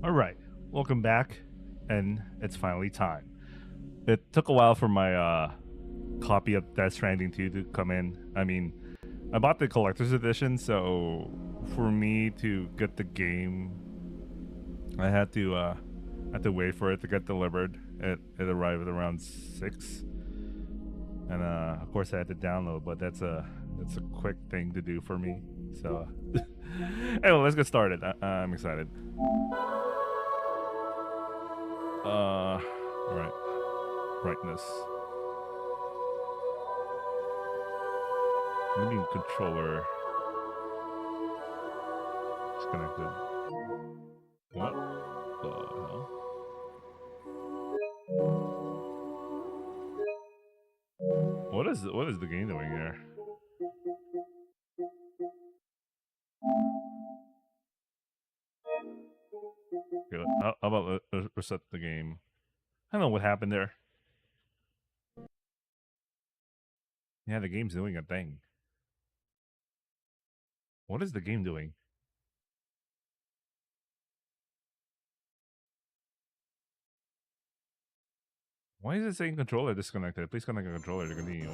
All right, welcome back, and it's finally time. It took a while for my copy of Death Stranding 2 to come in. I mean, I bought the collector's edition, so for me to get the game, I had to wait for it to get delivered. It arrived at around 6, and of course I had to download, but that's a quick thing to do for me. So anyway, let's get started. I'm excited. All right, brightness. Maybe controller disconnected. What the hell? What is the game doing here? Okay, how about reset the game? I don't know what happened there. Yeah, the game's doing a thing. What is the game doing? Why is it saying controller disconnected? Please connect a controller to continue.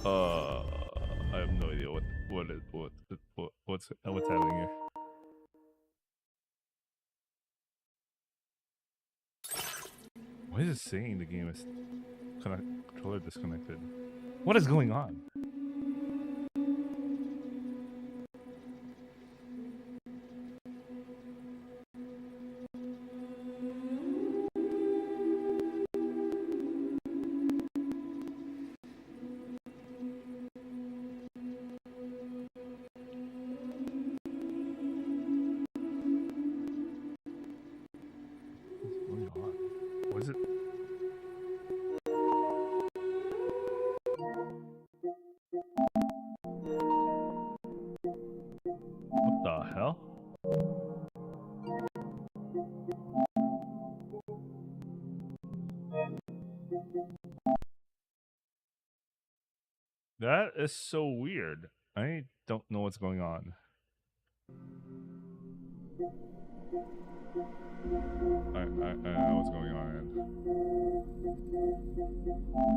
I have no idea what's happening here. Why is it saying the game is controller disconnected? What is going on? What's going on? What is it? What the hell? That is so weird. I don't know what's going on. I know what's going on.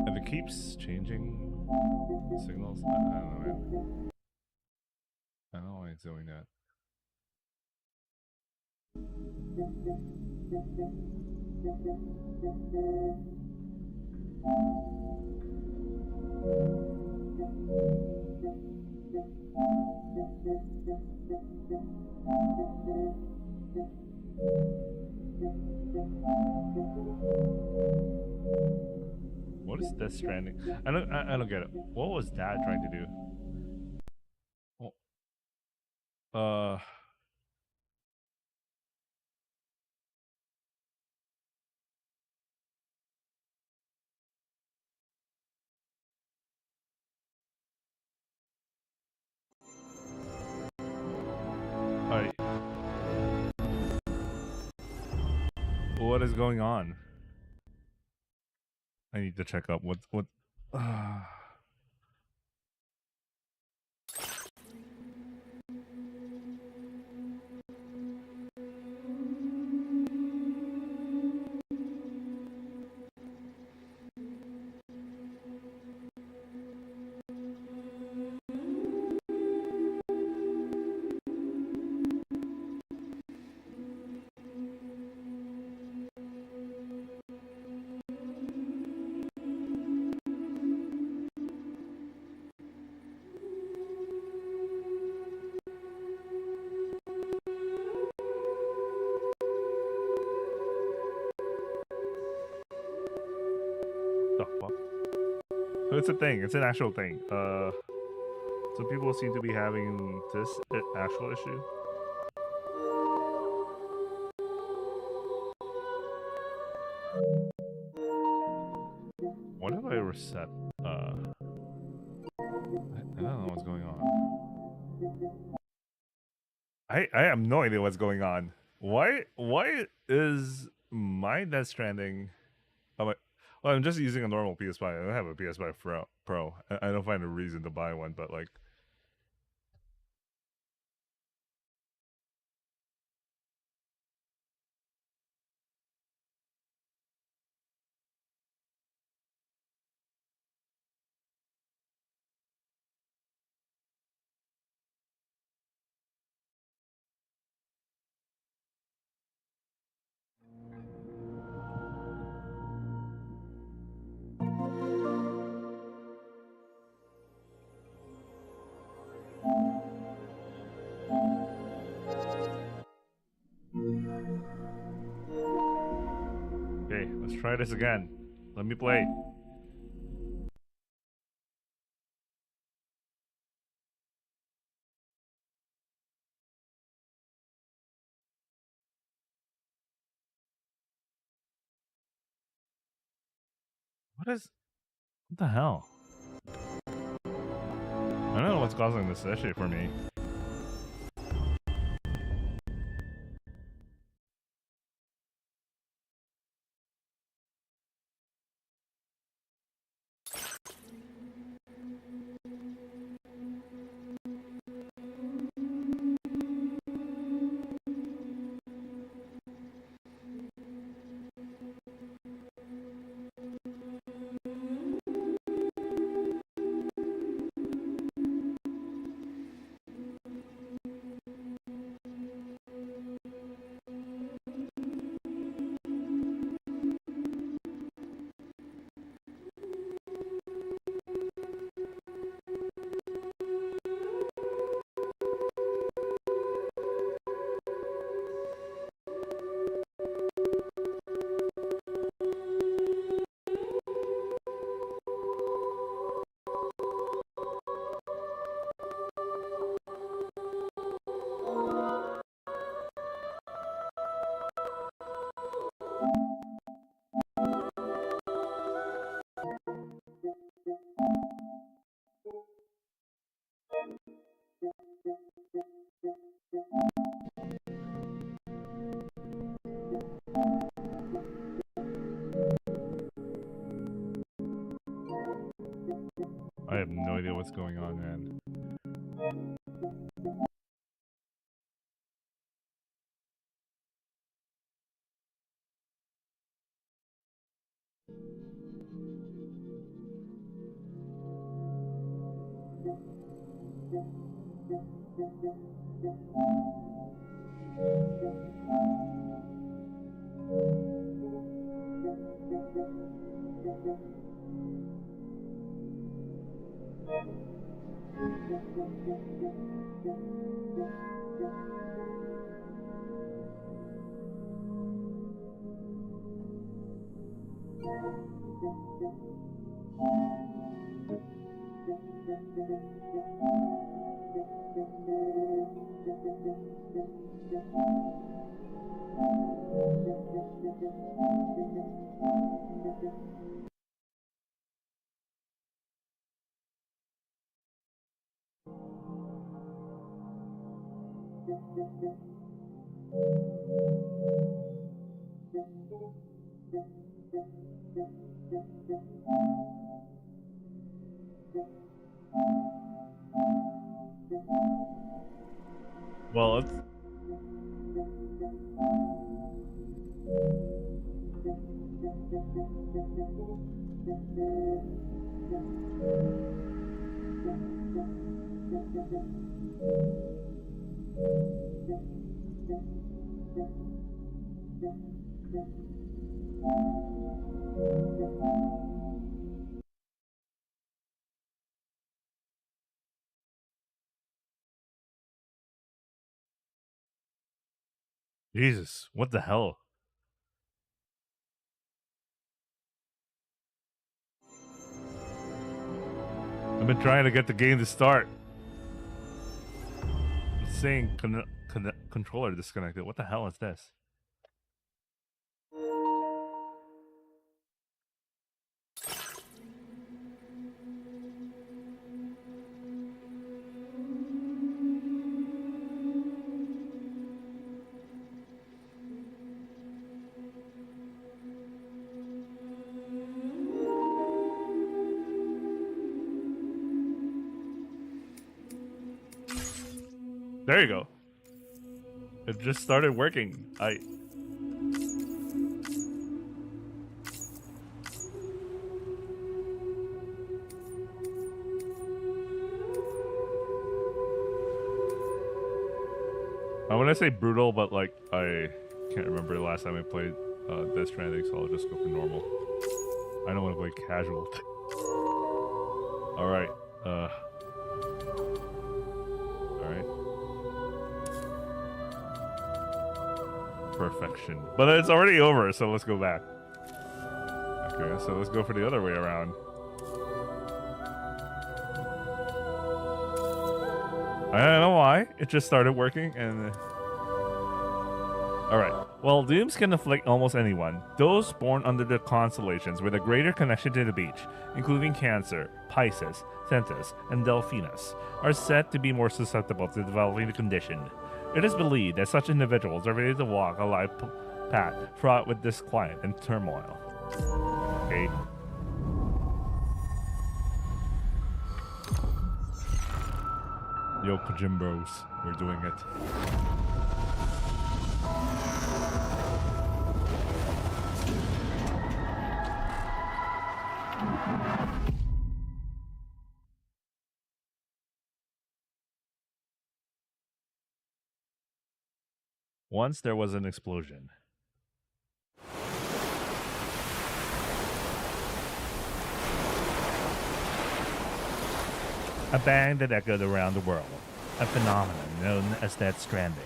If it keeps changing signals, I don't know, man. I don't know why it's doing that. What is Death Stranding? I don't get it. What was that trying to do? Oh, alright. What is going on? I need to check up what the fuck? It's a thing. It's an actual thing. So people seem to be having this actual issue. What if I reset? I don't know what's going on. I have no idea what's going on. Why is my Death Stranding? Well, I'm just using a normal PS5. I don't have a PS5 Pro. I don't find a reason to buy one, but like, try this again. Let me play. What the hell? I don't know what's causing this issue for me. I have no idea what's going on, man. Well, it's... Jesus, what the hell? I've been trying to get the game to start. It's saying controller disconnected. What the hell is this? There you go. It just started working. I want to say brutal, but like I can't remember the last time I played Death Stranding, so I'll just go for normal. I don't want to play casual. All right. All right. Perfection. But it's already over, so let's go back. Okay, so let's go for the other way around. I don't know why. It just started working and... Alright. Well, dooms can afflict almost anyone. Those born under the constellations with a greater connection to the beach, including Cancer, Pisces, Centaurus, and Delphinus, are said to be more susceptible to developing the condition. It is believed that such individuals are ready to walk a life path fraught with disquiet and turmoil. Okay. Yo, Kajim Bros, we're doing it. Once there was an explosion. A bang that echoed around the world, a phenomenon known as Dead Stranding.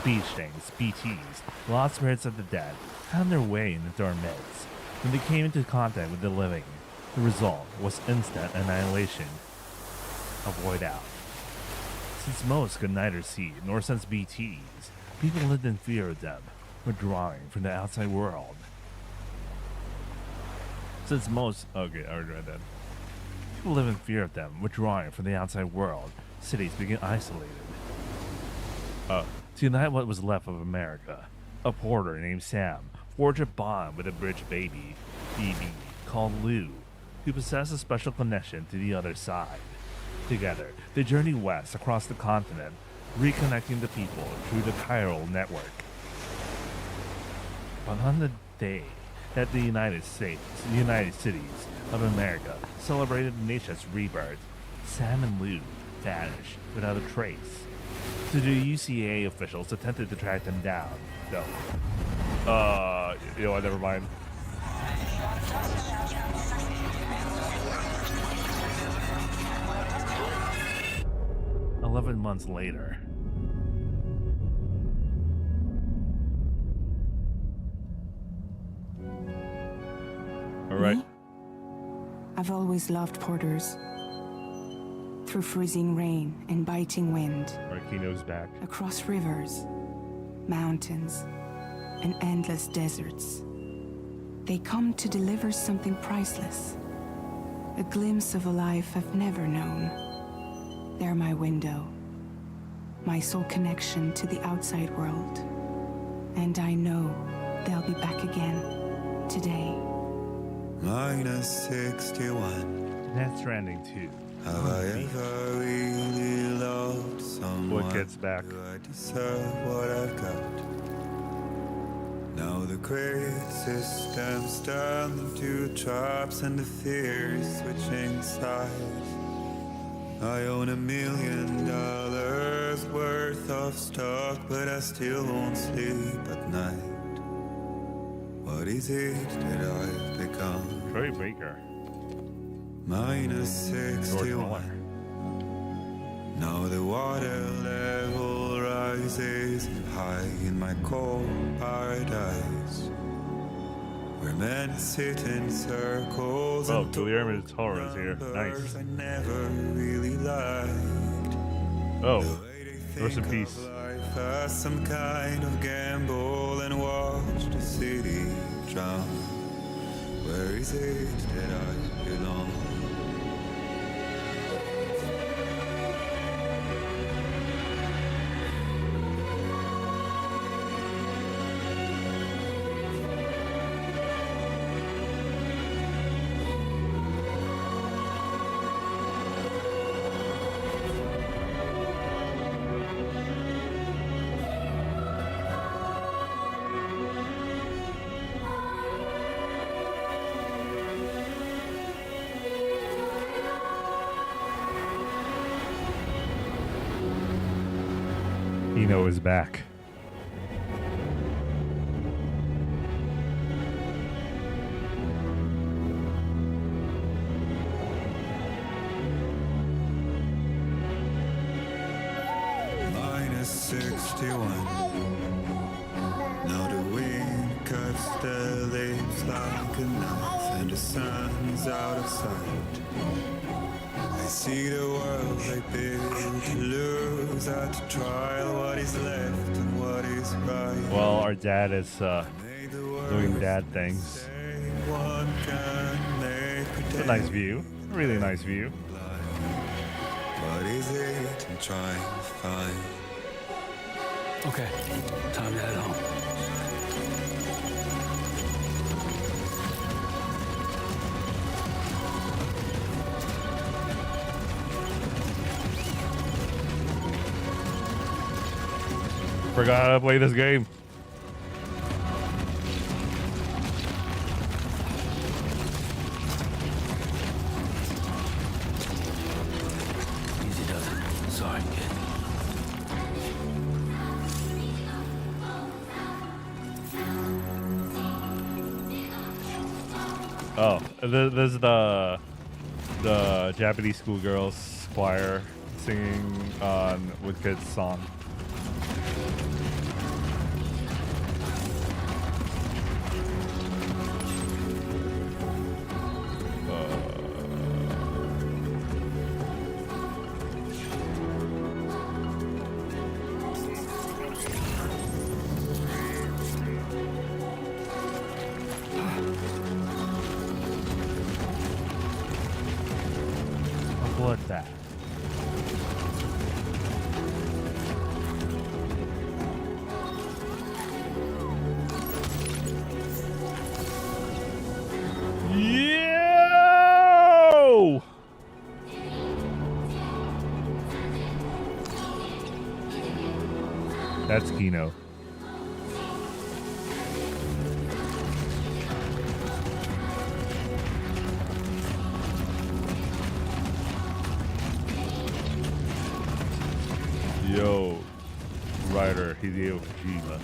Beach things, BTs, lost spirits of the dead, found their way into our midst. When they came into contact with the living, the result was instant annihilation. Avoid out. Since most could neither see nor sense BTs, people lived in fear of them, withdrawing from the outside world. Since most... Okay, I already read that. People live in fear of them, withdrawing from the outside world. Cities became isolated. To unite what was left of America, a porter named Sam forged a bond with a bridge baby, BB, called Lou, who possessed a special connection to the other side. Together, they journeyed west across the continent, reconnecting the people through the chiral network. But on the day that the United Cities of America celebrated the nation's rebirth, Sam and Lou vanished without a trace. So the UCA officials attempted to track them down, though. You know what, never mind. "11 months later." All right. Me? I've always loved porters. Through freezing rain and biting wind, Marquino's back. across rivers, mountains, and endless deserts. They come to deliver something priceless, a glimpse of a life I've never known. They're my window, my sole connection to the outside world. And I know they'll be back again today. -61. Death Stranding 2. Have I ever really loved someone? What gets back? Do I deserve what I've got? Now the great systems turn them to traps and the fears switching sides. I own $1 million worth of stock, but I still won't sleep at night. What is it that I've become? Troy Baker. -61. Now the water level rises high in my cold paradise, where men sit in circles. Oh, and Guillermo del Toro is here. numbers Nice. I never really liked. Oh, The way they rest in think peace. of life as some kind of gamble and watch the city drown. Where is it that I belong? Eno is back. -61. Now the wind cuts the leaves like a knife. the sun's out of sight. I see the world they build to lose at the trial, what is left and what is right. Well, our dad is Made the doing worst dad things. mistake one can make It's a nice view. Really nice view. What is it I'm trying to find? Okay, time to head home. Forgot how to play this game. Easy does it. Sorry, kid. Oh, this is the Japanese schoolgirls choir singing on with kids song. What's that? Yo! That's Kino. Yo, Ryder Hideo Kojima.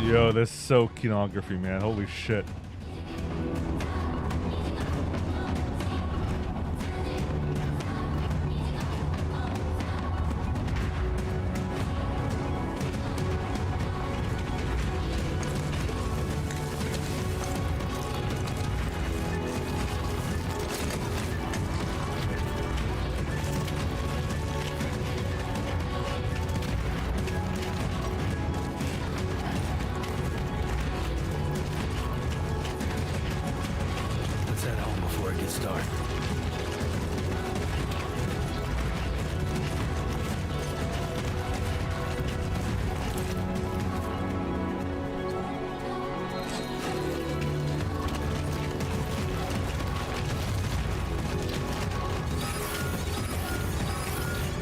Yo, this is so kinography, man. Holy shit. Let's head home before it gets dark.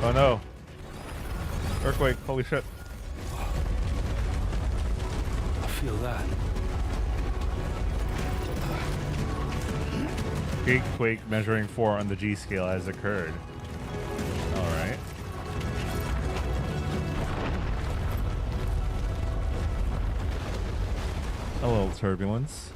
Oh no. Earthquake, holy shit. I feel that. Big quake measuring 4 on the G scale has occurred. Alright. A little turbulence.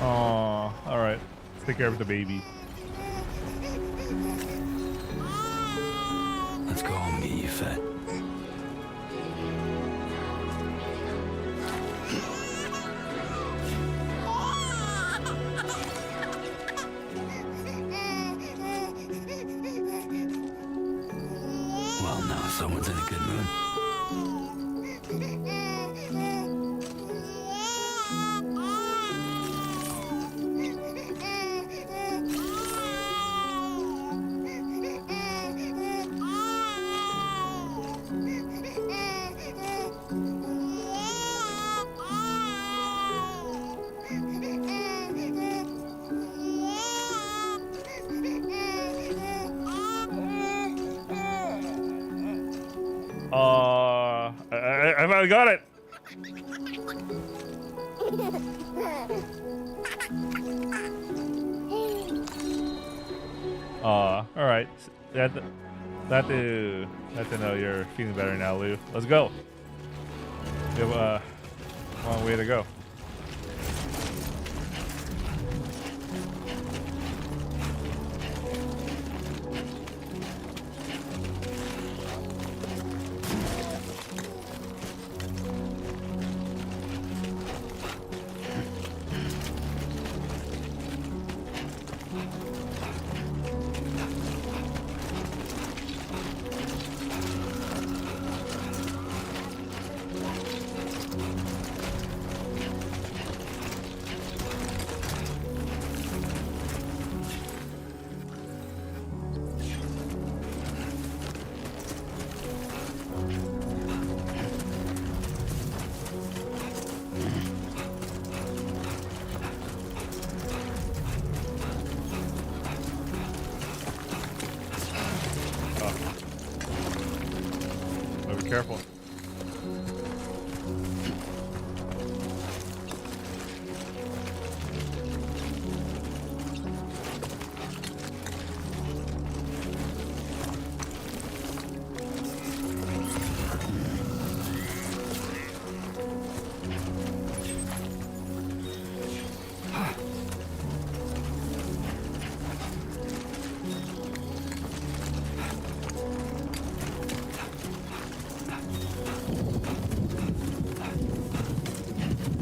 Aw, alright. Let's take care of the baby. Let's go home and get you fed. Well, now someone's in a good mood. I finally got it. All right. That Glad to know you're feeling better now, Lou. Let's go. We have a long way to go. Be careful.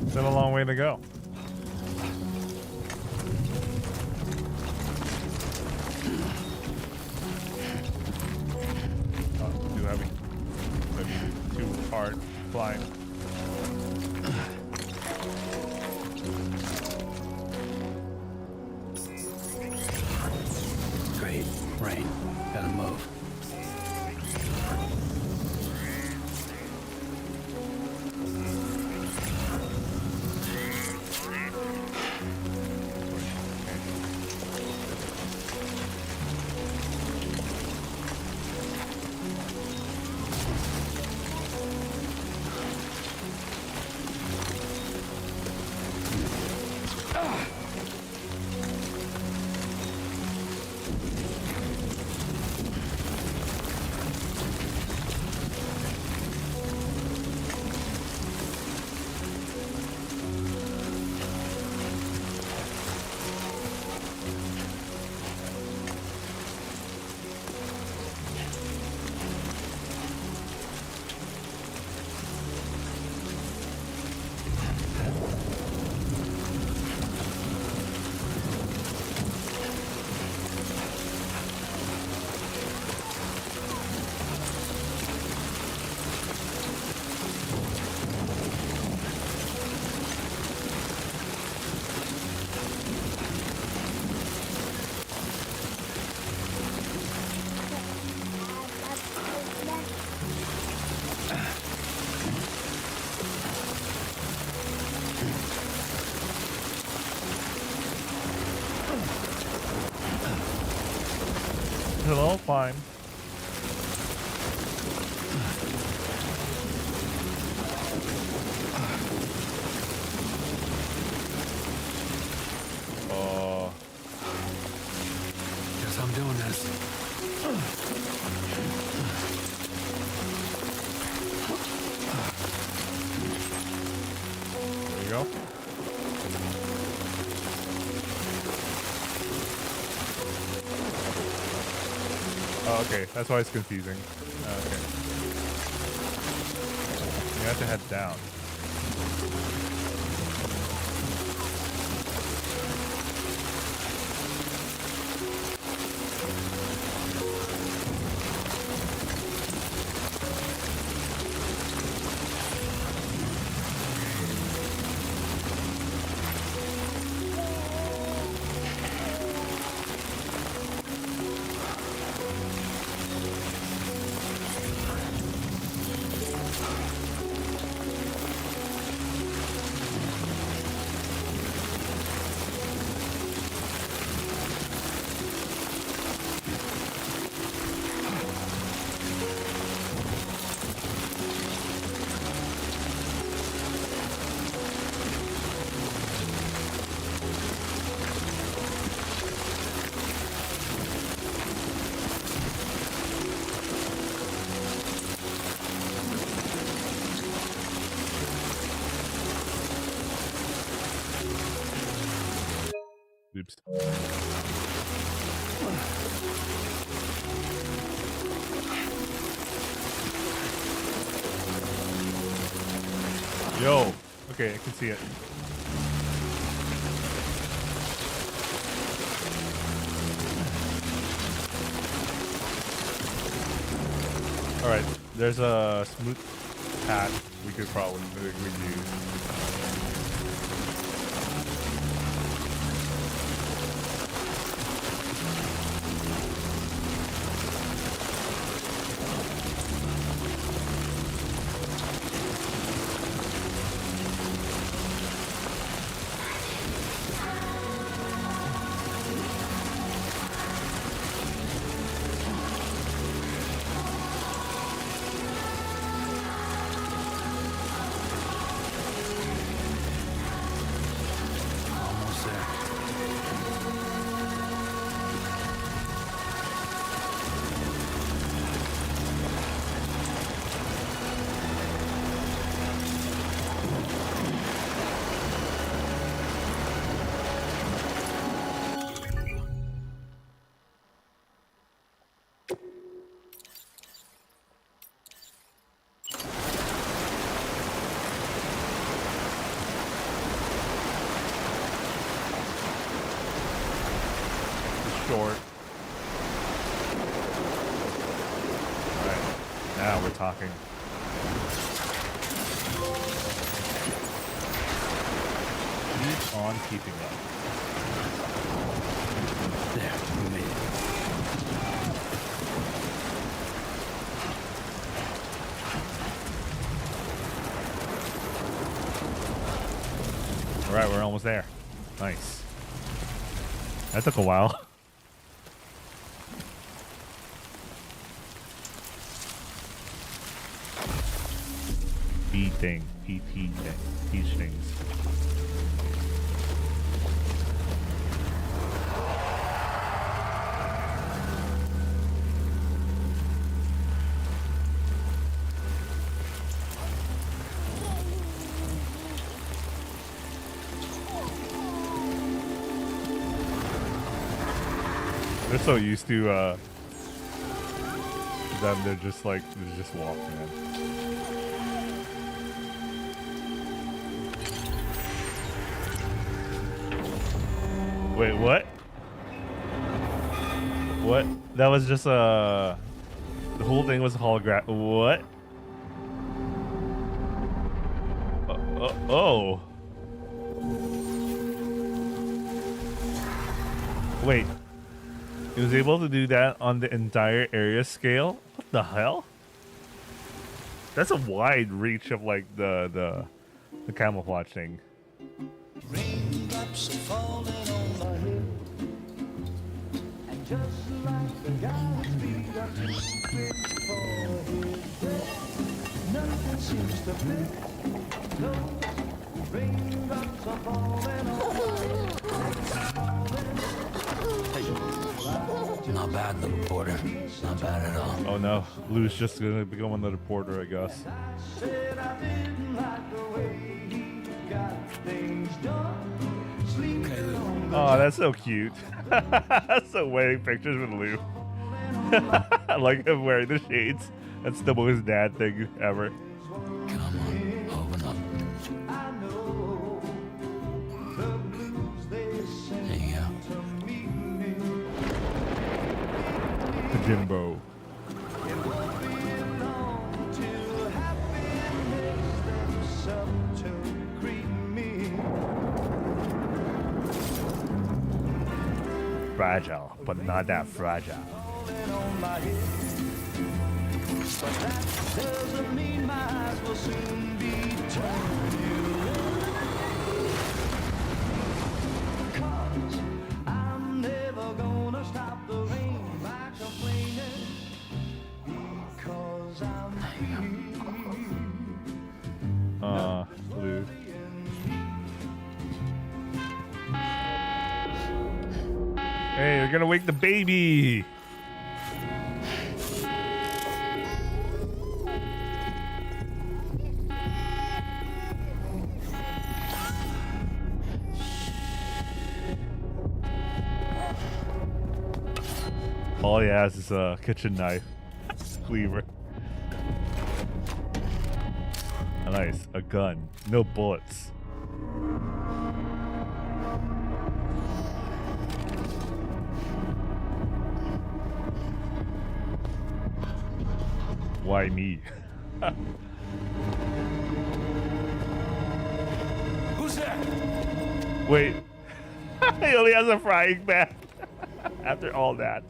Still a long way to go. Oh, too heavy. Maybe too hard flying. Great. Rain. Gotta move. Hello, fine. Oh. Guess I'm doing this. There you go. Oh, okay. That's why it's confusing. Okay. You have to head down. Oops. Yo. Okay, I can see it. All right, there's a smooth path we could probably use. Almost there. Short. All right, now we're talking. Keep on keeping up. There, we made it. All right, we're almost there. Nice. That took a while. Bee thing. PT thing. Peach things. They're so used to them, they're just walking in. Wait, what? What? That was just the whole thing was hologram. What? Oh. Wait. He was able to do that on the entire area scale? What the hell? That's a wide reach of like the camouflage thing. Raindrops are falling on my head, and just like the guy's feet are too big for his bed, nothing seems to fit. Those raindrops are falling on my head. Not bad, little porter. Not bad at all. Oh no, Lou's just gonna become another porter, I guess. I said I didn't like the way he got things done. Sleeping Okay, Lou. Oh, that's so cute. That's so wedding pictures with Lou. I like him wearing the shades. That's the most dad thing ever. Come on, open up. I know the blues they send There you go. to meet me. Jimbo. It won't be long till happiness steps up to greet me. Fragile, but not that fragile. Falling on my head. But that doesn't mean my eyes will soon be turning red. 'Cause I'm never gonna stop the rain by complaining. Because I'm free. Lou. Hey, you're gonna wake the baby. All he has is a kitchen knife. Cleaver. Nice. A gun. No bullets. Why me? Who's there? Wait. He only has a frying pan. After all that.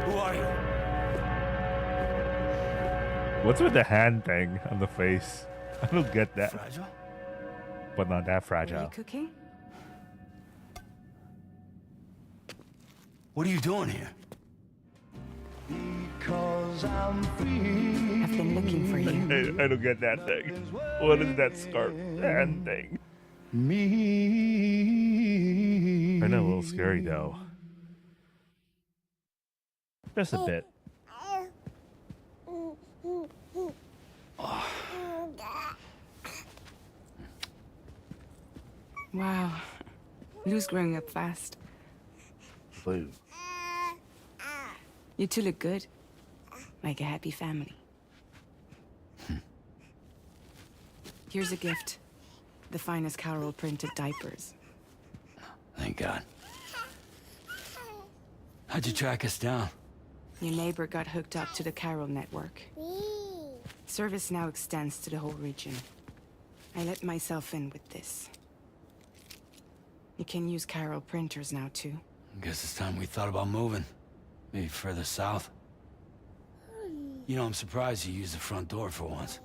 Who are you? What's with the hand thing on the face? I don't get that. Fragile? But not that Are you fragile. cooking? What are you doing here? Because I'm free. I've been looking for you. I don't get that thing. What is that scarf hand thing? Me. I know, a little scary though. Just a bit. Wow. Lou's growing up fast. Blue. You two look good. Like a happy family. Here's a gift. The finest Carol printed diapers. Thank God. How'd you track us down? Your neighbor got hooked up to the Carol network. Service now extends to the whole region. I let myself in with this. You can use Carol printers now too. Guess it's time we thought about moving. Maybe further south. You know, I'm surprised you used the front door for once.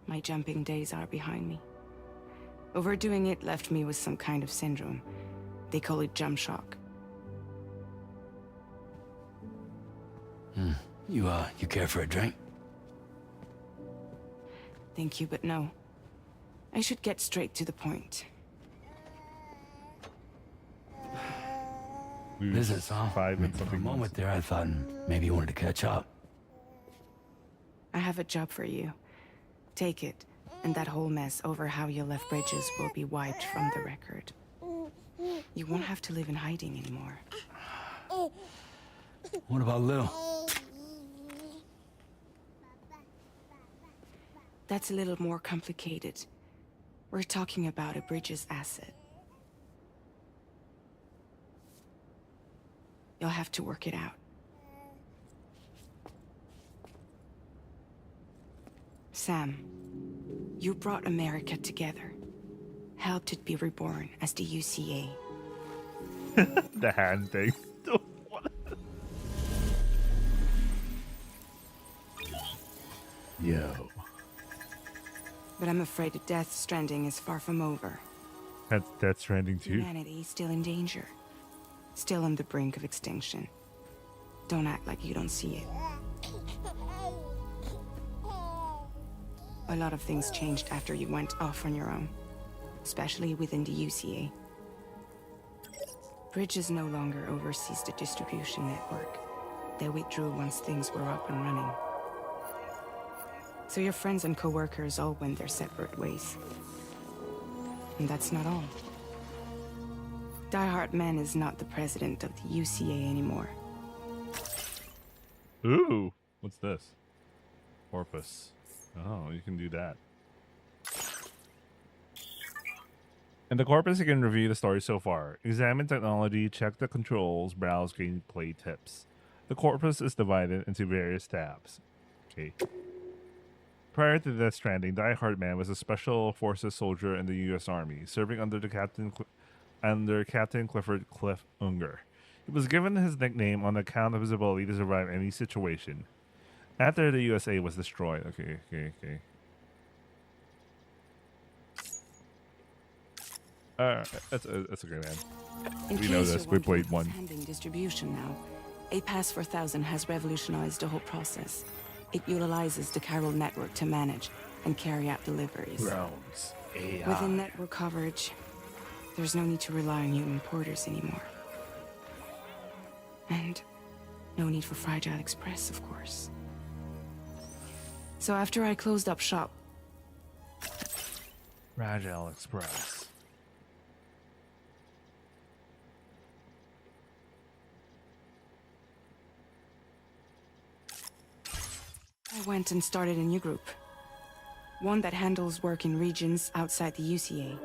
My jumping days are behind me. Overdoing it left me with some kind of syndrome. They call it jump shock. You care for a drink? Thank you, but no. I should get straight to the point. Business, huh? 5 and For a something moment months. there, I thought maybe you wanted to catch up. I have a job for you. Take it, and that whole mess over how you left Bridges will be wiped from the record. You won't have to live in hiding anymore. What about Lou? That's a little more complicated. We're talking about a Bridges asset. You'll have to work it out. Sam, you brought America together. Helped it be reborn as the UCA. The hand thing. Yo. But I'm afraid the Death Stranding is far from over. That's Stranding too. Humanity is still in danger. Still on the brink of extinction. Don't act like you don't see it. A lot of things changed after you went off on your own. Especially within the UCA. Bridges no longer oversees the distribution network. They withdrew once things were up and running. So your friends and co-workers all went their separate ways. And that's not all. Die Hard Man is not the president of the UCA anymore. Ooh. What's this? Corpus. Oh, you can do that. In the corpus, you can review the story so far. Examine technology, check the controls, browse gameplay tips. The corpus is divided into various tabs. Okay. Prior to Death Stranding, Die Hard Man was a special forces soldier in the U.S. Army, serving under Captain Clifford Cliff Unger. He was given his nickname on account of his ability to survive any situation. After the USA was destroyed. Okay. That's okay, man. In We know case this. you're We wondering played who's one. handling distribution now. A Pass 4000 has revolutionized the whole process. It utilizes the Carol network to manage and carry out deliveries. Rounds. AI. Within network coverage, there's no need to rely on human porters anymore. And no need for Fragile Express, of course. So after I closed up shop, Fragile Express. I went and started a new group. One that handles work in regions outside the UCA.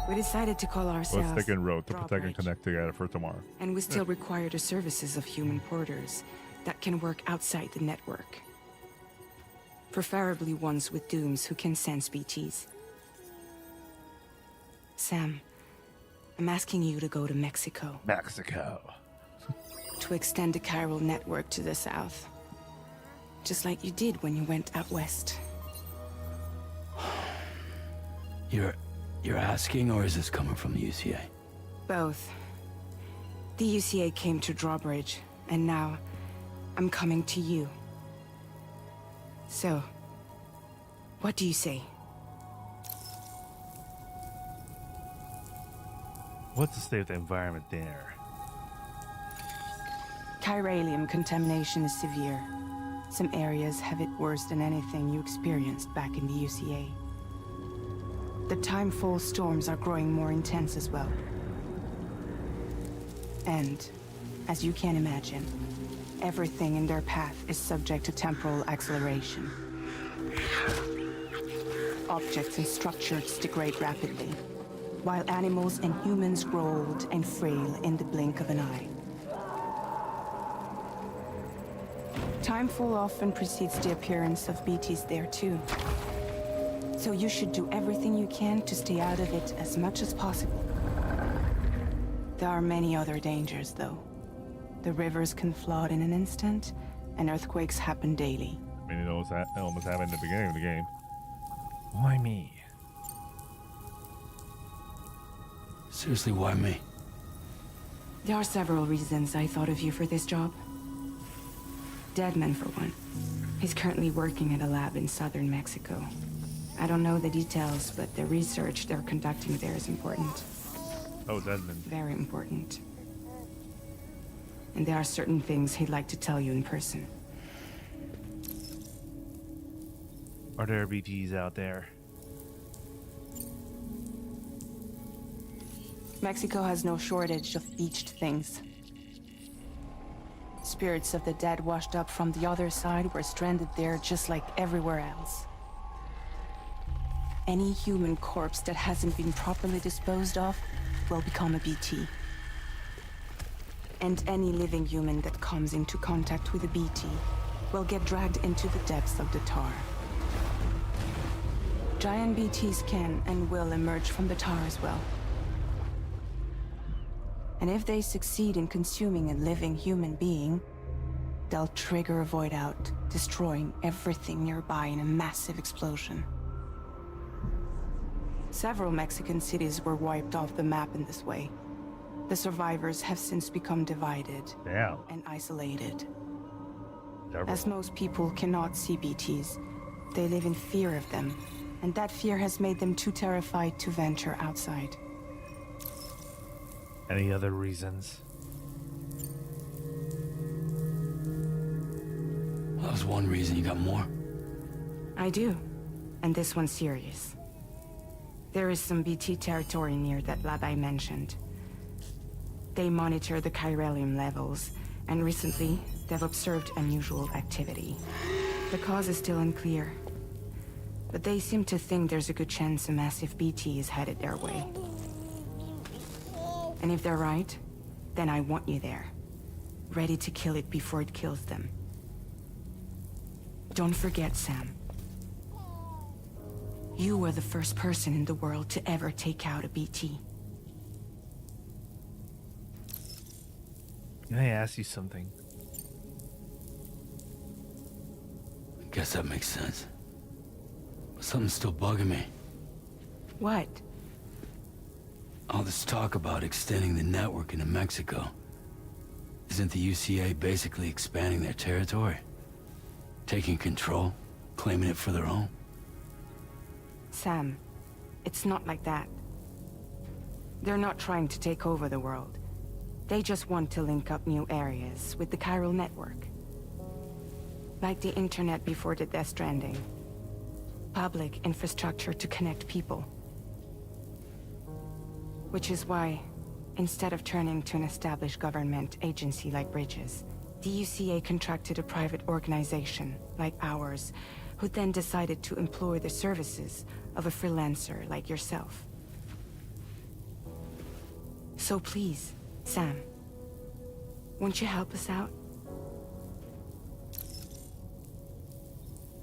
We decided to call ourselves Let's take in road to protect and Drawbridge. connect together for tomorrow. And we still require the services of human porters that can work outside the network. Preferably ones with dooms who can sense BTs. Sam, I'm asking you to go to Mexico Mexico. to extend the chiral network to the south. Just like you did when you went out west. You're asking, or is this coming from the UCA? Both. The UCA came to Drawbridge, and now I'm coming to you. So, what do you say? What's the state of the environment there? Chiralium contamination is severe. Some areas have it worse than anything you experienced back in the UCA. The timefall storms are growing more intense as well. And, as you can imagine, everything in their path is subject to temporal acceleration. Objects and structures degrade rapidly, while animals and humans grow old and frail in the blink of an eye. Timefall often precedes the appearance of BTs there too. So you should do everything you can to stay out of it as much as possible. There are many other dangers, though. The rivers can flood in an instant, and earthquakes happen daily. I mean, it almost happened at the beginning of the game. Why me? Seriously, why me? There are several reasons I thought of you for this job. Deadman, for one. He's currently working at a lab in southern Mexico. I don't know the details, but the research they're conducting there is important. Oh, Desmond. Very important. And there are certain things he'd like to tell you in person. Are there BTs out there? Mexico has no shortage of beached things. Spirits of the dead washed up from the other side were stranded there just like everywhere else. Any human corpse that hasn't been properly disposed of will become a BT. And any living human that comes into contact with a BT will get dragged into the depths of the tar. Giant BTs can and will emerge from the tar as well. And if they succeed in consuming a living human being, they'll trigger a void out, destroying everything nearby in a massive explosion. Several Mexican cities were wiped off the map in this way. The survivors have since become divided Damn. and isolated. Several. As most people cannot see BTs, they live in fear of them, and that fear has made them too terrified to venture outside. Any other reasons? Well, that was one reason. You got more? I do, and this one's serious. There is some BT territory near that lab I mentioned. They monitor the chiralium levels, and recently, they've observed unusual activity. The cause is still unclear, but they seem to think there's a good chance a massive BT is headed their way. And if they're right, then I want you there, ready to kill it before it kills them. Don't forget, Sam. You were the first person in the world to ever take out a BT. Can I ask you something? I guess that makes sense. But something's still bugging me. What? All this talk about extending the network into Mexico. Isn't the UCA basically expanding their territory? Taking control? Claiming it for their own? Sam, it's not like that. They're not trying to take over the world. They just want to link up new areas with the chiral network. Like the internet before the Stranding. public infrastructure to connect people. Which is why, instead of turning to an established government agency like Bridges, the UCA contracted a private organization like ours, who then decided to employ the services of a freelancer like yourself. So please, Sam, won't you help us out?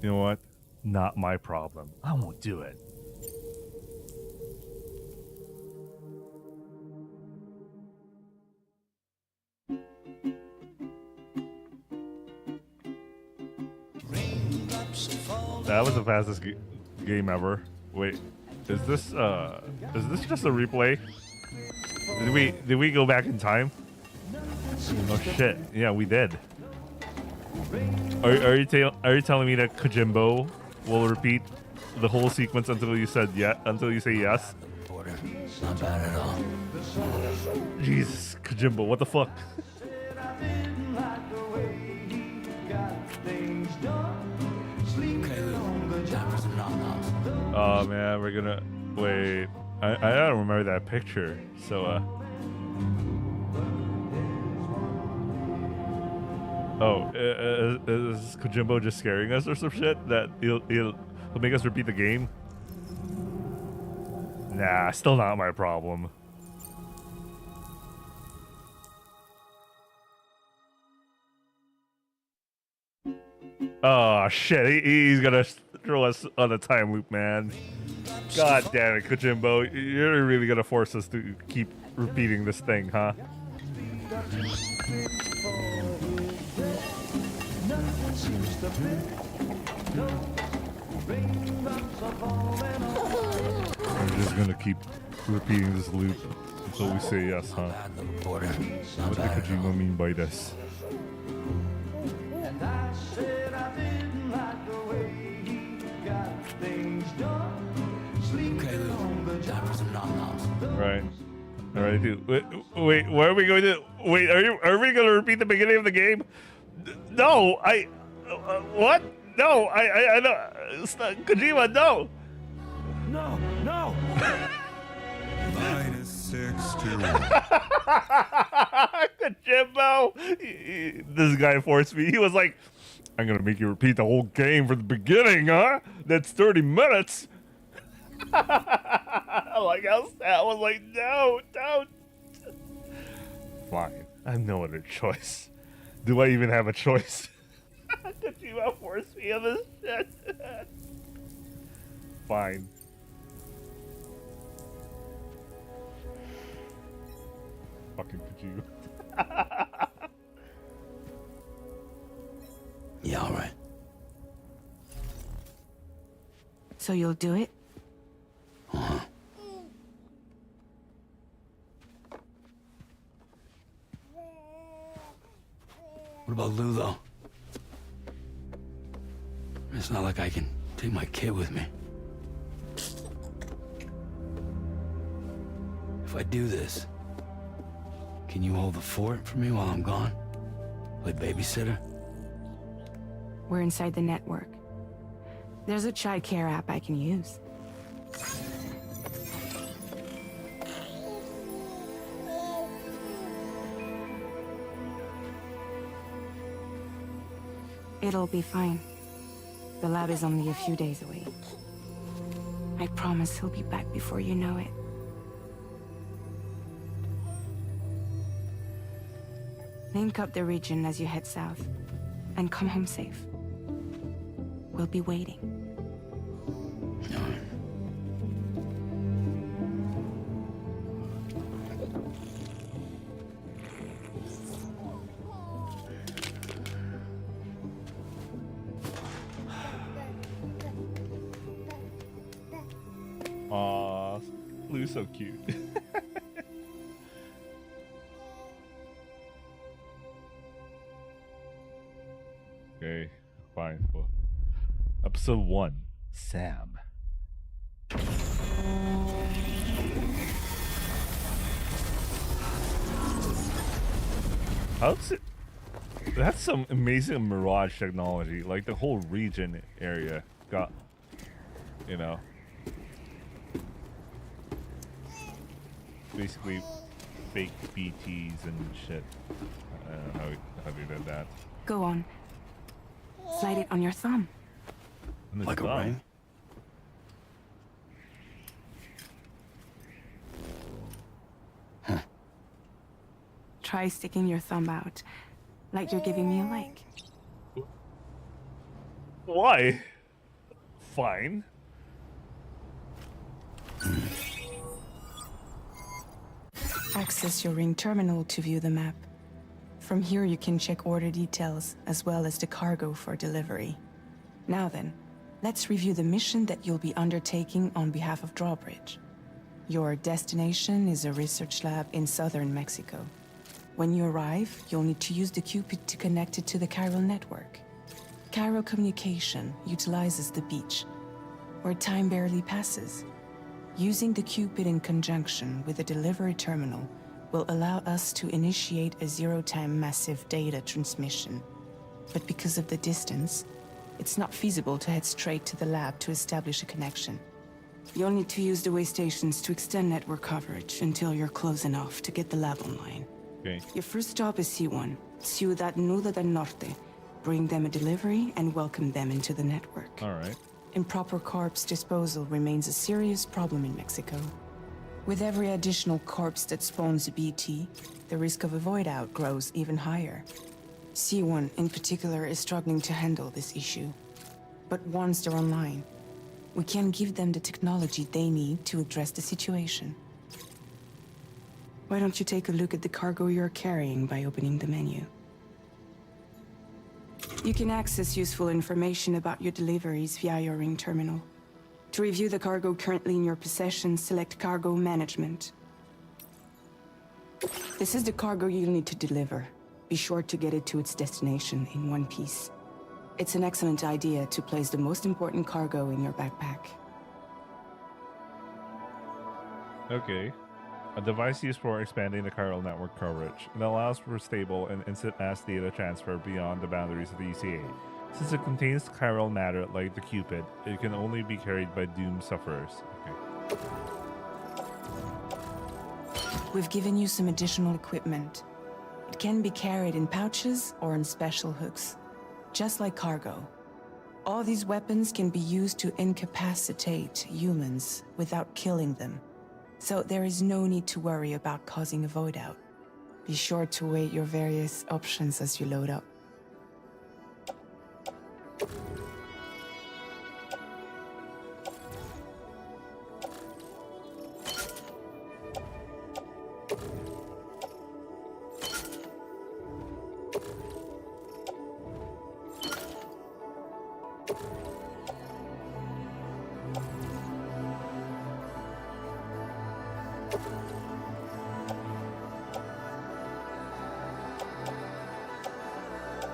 You know what? Not my problem. I won't do it. That was the fastest game ever. Wait, is this just a replay? Did we go back in time? Oh shit! Yeah, we did. Are you telling me that Kojimbo will repeat the whole sequence until you say yes? Not bad at all. Jesus, Kojimbo, what the fuck? Okay, Lou. Time for some nom-noms. Oh man, we're gonna wait. I don't remember that picture. So oh, is Kojimbo just scaring us or some shit? That he'll make us repeat the game? Nah, still not my problem. Oh shit, he's gonna throw us on a time loop, man. God damn it, Kojimbo. You're really gonna force us to keep repeating this thing, huh? We're just gonna keep repeating this loop until we say yes, huh? What did Kojima mean by this? Okay, Lou. Time for some nom-noms. Right. All right, dude. Wait, where are we going to? Wait, are we going to repeat the beginning of the game? No, what? No, I don't. Kojima, no. No. -6 Kojimbo. This guy forced me. He was like, I'm going to make you repeat the whole game from the beginning, huh? That's 30 minutes. Like how sad. I was like, no, don't. Fine. I have no other choice. Do I even have a choice? Kojima forced me on this shit. Fine. Fucking Kojima. Yeah, all right. So you'll do it? Uh-huh. What about Lou, though? It's not like I can take my kid with me. If I do this, can you hold the fort for me while I'm gone? Play babysitter? We're inside the network. There's a child care app I can use. It'll be fine. The lab is only a few days away. I promise he'll be back before you know it. Link up the region as you head south, and come home safe. We'll be waiting. Aw, Lou's so cute. Okay, fine. Well, episode 1, Sam. How's it? That's some amazing Mirage technology. Like the whole region area got you know. Basically, fake BTs and shit. I don't know how they did that. Go on. Slide it on your thumb. And it's Like a dumb. ring? Try sticking your thumb out, like you're giving me a like. Why? Fine. Access your ring terminal to view the map. From here you can check order details, as well as the cargo for delivery. Now then, let's review the mission that you'll be undertaking on behalf of Drawbridge. Your destination is a research lab in southern Mexico. When you arrive, you'll need to use the Cupid to connect it to the chiral network. Chiral communication utilizes the beach, where time barely passes. Using the Cupid in conjunction with the delivery terminal will allow us to initiate a zero-time massive data transmission. But because of the distance, it's not feasible to head straight to the lab to establish a connection. You'll need to use the way stations to extend network coverage until you're close enough to get the lab online. Okay. Your first stop is C1, Ciudad Nuda del Norte. Bring them a delivery and welcome them into the network. All right. Improper corpse disposal remains a serious problem in Mexico. With every additional corpse that spawns a BT, the risk of a void out grows even higher. C1 in particular is struggling to handle this issue. But once they're online, we can give them the technology they need to address the situation. Why don't you take a look at the cargo you're carrying by opening the menu? You can access useful information about your deliveries via your ring terminal. To review the cargo currently in your possession, select Cargo Management. This is the cargo you'll need to deliver. Be sure to get it to its destination in one piece. It's an excellent idea to place the most important cargo in your backpack. Okay. A device used for expanding the chiral network coverage. It allows for stable and instant mass data transfer beyond the boundaries of the UCA. Since it contains chiral matter like the Cupid, it can only be carried by doomed sufferers. Okay. We've given you some additional equipment. It can be carried in pouches or in special hooks, just like cargo. All these weapons can be used to incapacitate humans without killing them. So there is no need to worry about causing a void out. Be sure to weigh your various options as you load up.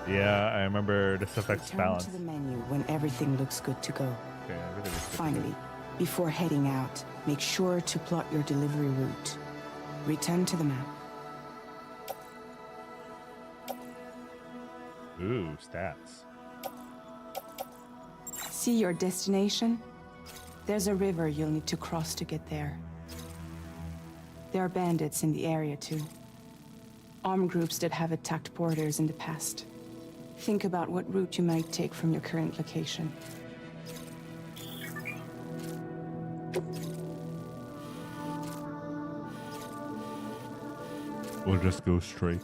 Yeah, I remember this affects Return balance. to the menu when everything looks good to go. Okay, everything is good. Finally, before heading out, make sure to plot your delivery route. Return to the map. Ooh, stats. See your destination? There's a river you'll need to cross to get there. There are bandits in the area too. Armed groups that have attacked borders in the past. Think about what route you might take from your current location. We'll just go straight.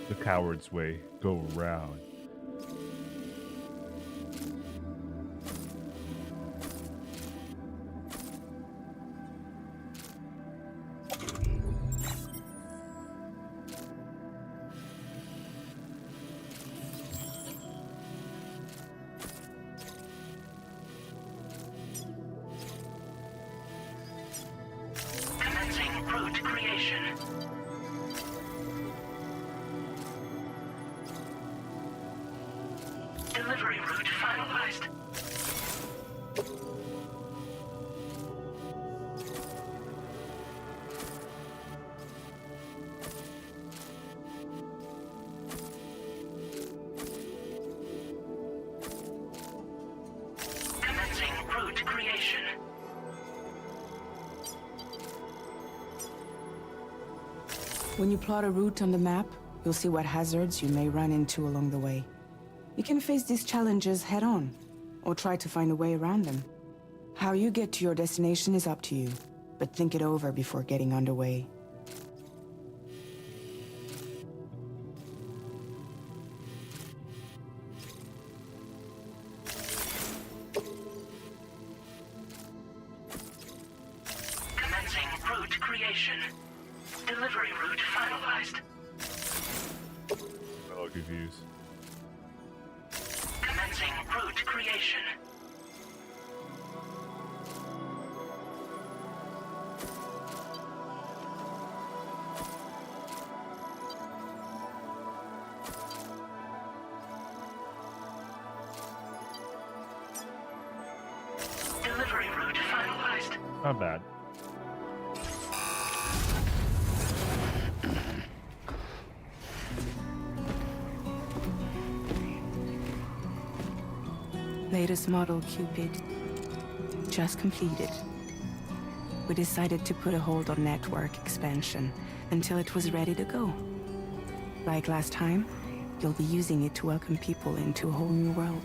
The coward's way. Go around. Commencing route creation. Delivery route finalized. Commencing route creation. When you plot a route on the map, you'll see what hazards you may run into along the way. You can face these challenges head-on, or try to find a way around them. How you get to your destination is up to you, but think it over before getting underway. Commencing route creation. Delivery route finalized. Oh, confused. Commencing route creation. Delivery route finalized. Not bad. Latest model Cupid. Just completed. We decided to put a hold on network expansion until it was ready to go. Like last time, you'll be using it to welcome people into a whole new world.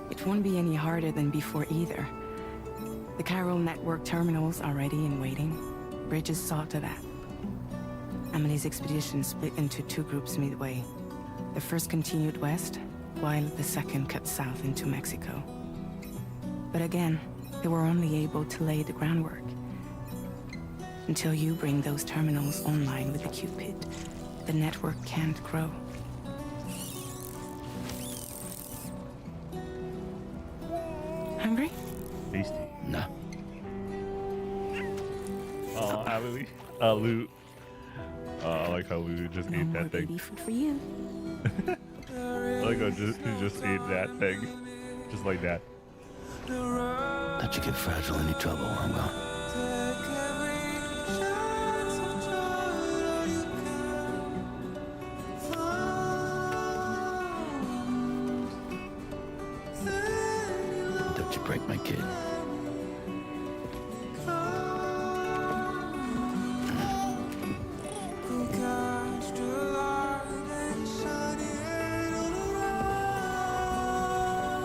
It won't be any harder than before either. The Carol network terminals are ready and waiting. Bridges saw to that. Amelie's expedition split into two groups midway. The first continued west, while the second cut south into Mexico. But again, they were only able to lay the groundwork. Until you bring those terminals online with the Cupid, the network can't grow. Hungry? Tasty. No. Oh, Amelie. Lou. I like how Lou just No ate more that thing. baby food for you. I like how he just ate that thing. Just like that. Let you get fragile any trouble while I'm gone. Don't you break my kid.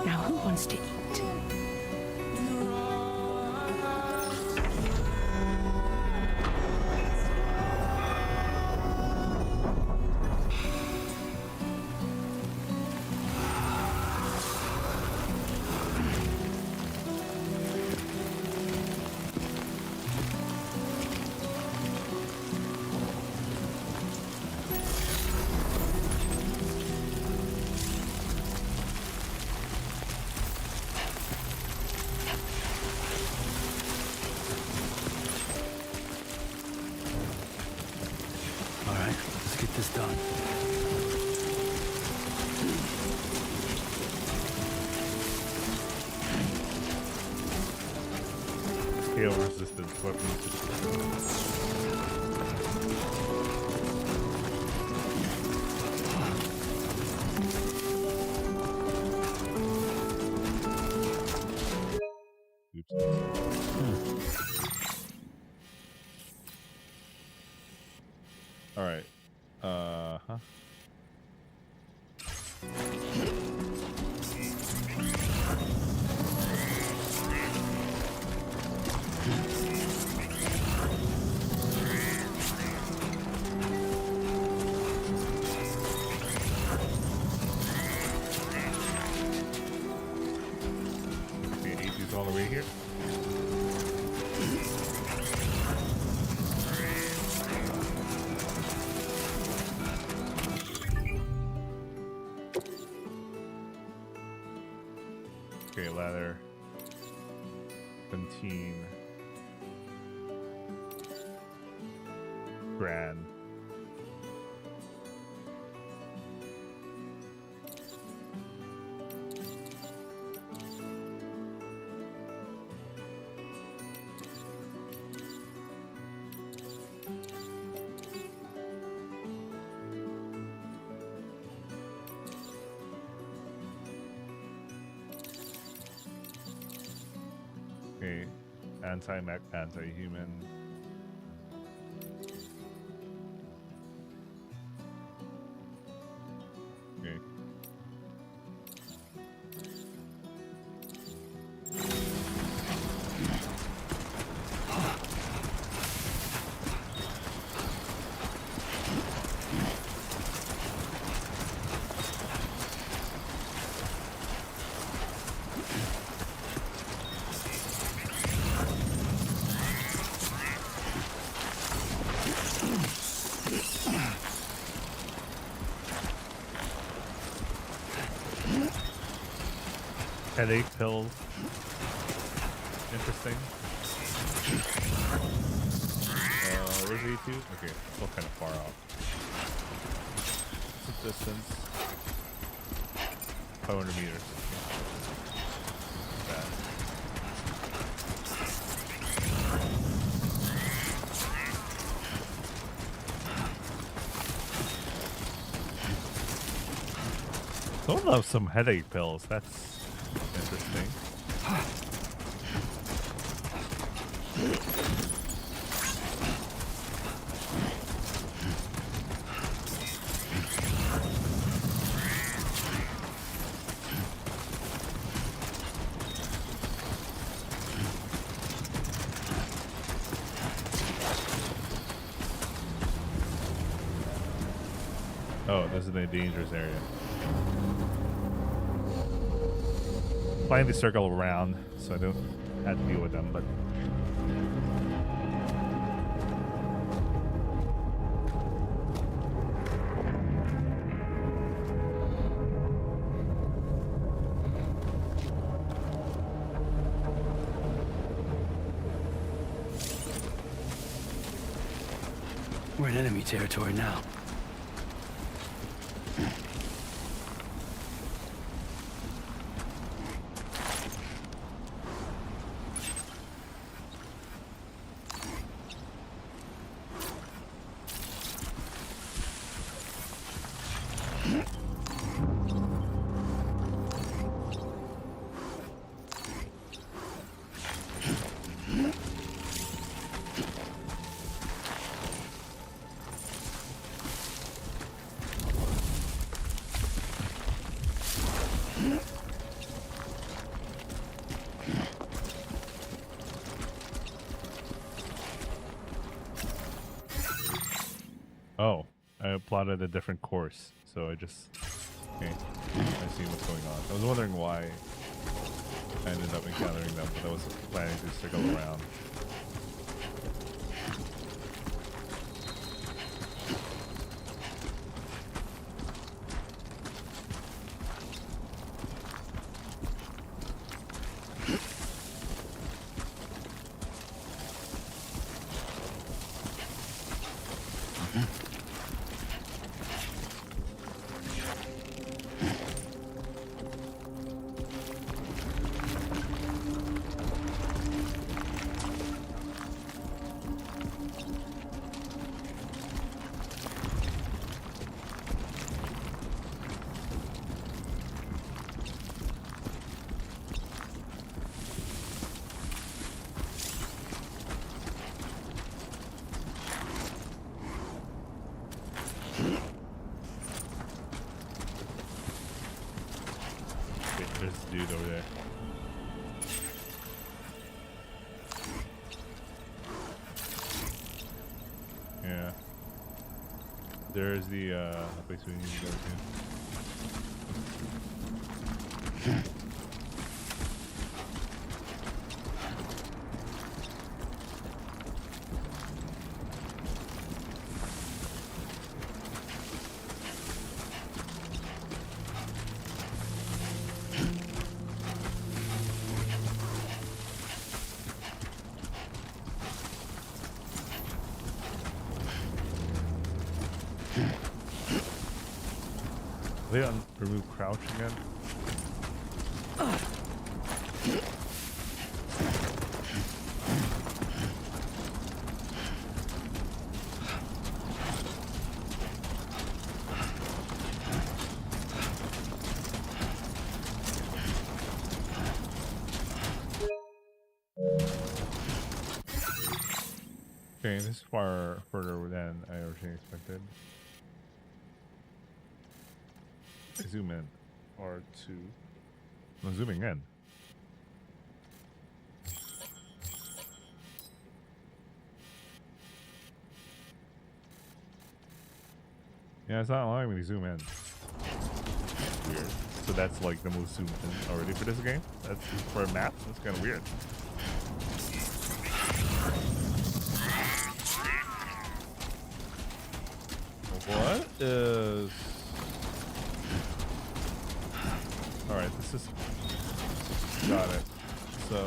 Now who wants to eat? All right, let's get this done. Hail resistance weapons. Oops. All right. Huh. See, AC's all the way here. Okay, ladder. 17 grand. Okay, anti-mech, anti-human. Okay. Headache pills. Interesting. Where's E2? Okay, still kind of far off. What's the distance? 500 meters. Bad. Someone loves some headache pills. That's interesting. Oh, this is a dangerous area. Flying the circle around so I don't have to deal with them, but We're in enemy territory now. oh, I plotted a different course, so I just okay. I see what's going on. I was wondering why I ended up encountering them, but I was planning to circle around. There's a dude over there. Yeah. There's the place we need to go to. they remove crouch again? Okay, this is far further than I originally expected. I zoom in. R2. I'm zooming in. Yeah, it's not allowing me to zoom in. Weird. So that's like the most zoomed in already for this game? That's for a map? That's kind of weird. What is... Alright, this is... Got it. So...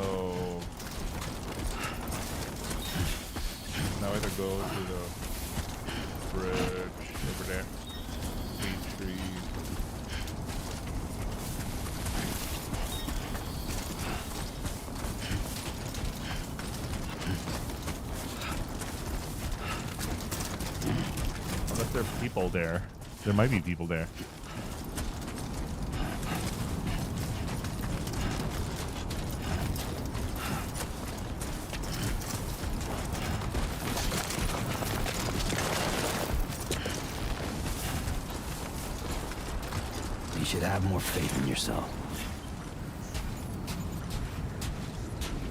Now I have to go to the bridge over there. Tree. Unless there are people there. There might be people there. You should have more faith in yourself.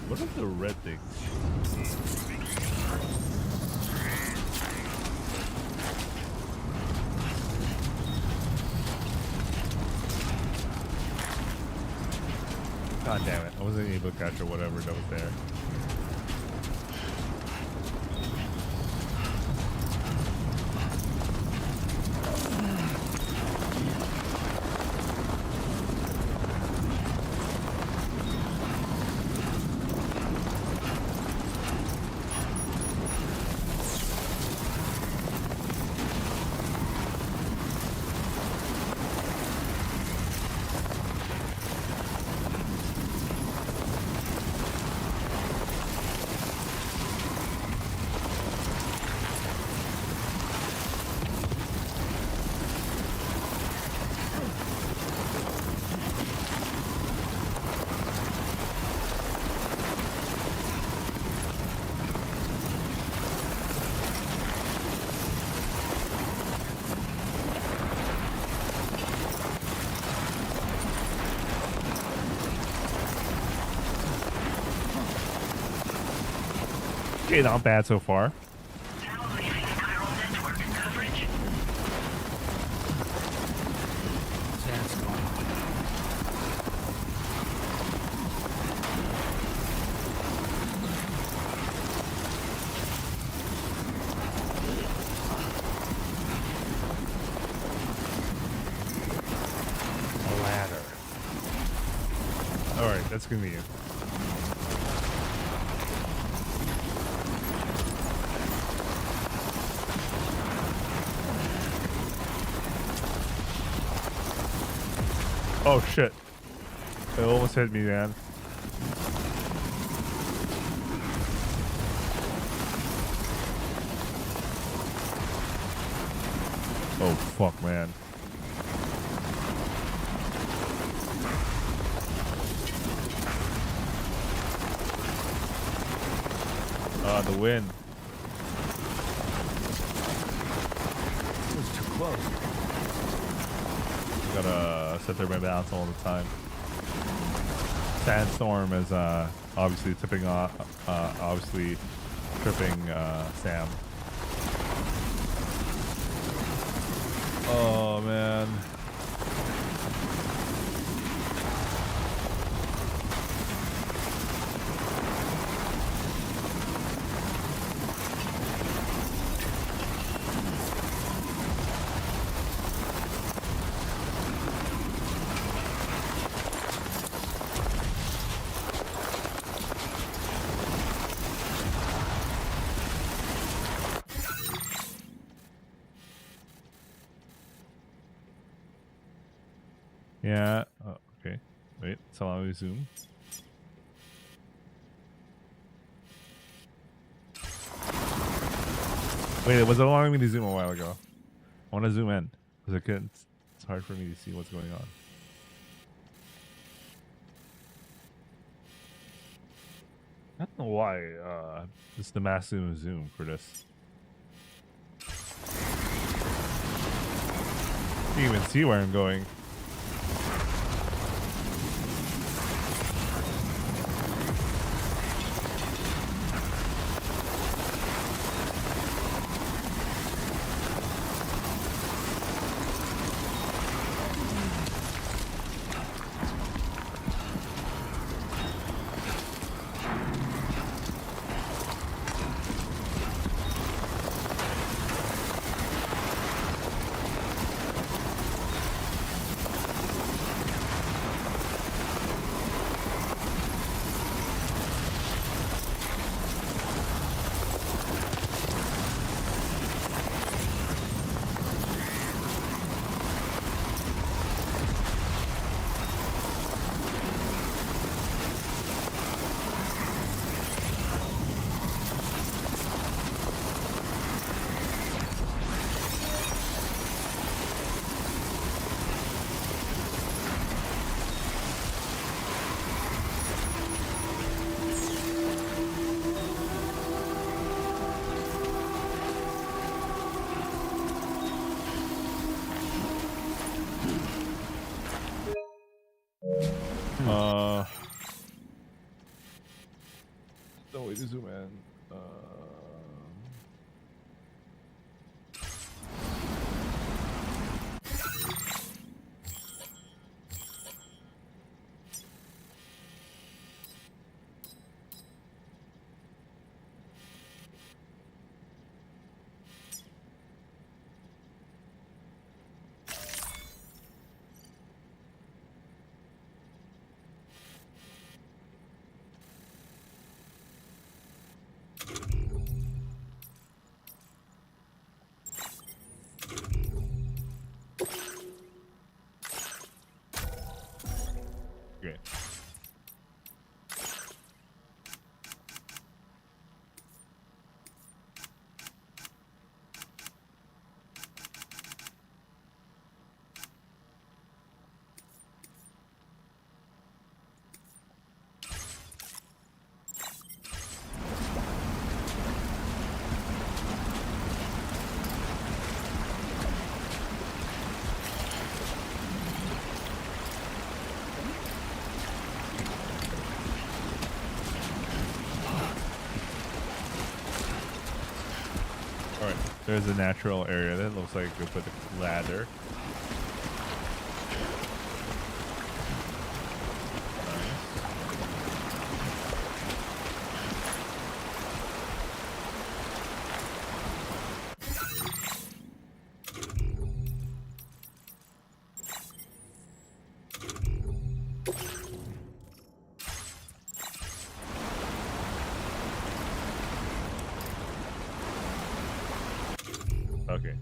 What are the red things? God damn it. I wasn't able to capture whatever that was there. Okay, not bad so far. Now leaving chiral network coverage. That's gone. A ladder. Alright, that's convenient. Oh shit. It almost hit me, man. Oh fuck, man. The wind. It was too close. Gotta set their balance all the time. Sandstorm is obviously tipping off, obviously tripping Sam. Oh man. Yeah. Oh, okay. Wait. So allow me to zoom. Wait, it was allowing me to zoom a while ago. I want to zoom in because it's hard for me to see what's going on. I don't know why. It's the maximum zoom for this. You can't even see where I'm going. No way to zoom in. Okay. Alright, there's a natural area that looks like we put a ladder. Okay.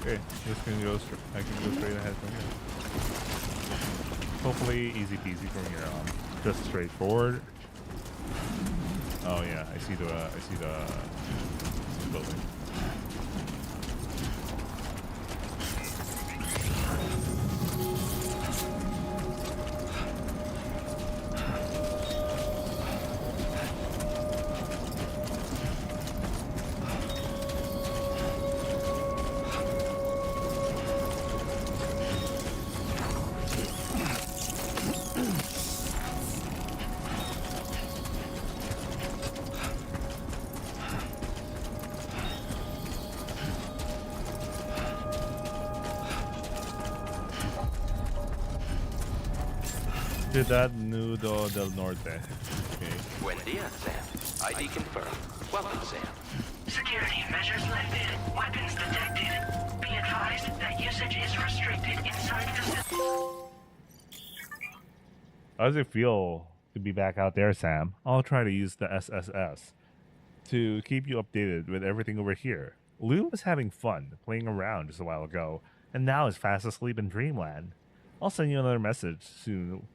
Okay, this can go I can go straight ahead from here. Hopefully easy peasy from here on. Just straightforward. Oh yeah, I see the building. Ciudad Nudo del Norte. Okay. Buen dia, Sam. ID confirmed. Welcome, Sam. Security measures lifted. Weapons detected. Be advised that usage is restricted inside facility. How does it feel to be back out there, Sam? I'll try to use the SSS to keep you updated with everything over here. Lou was having fun playing around just a while ago, and now is fast asleep in dreamland. I'll send you another message soon.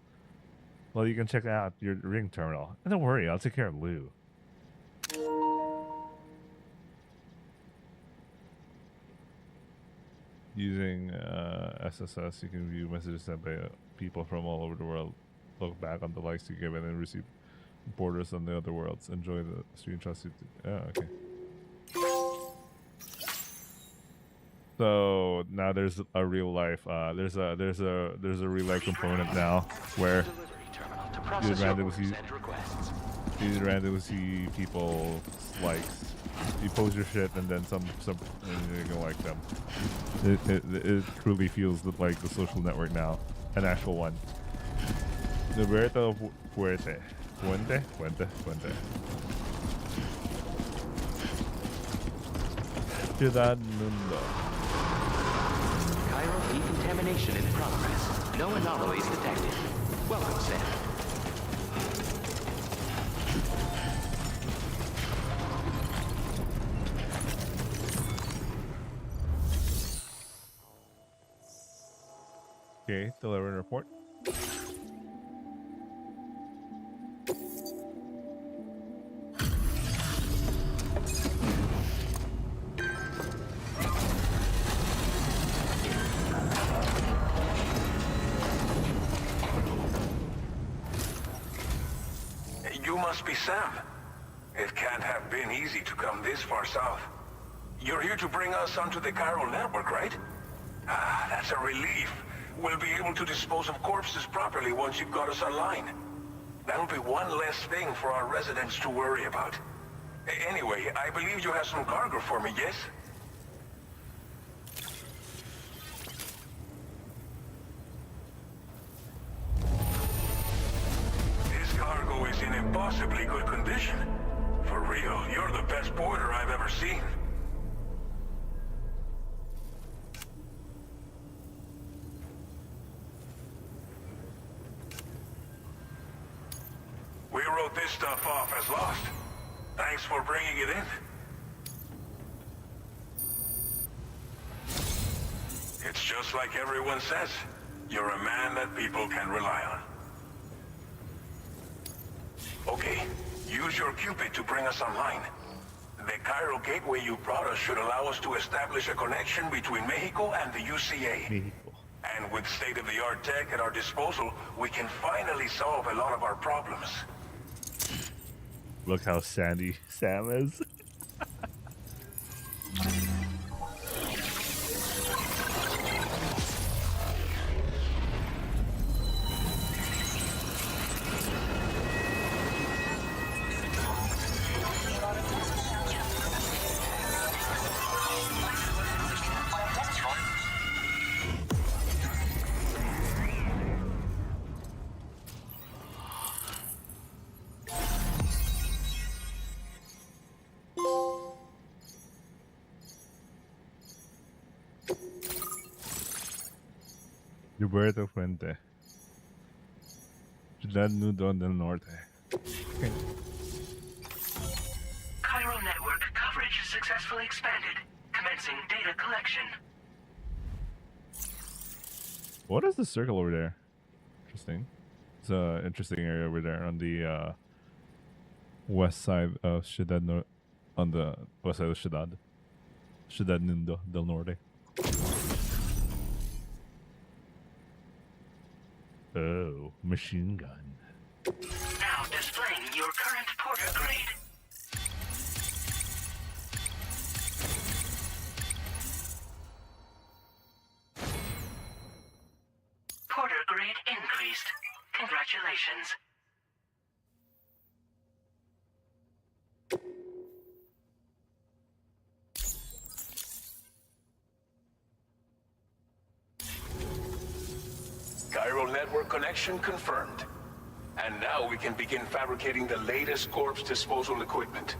Well, you can check out your ring terminal. And don't worry, I'll take care of Lou. Using SSS, you can view messages sent by people from all over the world. Look back on the likes you give and receive borders on the other worlds. Enjoy the screenshots. Okay. So now there's a real life. There's a real life component now where you randomly see people likes. You post your shit and then some and you're gonna like them. It truly feels like the social network now, an actual one. Roberto Puente. Ciudad Mundo. Chiral decontamination in progress. No anomalies detected. Welcome, Sam. Okay, deliver a report. You must be Sam. It can't have been easy to come this far south. You're here to bring us onto the chiral network, right? Ah, that's a relief. We'll be able to dispose of corpses properly once you've got us online. That'll be one less thing for our residents to worry about. Anyway, I believe you have some cargo for me, yes? This cargo is in impossibly good condition. For real, you're the best porter I've ever seen. We wrote this stuff off as lost. Thanks for bringing it in. It's just like everyone says. You're a man that people can rely on. Okay, use your Cupid to bring us online. The chiral gateway you brought us should allow us to establish a connection between Mexico and the UCA. Mexico. And with state-of-the-art tech at our disposal, we can finally solve a lot of our problems. Look how sandy Sam is. Roberto Fuente. Ciudad Nudo del Norte. Chiral network coverage successfully expanded. Commencing data collection. What is the circle over there? Interesting. It's an interesting area over there on the west side of Ciudad on the west side of Ciudad. Ciudad Nudo del Norte. Oh, machine gun. Now displaying your current porter grade. Porter grade increased. Congratulations. Chiral network connection confirmed. And now we can begin fabricating the latest corpse disposal equipment.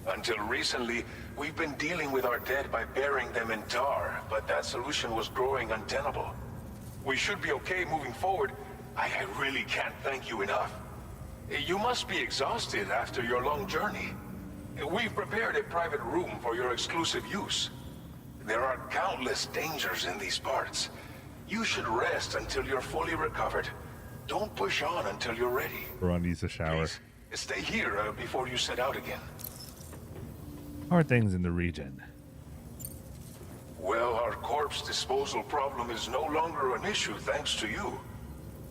Until recently, we've been dealing with our dead by burying them in tar, but that solution was growing untenable. We should be okay moving forward. I really can't thank you enough. You must be exhausted after your long journey. We've prepared a private room for your exclusive use. There are countless dangers in these parts. You should rest until you're fully recovered. Don't push on until you're ready. Ron needs a shower. Please, stay here before you set out again. How are things in the region? Well, our corpse disposal problem is no longer an issue thanks to you.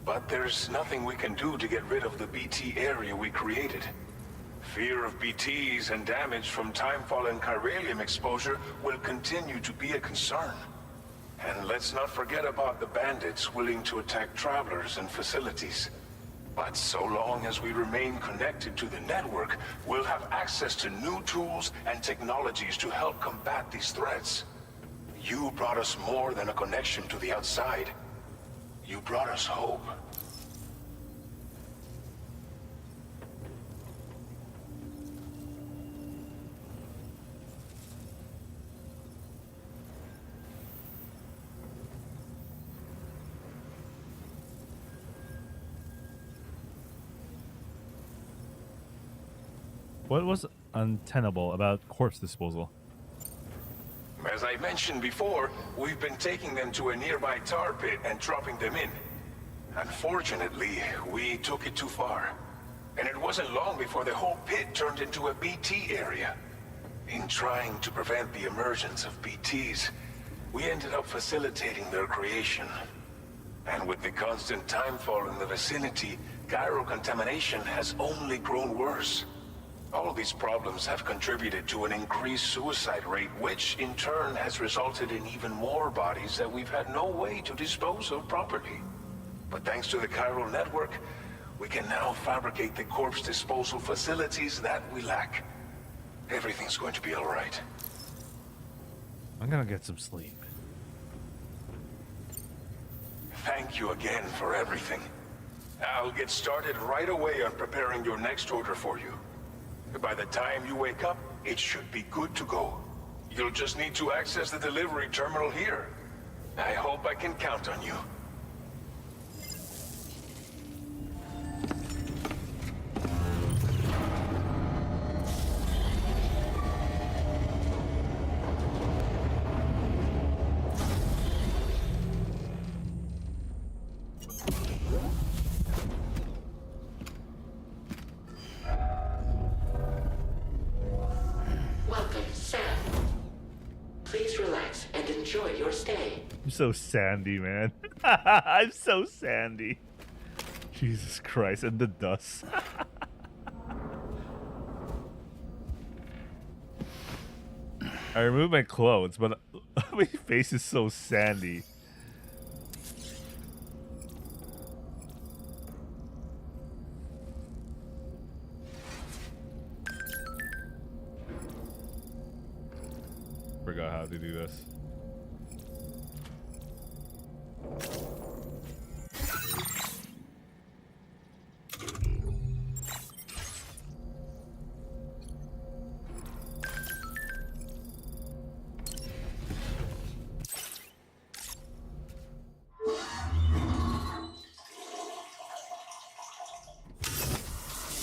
But there's nothing we can do to get rid of the BT area we created. Fear of BTs and damage from timefall and chiralium exposure will continue to be a concern. And let's not forget about the bandits willing to attack travelers and facilities. But so long as we remain connected to the network, we'll have access to new tools and technologies to help combat these threats. You brought us more than a connection to the outside. You brought us hope. What was untenable about corpse disposal? As I mentioned before, we've been taking them to a nearby tar pit and dropping them in. Unfortunately, we took it too far. And it wasn't long before the whole pit turned into a BT area. In trying to prevent the emergence of BTs, we ended up facilitating their creation. And with the constant timefall in the vicinity, chiral contamination has only grown worse. All these problems have contributed to an increased suicide rate, which in turn has resulted in even more bodies that we've had no way to dispose of properly. But thanks to the chiral network, we can now fabricate the corpse disposal facilities that we lack. Everything's going to be all right. I'm gonna get some sleep. Thank you again for everything. I'll get started right away on preparing your next order for you. By the time you wake up, it should be good to go. You'll just need to access the delivery terminal here. I hope I can count on you. I'm so sandy, man. I'm so sandy. Jesus Christ, and the dust. I removed my clothes, but my face is so sandy. Forgot how to do this.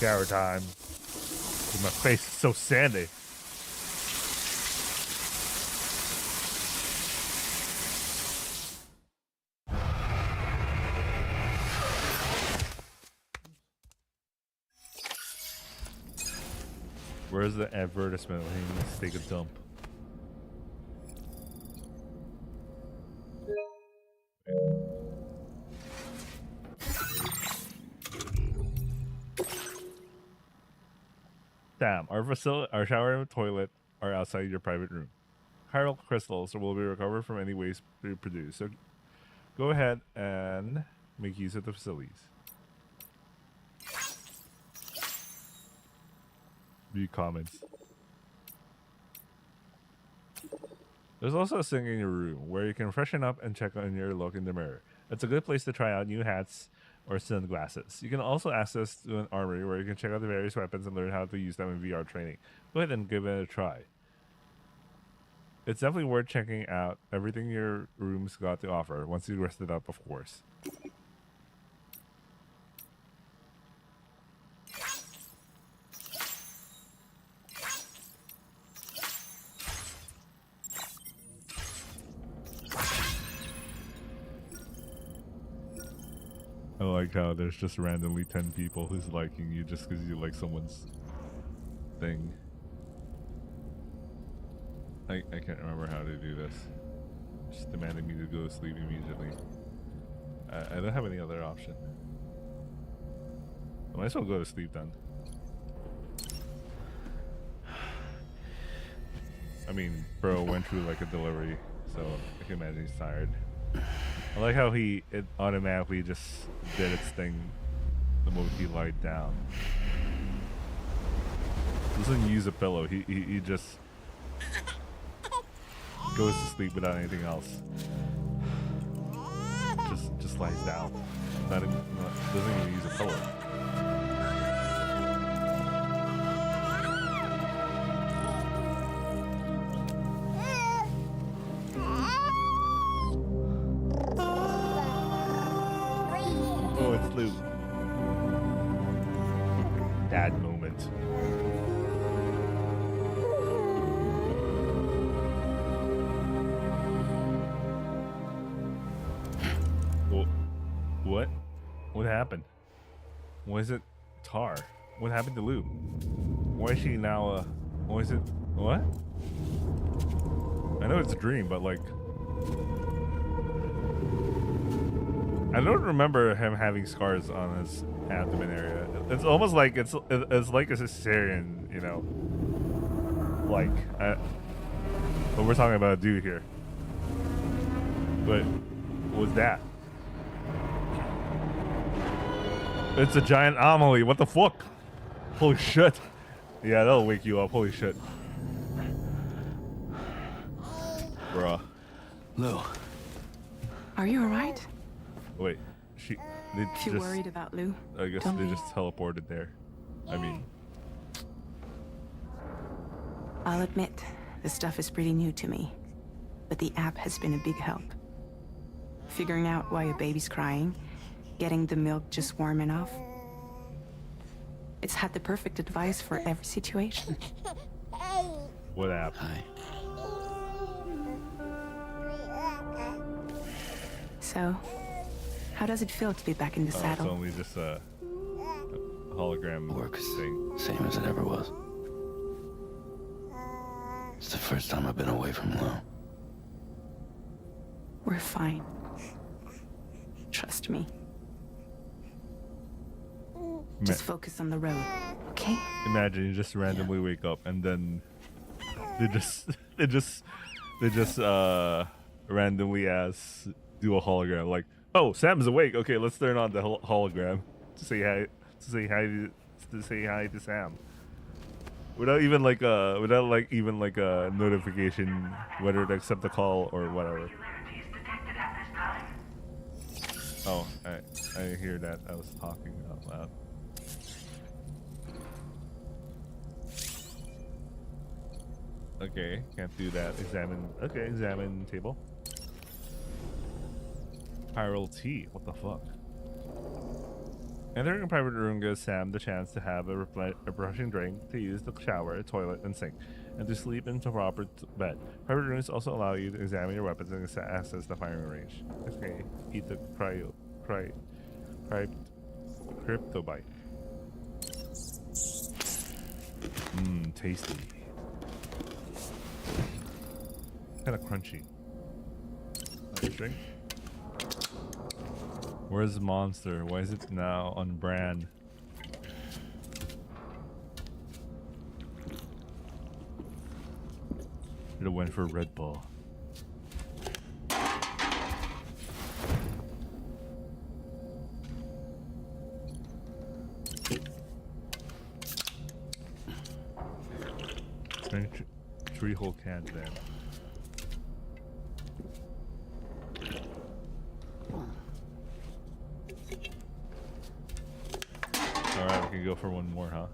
Shower time. My face is so sandy. Where's the advertisement? Let's take a dump. Damn, our shower and toilet are outside your private room. Chiral crystals will be recovered from any waste produced. So go ahead and make use of the facilities. View comments. There's also a sink in your room where you can freshen up and check on your look in the mirror. It's a good place to try out new hats or sunglasses. You can also access to an armory where you can check out the various weapons and learn how to use them in VR training. Go ahead and give it a try. It's definitely worth checking out everything your room's got to offer, once you rest it up, of course. I like how there's just randomly 10 people who's liking you just because you like someone's thing. I can't remember how to do this. Just demanding me to go to sleep immediately. I don't have any other option. I might as well go to sleep then. I mean, bro went through like a delivery, so I can imagine he's tired. I like how it automatically just did its thing the moment he lied down. Doesn't use a pillow. He just goes to sleep without anything else. Just lies down. Doesn't even use a pillow. Oh, it's Lou. Dad moment. What? What happened? Why is it Tar? What happened to Lou? Why is she now, why is it, what? I know it's a dream, but like, I don't remember him having scars on his abdomen area. It's almost like it's like a cesarean, you know? Like, but we're talking about a dude here. But what was that? It's a giant anomaly. What the fuck? Holy shit. Yeah, that'll wake you up. Holy shit. Bruh. Lou. Are you alright? Wait. They If you're worried about Lou, I guess don't they be. just teleported there. I mean. I'll admit, the stuff is pretty new to me. But the app has been a big help. Figuring out why a baby's crying, getting the milk just warm enough. It's had the perfect advice for every situation. What app? Hi. So, how does it feel to be back in the Oh, it's saddle? only just a hologram Works thing. same as it ever was. It's the first time I've been away from Lou. We're fine. Trust me. Just focus on the road, okay? Imagine you just randomly wake up and then they just randomly do a hologram like, oh, Sam's awake. Okay, let's turn on the hologram to say hi to Sam. Without even like a notification whether to accept the call or whatever. Oh, I hear that. I was talking out loud. Okay, can't do that. Examine table. Pyral tea. What the fuck? Entering a private room gives Sam the chance to have a refreshing drink, to use the shower, toilet, and sink, and to sleep in a proper bed. Private rooms also allow you to examine your weapons and access the firing range. Okay, eat the cryptobite. Mmm, tasty. Kind of crunchy. Nice drink. Where's Monster? Why is it now on brand? Should have went for Red Bull. Three whole cans then. You go for one more, huh?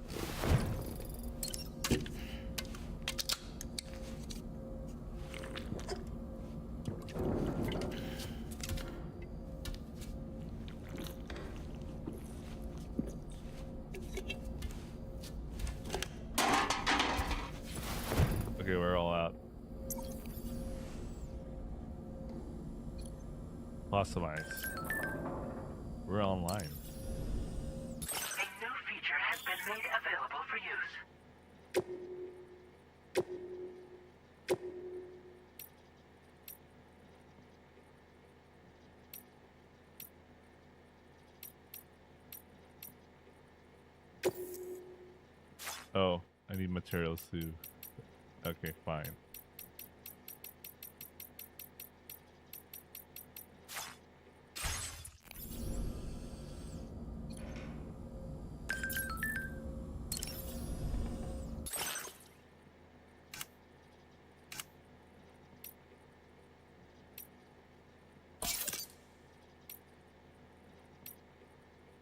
Okay, we're all out. Lots of ice. We're online. A new feature has been made available for use. Oh, I need materials too. Okay, fine.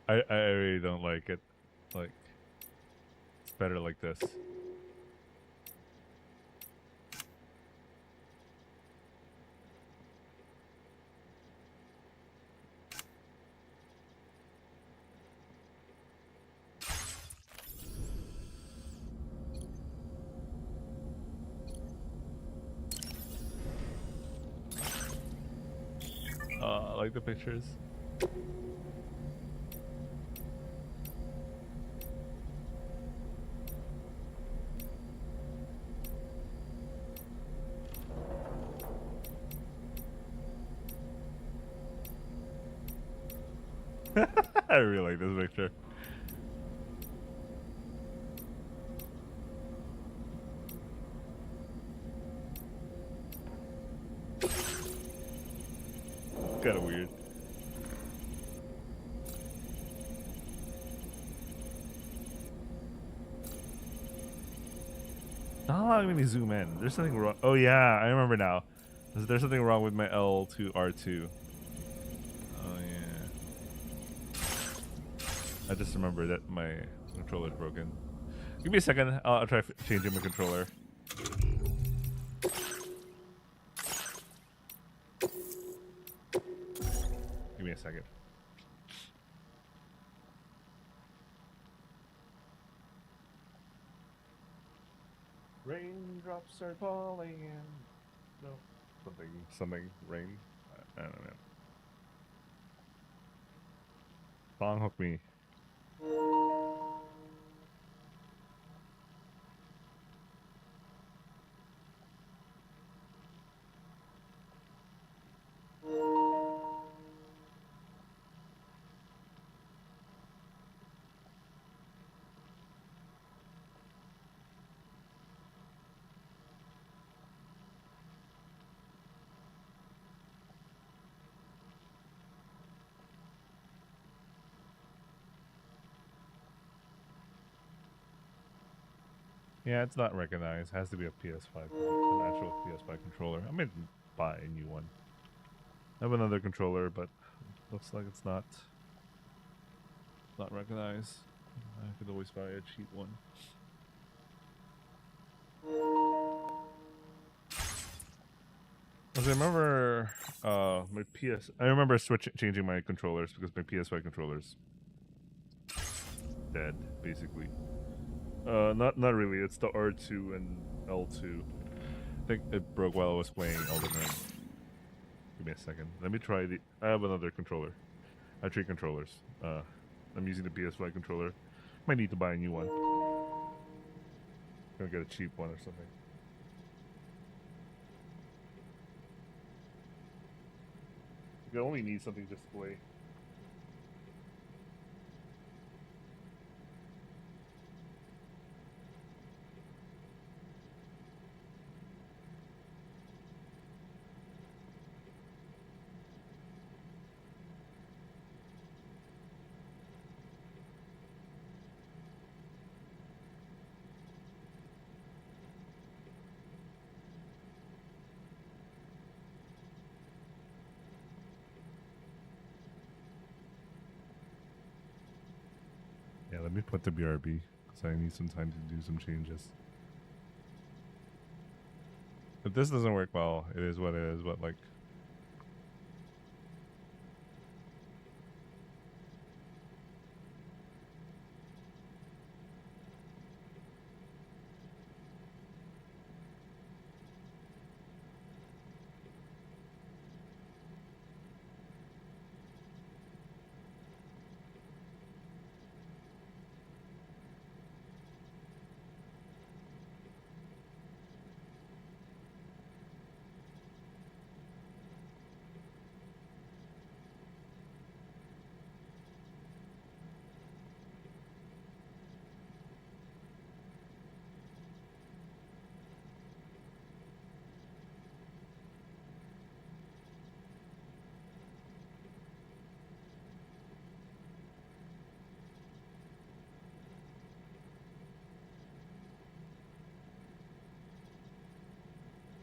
I really don't like it. Like, it's better like this. I like the pictures. I really like this picture. Kind of weird. Not allowing me to zoom in. There's something wrong. Oh yeah, I remember now. There's something wrong with my L2 R2. Oh yeah. I just remember that my controller's broken. Give me a second. I'll try changing my controller. Give me a second. Raindrops are falling in. No. Something. Rain. I don't know. Song hook me. Yeah, it's not recognized. It has to be a PS5, an actual PS5 controller. I might buy a new one. I have another controller, but looks like it's not recognized. I could always buy a cheap one. Because I remember my PS. I remember changing my controllers because my PS5 controllers dead basically. Not really. It's the R2 and L2. I think it broke while I was playing Elden Ring. Give me a second. Let me try the. I have another controller. I have 3 controllers. I'm using the PS5 controller. Might need to buy a new one. Gonna get a cheap one or something. You only need something just to play. Let me put the BRB because I need some time to do some changes. If this doesn't work well, it is what it is, but like...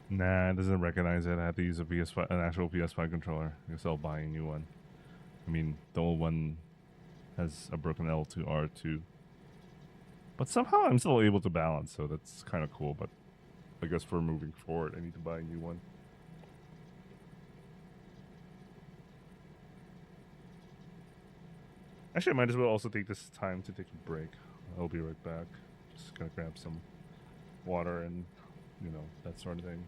Nah, it doesn't recognize it. I have to use a PS5, an actual PS5 controller. I guess I'll buy a new one. I mean, the old one has a broken L2 R2. But somehow I'm still able to balance, so that's kind of cool. But I guess for moving forward, I need to buy a new one. Actually, I might as well also take this time to take a break. I'll be right back. Just gonna grab some water and, you know, that sort of thing.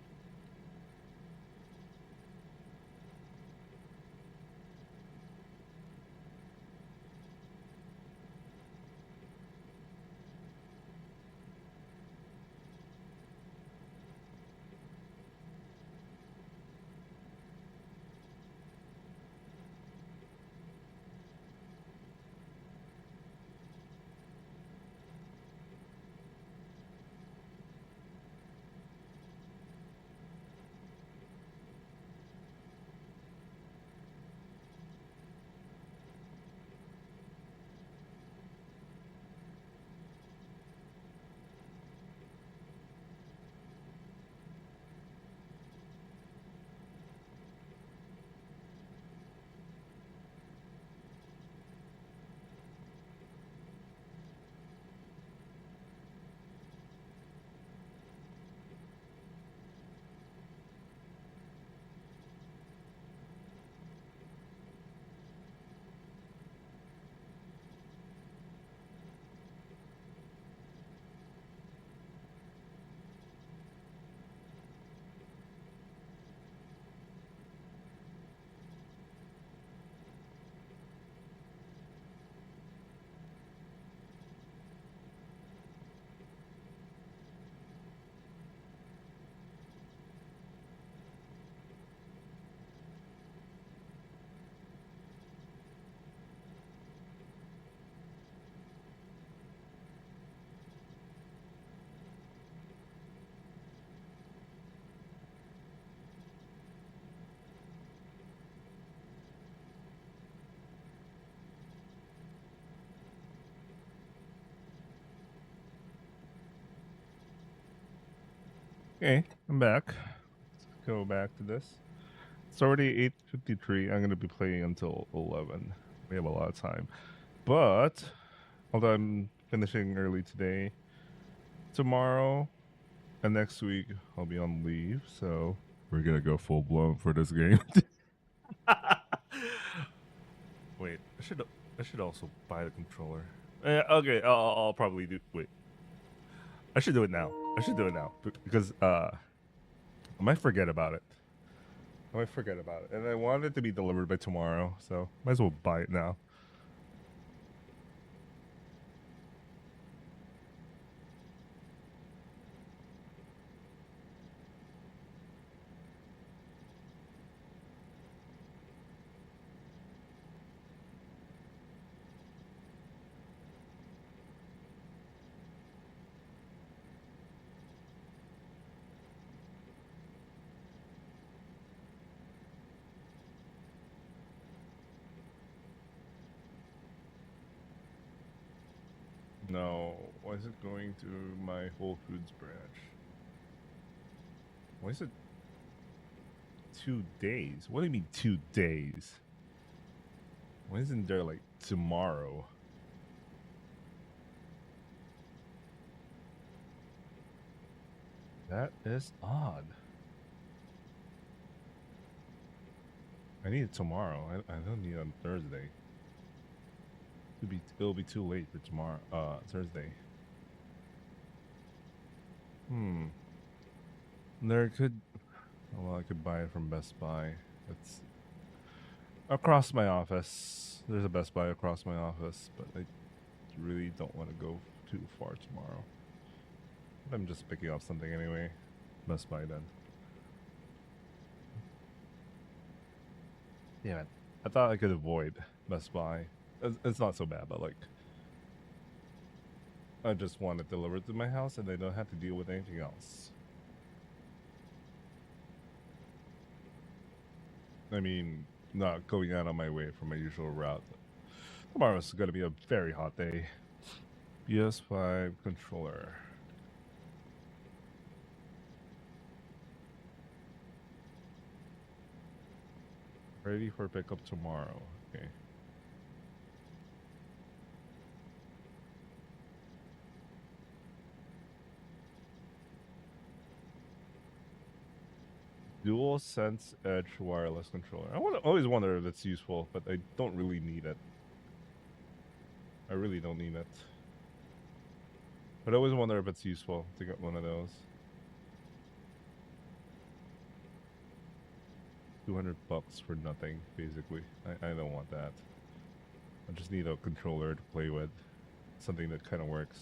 Okay, I'm back. Let's go back to this. It's already 8:53. I'm gonna be playing until 11. We have a lot of time. But although I'm finishing early today, tomorrow and next week I'll be on leave, so we're gonna go full blown for this game. Wait, I should also buy the controller. Okay, I'll probably do. Wait, I should do it now. I should do it now because I might forget about it. I might forget about it, and I want it to be delivered by tomorrow, so might as well buy it now. No, why is it going to my Whole Foods branch? Why is it 2 days? What do you mean 2 days? Why isn't there like tomorrow? That is odd. I need it tomorrow. I don't need it on Thursday. It'll be too late for tomorrow. Thursday. There could. Well, I could buy it from Best Buy. It's across my office. There's a Best Buy across my office, but I really don't want to go too far tomorrow. I'm just picking up something anyway. Best Buy then. Damn it. I thought I could avoid Best Buy. It's not so bad, but like, I just want it delivered to my house and I don't have to deal with anything else. I mean, not going out on my way from my usual route. Tomorrow's going to be a very hot day. PS5 controller. Ready for pickup tomorrow. Okay. Dual Sense Edge wireless controller. Always wonder if it's useful, but I don't really need it. I really don't need it. But I always wonder if it's useful to get one of those. $200 for nothing, basically. I don't want that. I just need a controller to play with. Something that kind of works.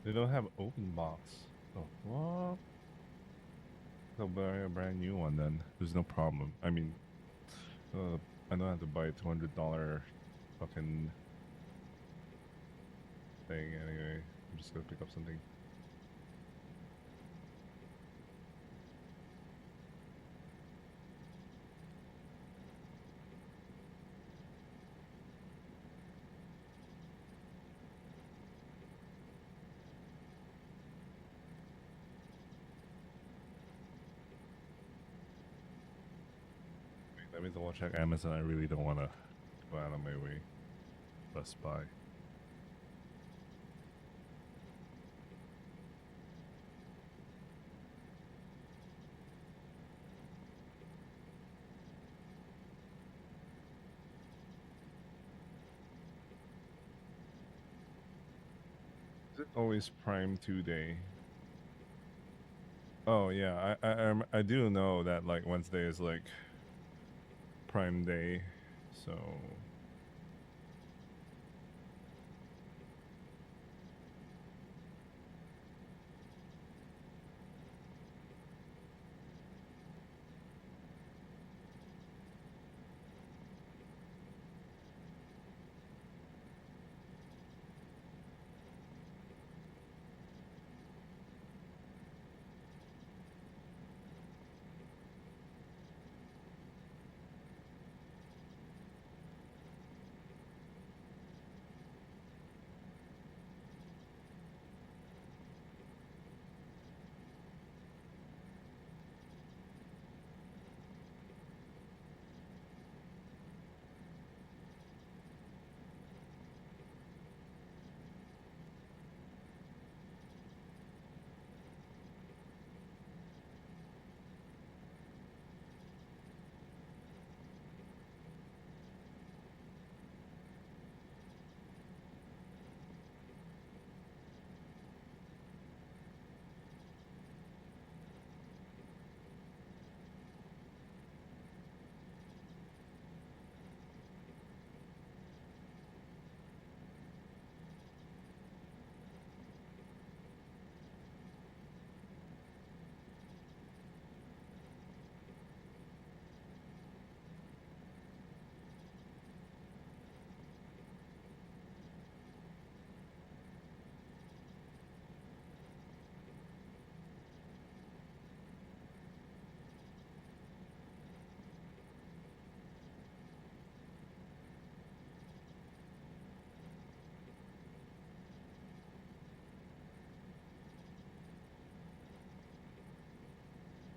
They don't have open box. Oh, what? I'll buy a brand new one then. There's no problem. I mean, I don't have to buy a $200 fucking thing anyway. I'm just gonna pick up something. That means I'll check Amazon. I really don't want to go out on my way. Best Buy. Is it always Prime 2 day? Oh yeah, I do know that like Wednesday is like Prime Day, so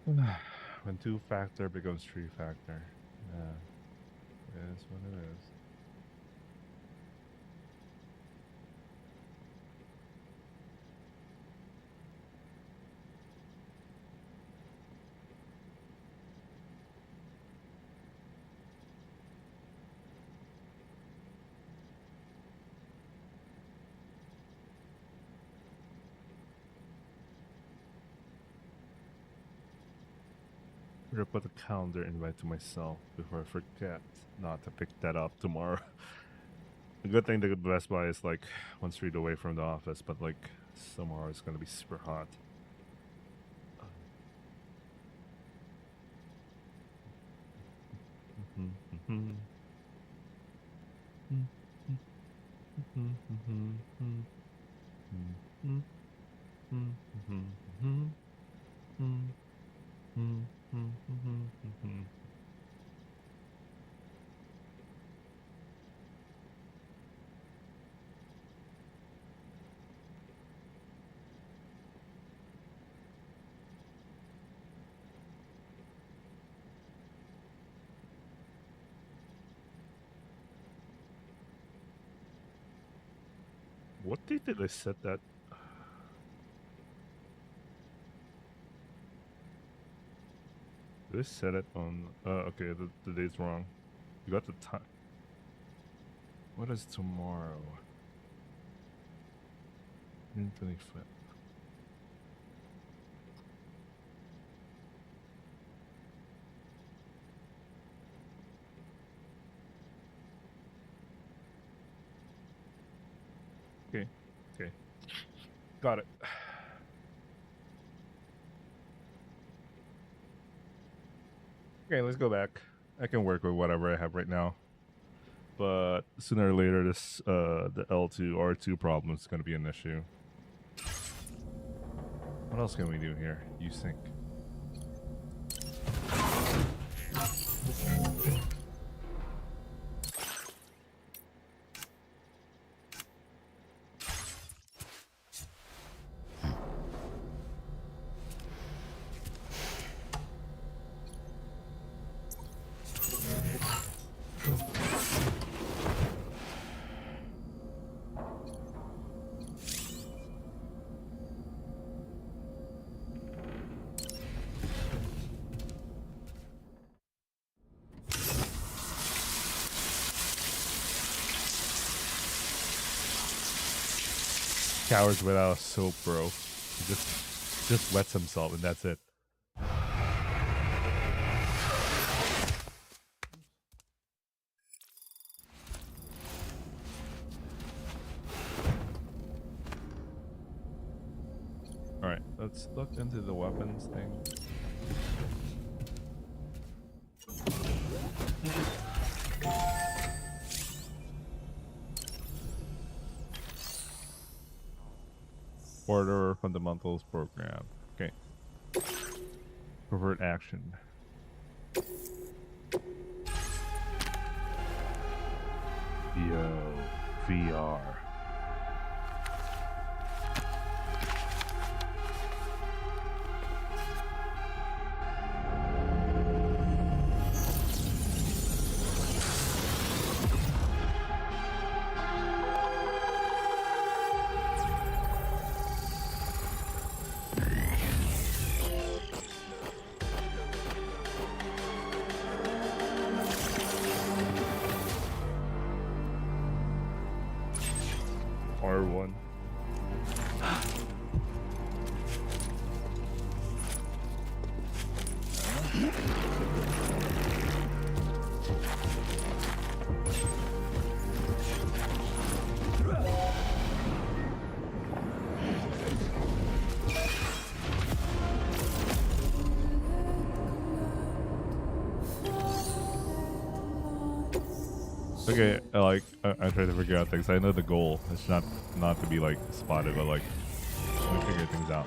When two-factor becomes three-factor. Yeah. It is what it is. I'm gonna put a calendar invite to myself before I forget not to pick that up tomorrow. A good thing the Best Buy is like 1 street away from the office, but like tomorrow it's gonna be super hot. What date did I set that? Did I set it on? Okay, the date's wrong. You got the time. What is tomorrow? June 25th. Okay, okay. Got it. Okay, let's go back. I can work with whatever I have right now. But sooner or later, this the L2 R2 problem is going to be an issue. What else can we do here? You think? Cowards without soap, bro. He just wets himself and that's it. Alright, let's look into the weapons thing. Order fundamentals program. Okay. Pervert action. Yo, VR. R1. Okay, I try to figure out things. I know the goal. It's not to be like spotted, but like we figure things out.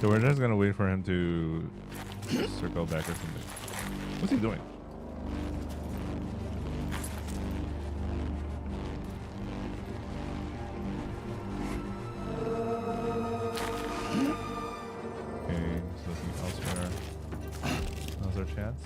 So we're just gonna wait for him to circle back or something. What's he doing? chance?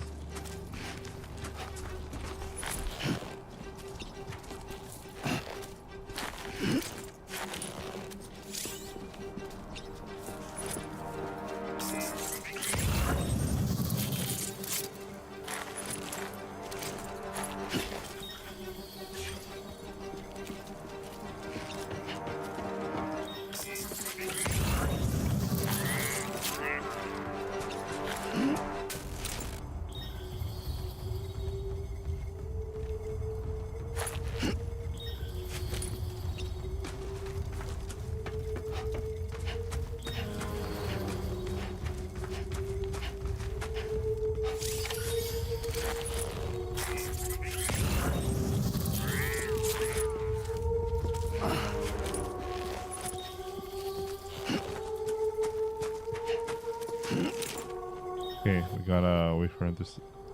Okay, we gotta wait for him to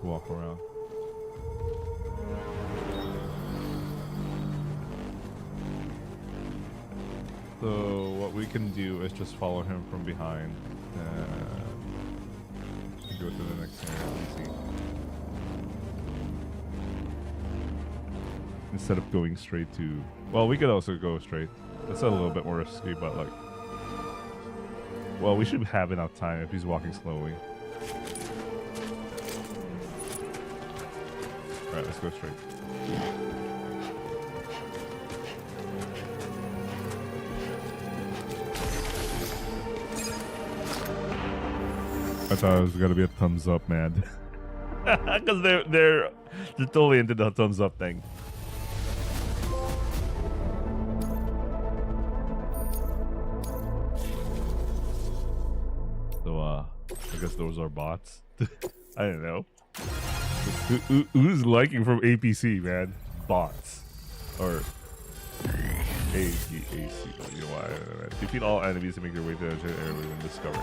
walk around. So what we can do is just follow him from behind and go to the next area and see. Instead of going straight to... Well, we could also go straight. That's a little bit more risky, but like... Well, we should have enough time if he's walking slowly. Alright, let's go straight. I thought it was gonna be a thumbs up, man. Because they're totally into the thumbs up thing. So I guess those are bots. I don't know. Who's liking from APC, man? Bots. Or ACC. You know why? Defeat all enemies to make their way to the area when discovered.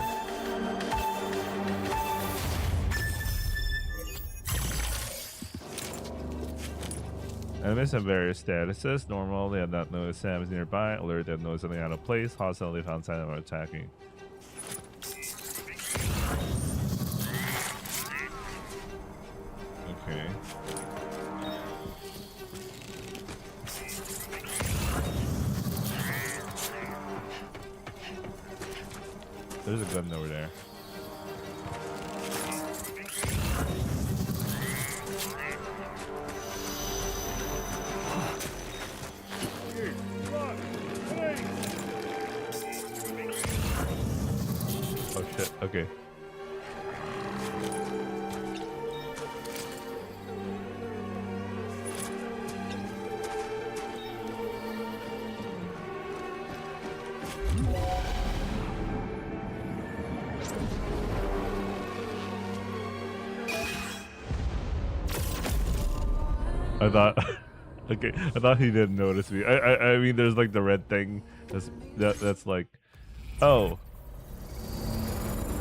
Enemies have various statuses. Normal, they have not noticed Sam is nearby. Alert, they have noticed something out of place. Hostile, they found sign of attacking. Okay. There's a gun over there. Oh shit, okay. I thought, okay, I thought he didn't notice me. I mean, there's like the red thing. That's like, oh,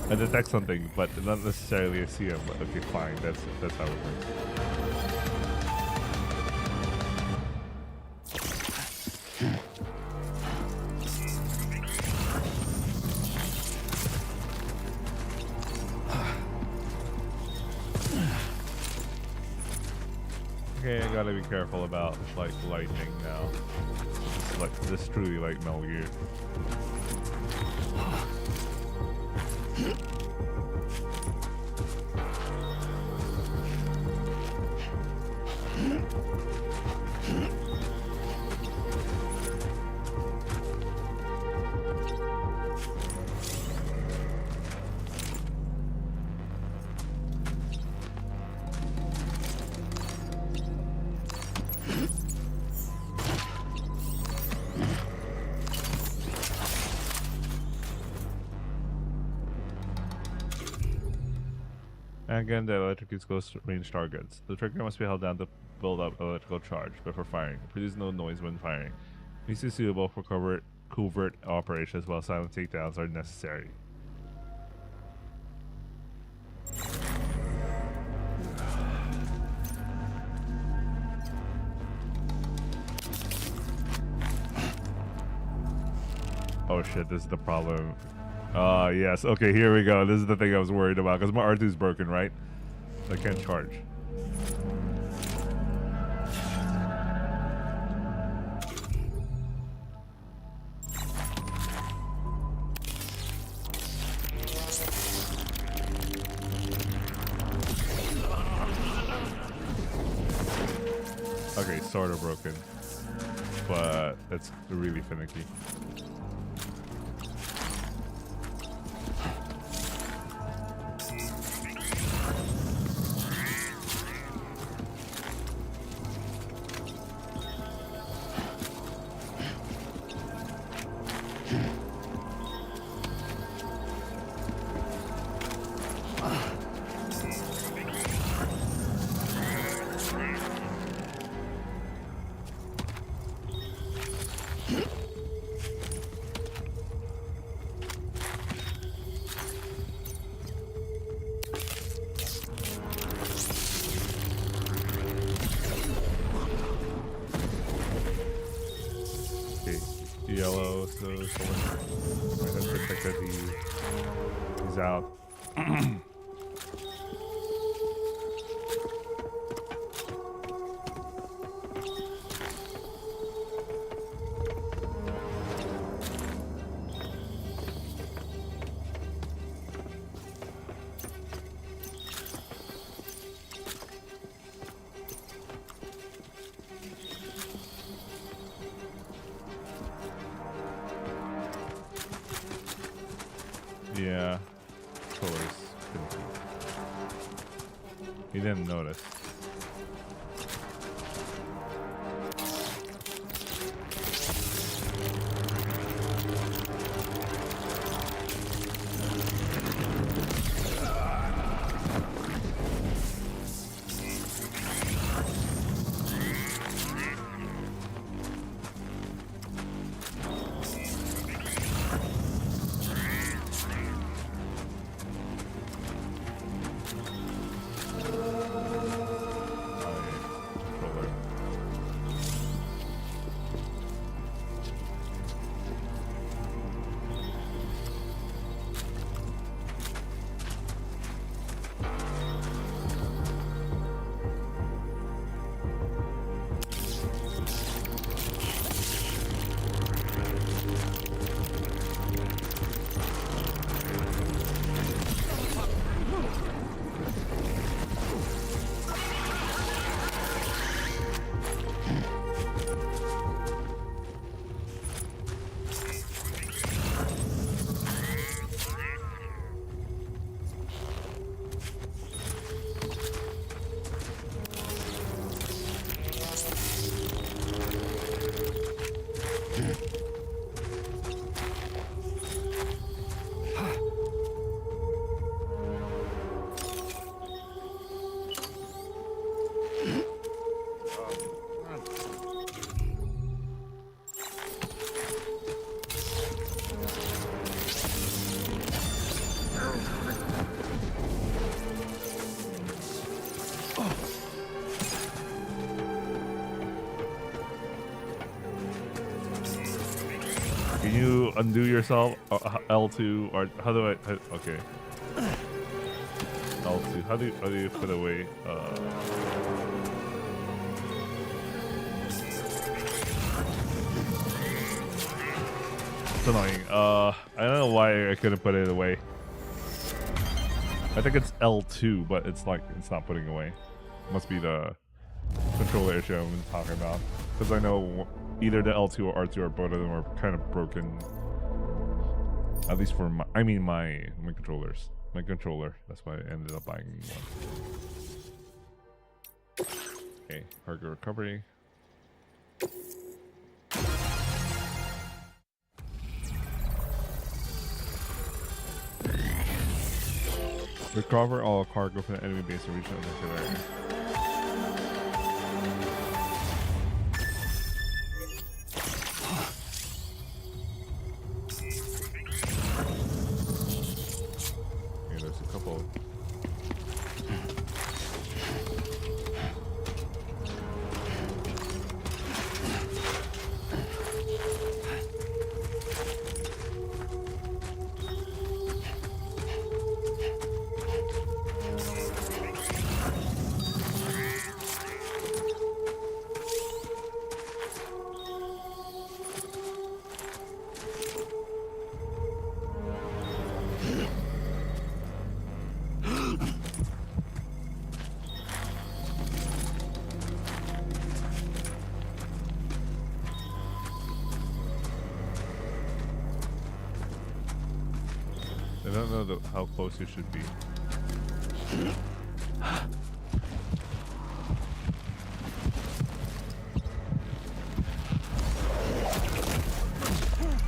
I detect something, but not necessarily I see him. But okay, fine. That's how it works. Okay, I gotta be careful about like lightning now. Like this truly like Metal Gear. Again, the electrocutes close range targets. The trigger must be held down to build up electrical charge before firing. Produce no noise when firing. This is suitable for covert operations while silent takedowns are necessary. Oh shit, this is the problem. Yes. Okay, here we go. This is the thing I was worried about because my R2's broken, right? I can't charge. Okay, sort of broken, but it's really finicky. Yellow, so someone might have detected he's out. Yeah, colors. He didn't notice. Can you undo yourself? L2 or how do I? Okay. L2. How do you put away? It's annoying. I don't know why I couldn't put it away. I think it's L2, but it's not putting away. Must be the controller issue I'm talking about. Because I know either the L2 or R2 or both of them are kind of broken. At least for my controllers. My controller. That's why I ended up buying one. Okay, cargo recovery. Recover all cargo from the enemy base and reach the objective area. I don't know how close you should be.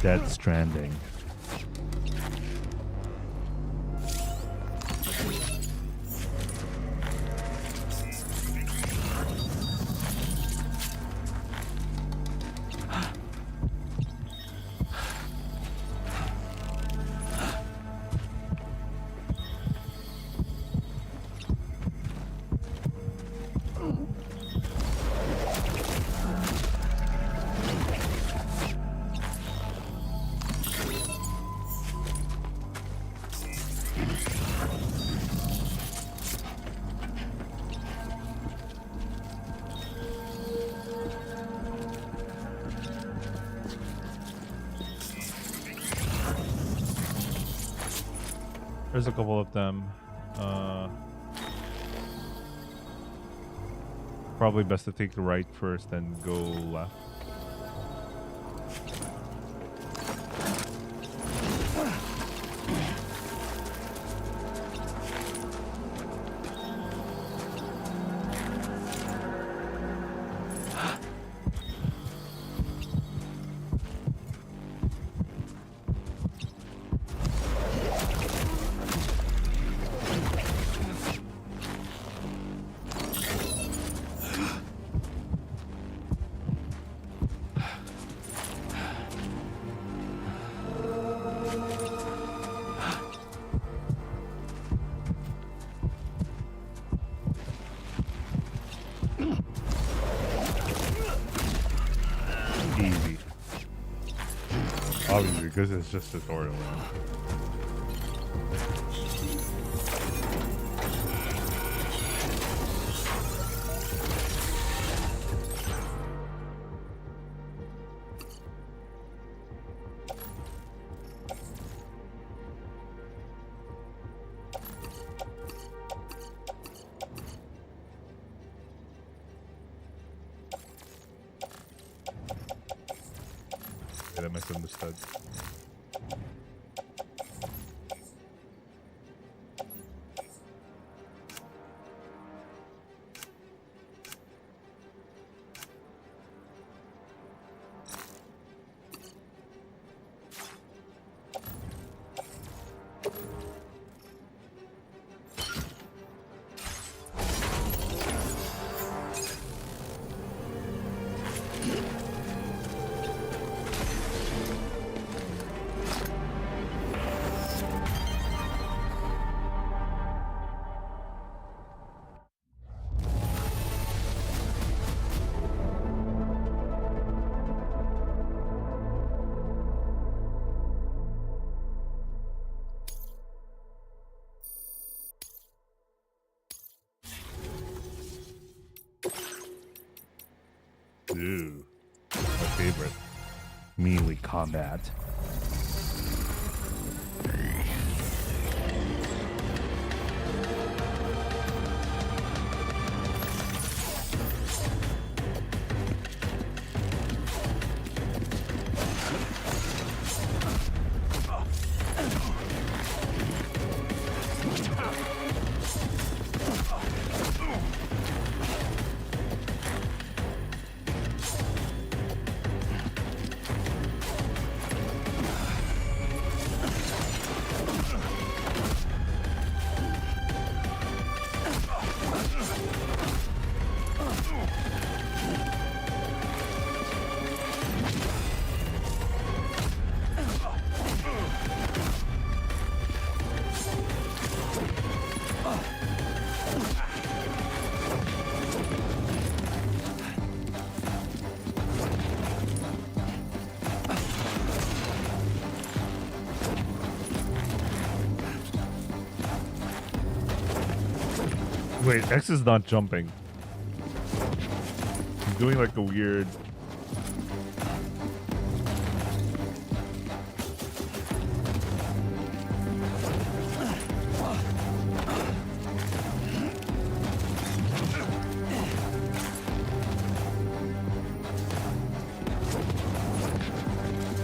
Dead Stranding. There's a couple of them. Probably best to take the right first, then go left. Easy. Obviously, because it's just tutorial. I misunderstood. Ooh, my favorite. Melee combat. Wait, X is not jumping. He's doing like a weird...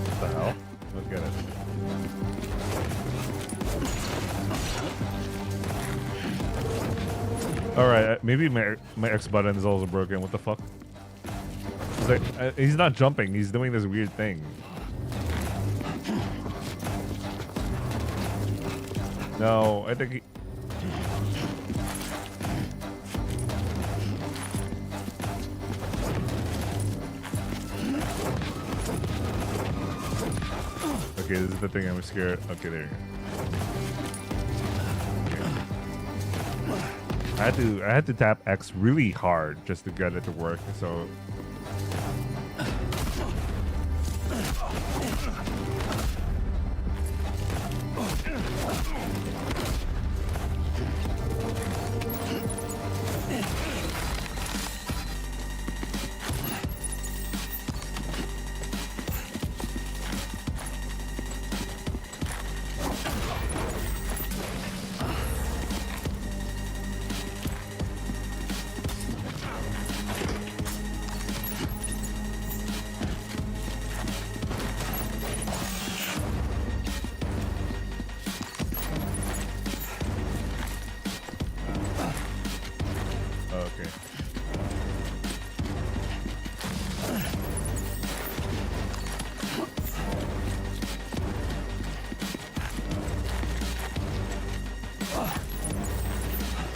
What the hell? Look at it. All right, maybe my X button is also broken. What the fuck? He's like, he's not jumping. He's doing this weird thing. No, I think he... Okay, this is the thing I'm scared. Okay, there you go. Okay. I had to tap X really hard just to get it to work. So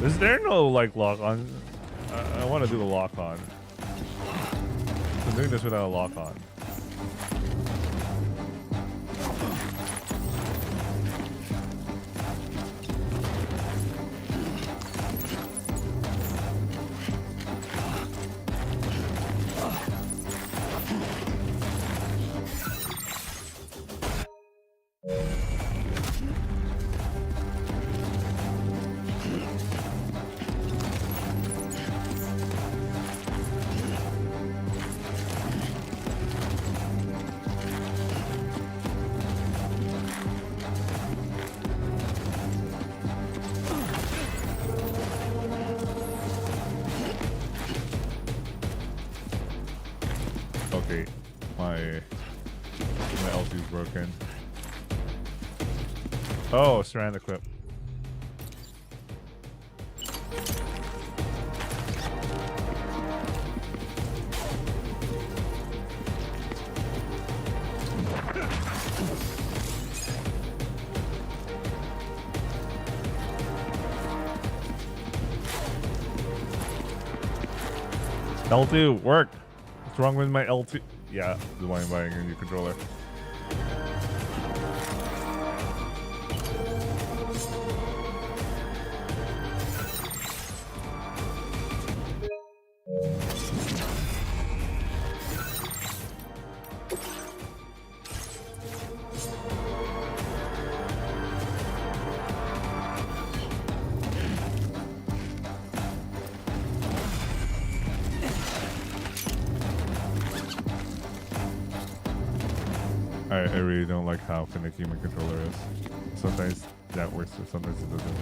is there no like lock on? I want to do the lock on. I'm doing this without a lock on. Okay, my LT is broken. Oh, strand equip. L2, work! What's wrong with my L2? Yeah, the one I'm buying a new controller. I really don't like how finicky my controller is. Sometimes that works, but sometimes it doesn't.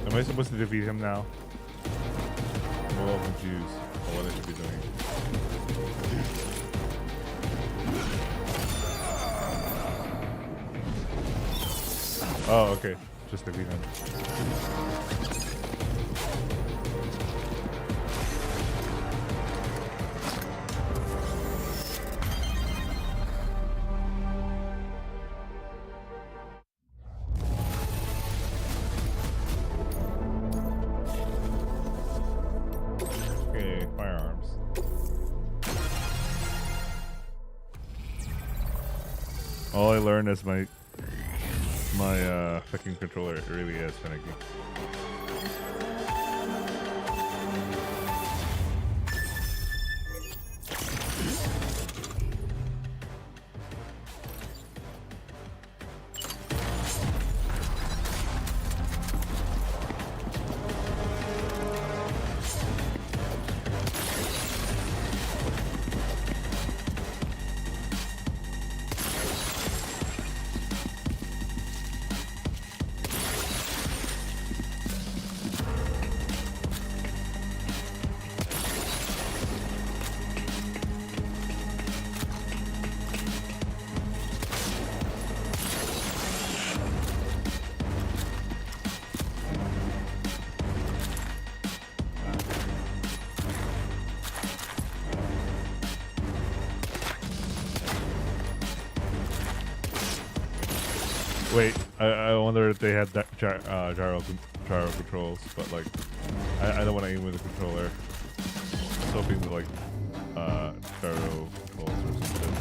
Am I supposed to defeat him now? I'm a little confused. what I should be doing. Oh, okay. Just the V then. Okay, firearms. All I learned is my fucking controller really is finicky. Wait, I wonder if they had that gyro controls, but like, I don't want to aim with the controller. I was hoping to like, gyro controls or something.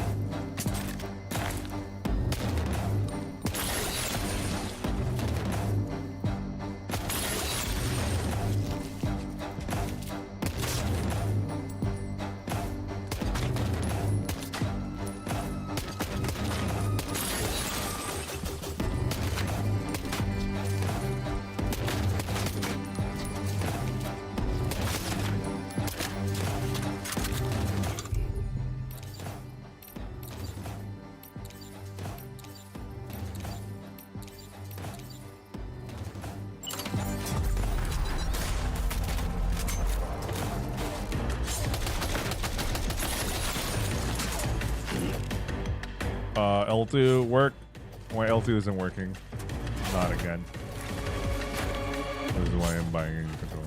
L2 work. Why L2 isn't working? Not again. This is why I'm buying a new controller.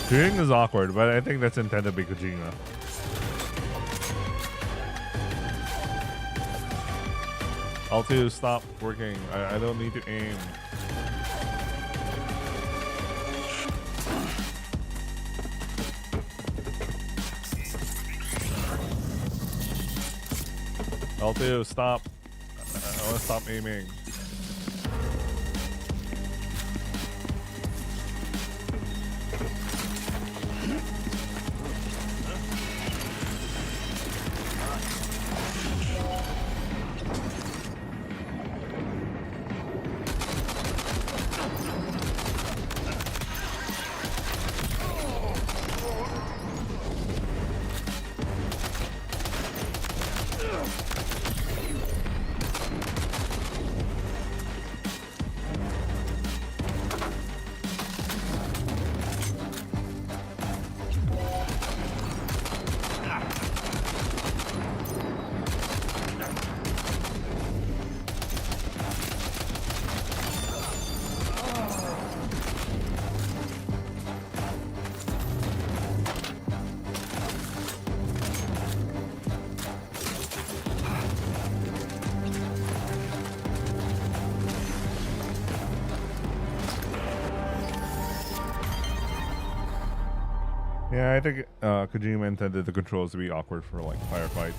Shooting is awkward, but I think that's intended to be Kojima. L2, stop working. I don't need to aim. L2, stop. I want to stop aiming. Yeah, I think Kojima intended the controls to be awkward for like firefights.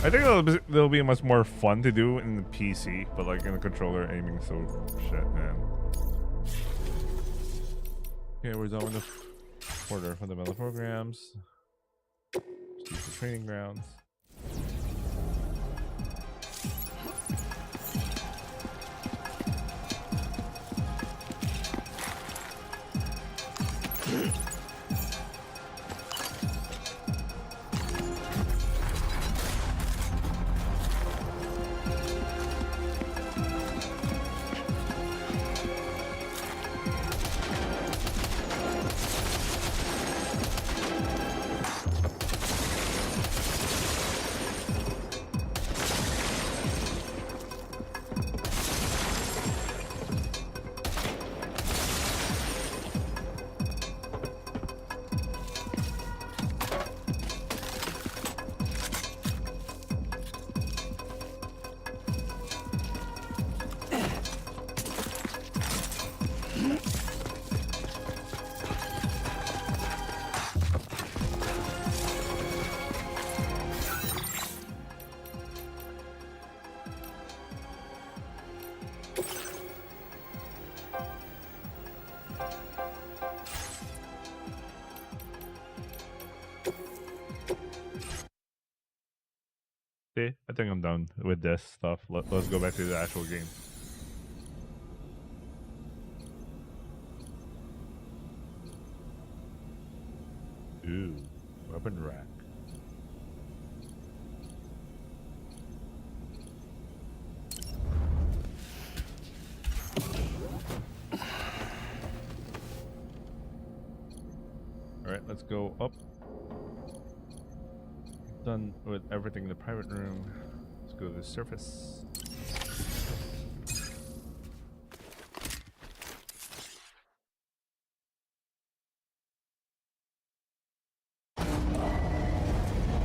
I think they'll be much more fun to do in the PC, but like in the controller, aiming so shit, man. Okay, we're done with the order fundamental programs. Just use the training grounds. See, I think I'm done with this stuff. Let's go back to the actual game. Ooh, weapon rack. All right, let's go up. Done with everything in the private room. Let's go to the surface.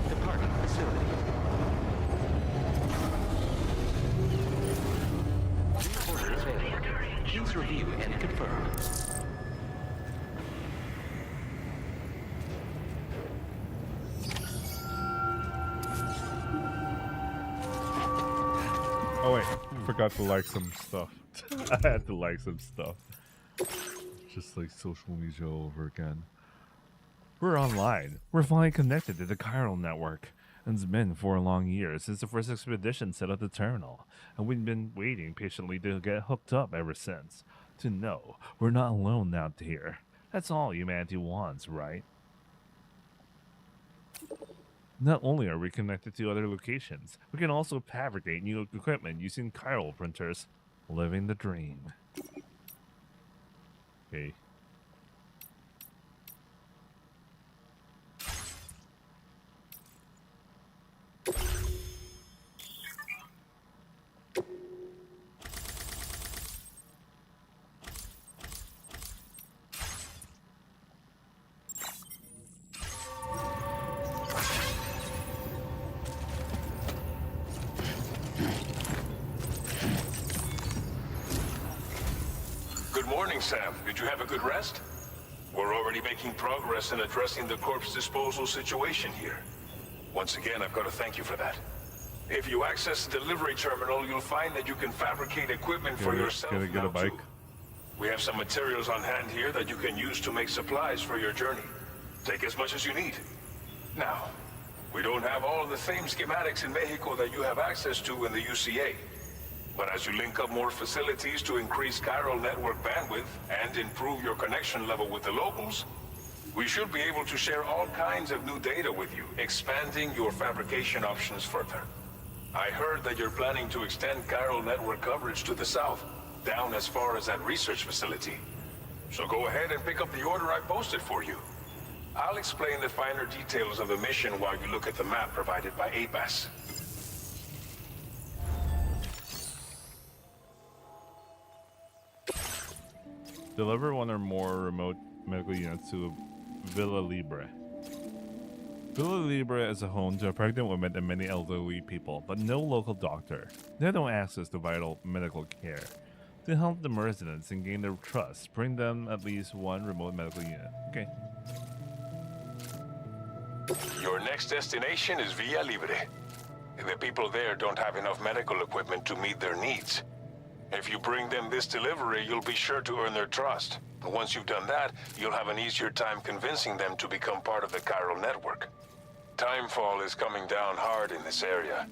Departing facility. Orders available. Please review and confirm. Oh wait, forgot to like some stuff. I had to like some stuff. Just like social media all over again. We're online. We're finally connected to the chiral network. And it's been 4 long years since the first expedition set up the terminal, and we've been waiting patiently to get hooked up ever since. To know we're not alone out here. That's all humanity wants, right? Not only are we connected to other locations, we can also fabricate new equipment using chiral printers. Living the dream. Okay. Good morning, Sam. Did you have a good rest? We're already making progress in addressing the corpse disposal situation here. Once again, I've got to thank you for that. If you access the delivery terminal, you'll find that you can fabricate equipment for yourself Gonna get now a bike. too. We have some materials on hand here that you can use to make supplies for your journey. Take as much as you need. Now, we don't have all the same schematics in Mexico that you have access to in the UCA. But as you link up more facilities to increase chiral network bandwidth and improve your connection level with the locals, we should be able to share all kinds of new data with you, expanding your fabrication options further. I heard that you're planning to extend chiral network coverage to the south, down as far as that research facility. So go ahead and pick up the order I posted for you. I'll explain the finer details of the mission while you look at the map provided by APAS. Deliver one or more remote medical units to Villa Libre. Villa Libre is a home to a pregnant woman and many elderly people, but no local doctor. They have no access to vital medical care. To help the residents and gain their trust, bring them at least one remote medical unit. Okay. Your next destination is Villa Libre. The people there don't have enough medical equipment to meet their needs. If you bring them this delivery, you'll be sure to earn their trust. And once you've done that, you'll have an easier time convincing them to become part of the chiral network. Timefall is coming down hard in this area.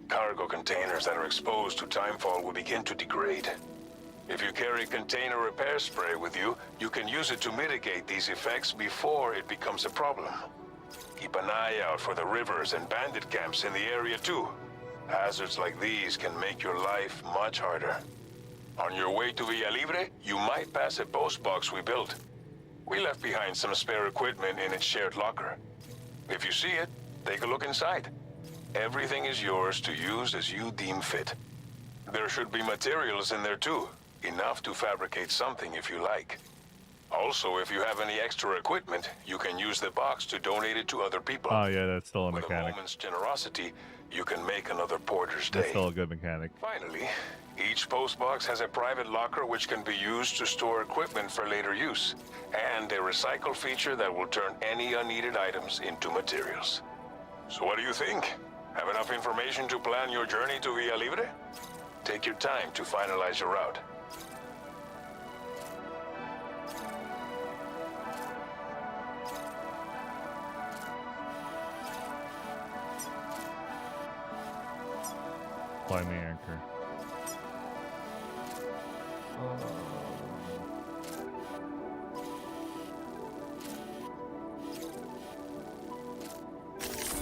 Cargo containers that are exposed to timefall will begin to degrade. If you carry container repair spray with you, you can use it to mitigate these effects before it becomes a problem. Keep an eye out for the rivers and bandit camps in the area too. Hazards like these can make your life much harder. On your way to Villa Libre, you might pass a post box we built. We left behind some spare equipment in its shared locker. If you see it, take a look inside. Everything is yours to use as you deem fit. There should be materials in there too, enough to fabricate something if you like. Also, if you have any extra equipment, you can use the box to donate it to other people. Oh yeah, that's still a With a mechanic. moment's generosity, you can make another porter's That's day. still a good mechanic. Finally, each postbox has a private locker which can be used to store equipment for later use, and a recycle feature that will turn any unneeded items into materials. So what do you think? Have enough information to plan your journey to Villa Libre? Take your time to finalize your route. Supply me anchor.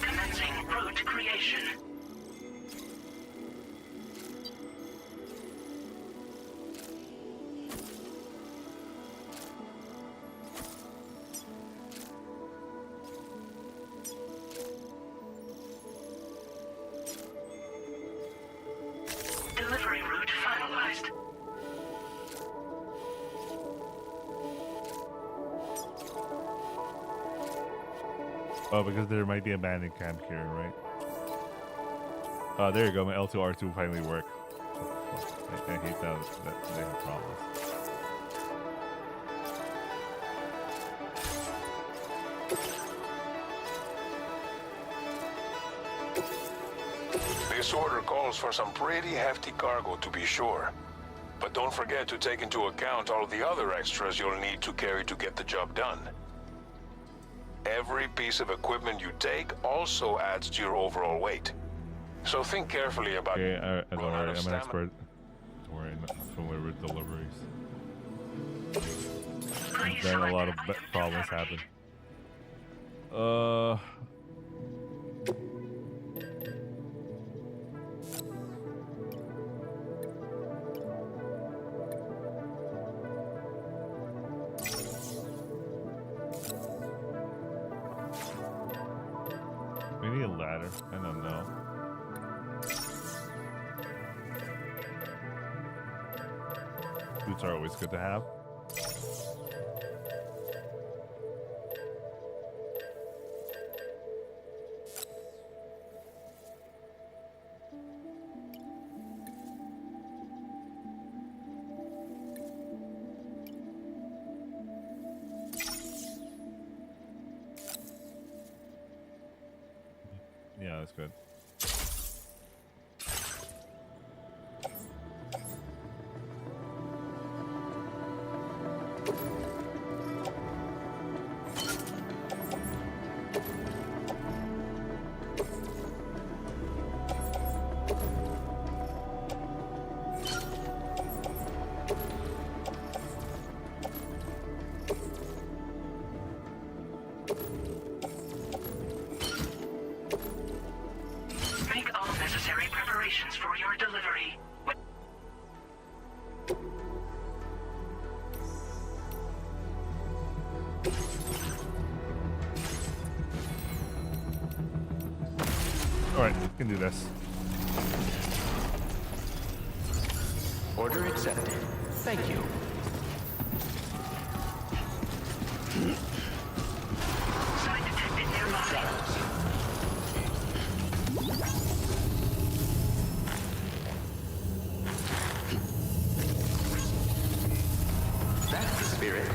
Commencing route creation. Delivery route finalized. Oh, because there might be an abandoned camp here, right? Oh, there you go. My L2 R2 finally worked. I hate that they have problems. This order calls for some pretty hefty cargo to be sure. But don't forget to take into account all the other extras you'll need to carry to get the job done. Every piece of equipment you take also adds to your overall weight. So think carefully about... Okay, don't Run out worry. of I'm an stamina. expert. Don't worry, I'm not familiar with deliveries. Please Then a select lot of an item to problems fabricate. happen. We need a ladder. I don't know. Boots are always good to have. Yeah, that's good. Make all necessary preparations for your delivery. Alright, we can do this. Order accepted. Thank you. Sign detected nearby. That's the spirit.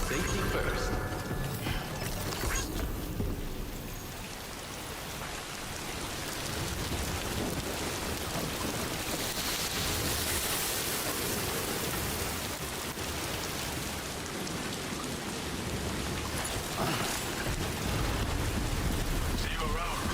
Safety first. See you around.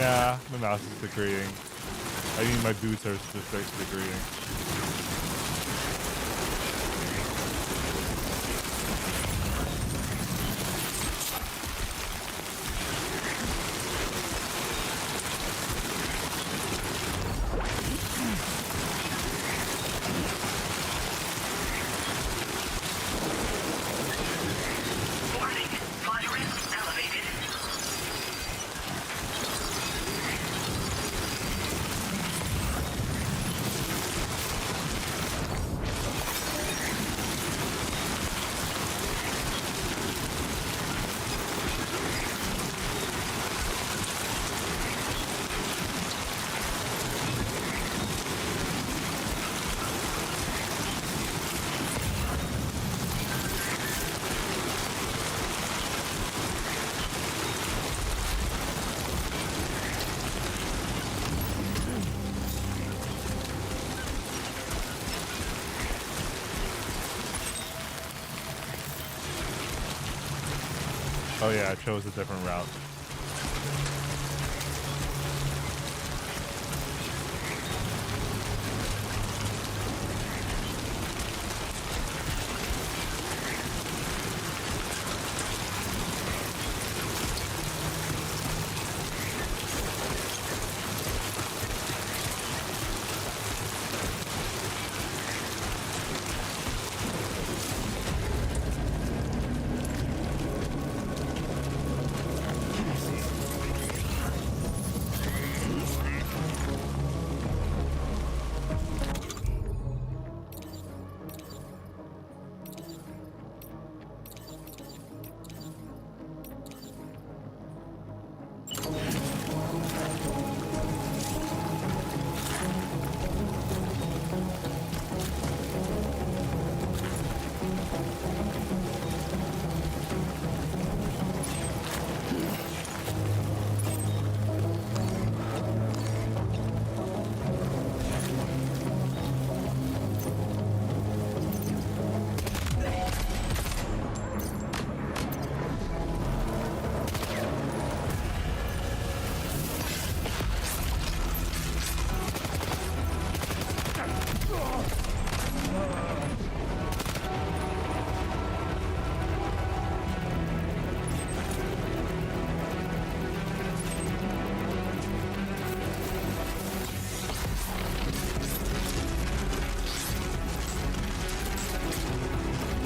Yeah, my mouse is degrading. I mean, my boots are just like degrading. Warning, flight risk elevated. Oh yeah, I chose a different route.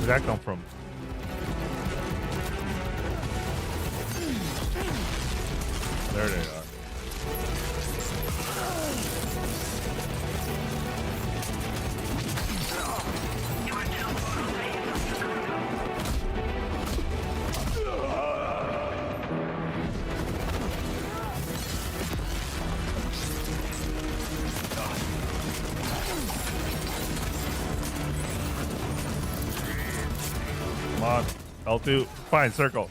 Where'd that come from? There they are. Come on. L2. Fine, circle.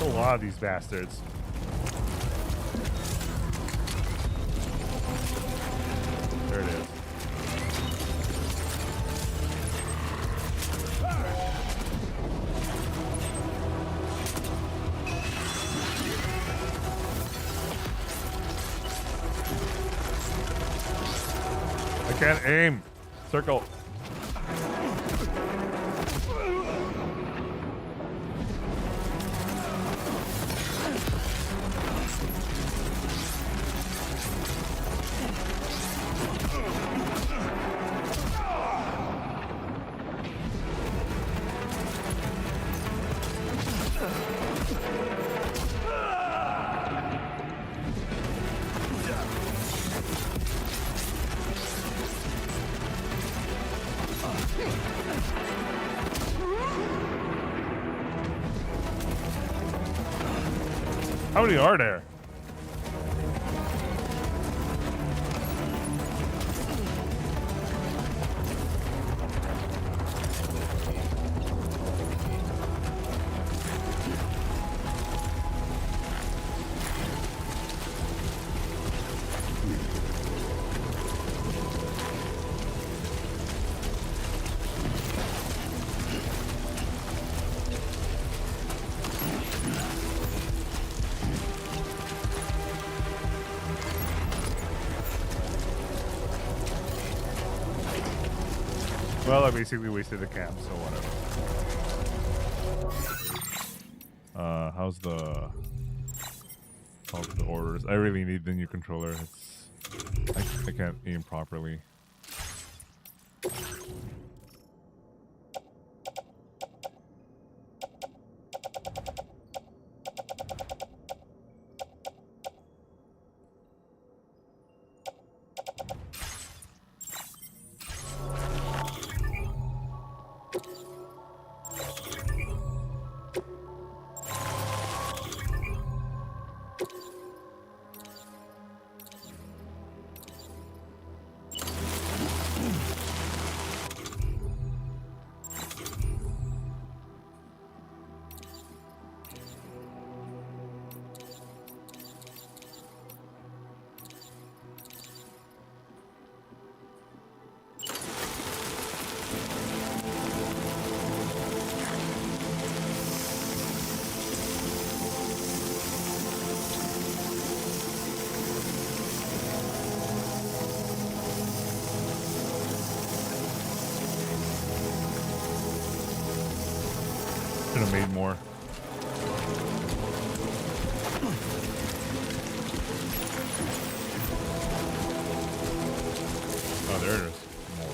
A lot of these bastards. There it is. I can't aim. Circle. How many are there? Well, I basically wasted the camp, so whatever. How's the orders? I really need the new controller. I can't aim properly. Should have made more. Oh, there it is. More.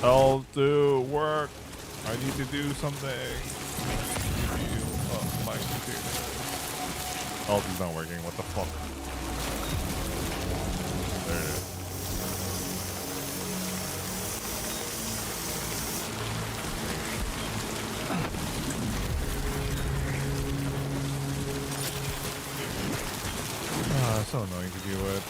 I'll do work. I need to do something. Oh, my computer. Alt is not working. What the fuck? There it is. Ah, so annoying to deal with.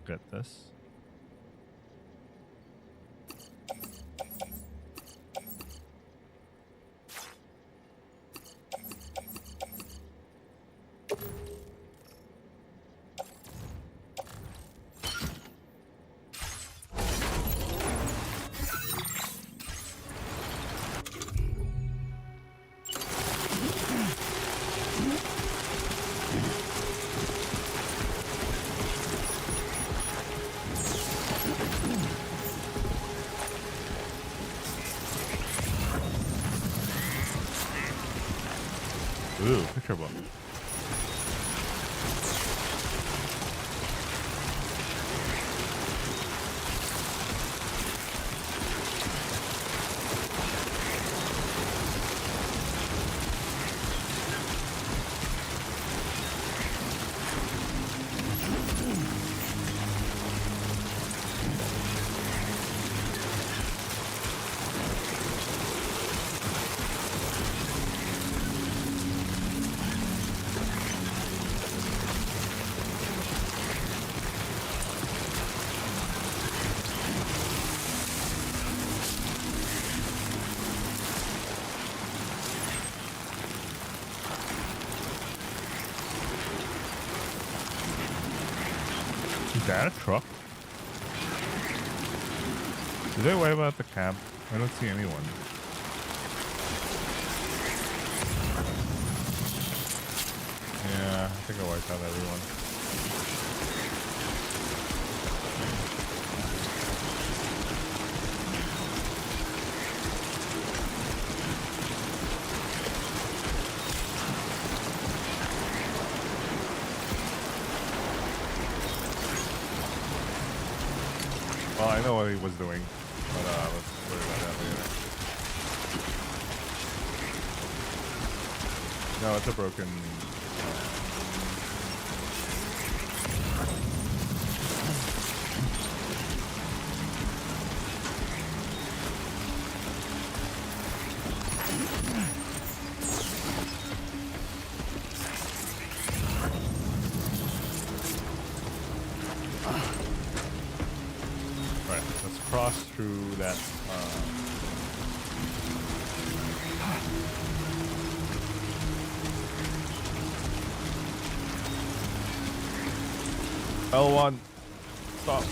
Get this. Ooh, picture book. Is that a truck? Did they wipe out the camp? I don't see anyone. Yeah, I think I wiped out everyone. Well, I know what he was doing, but let's worry about that later. No, it's a broken... cross through that. L1, stop.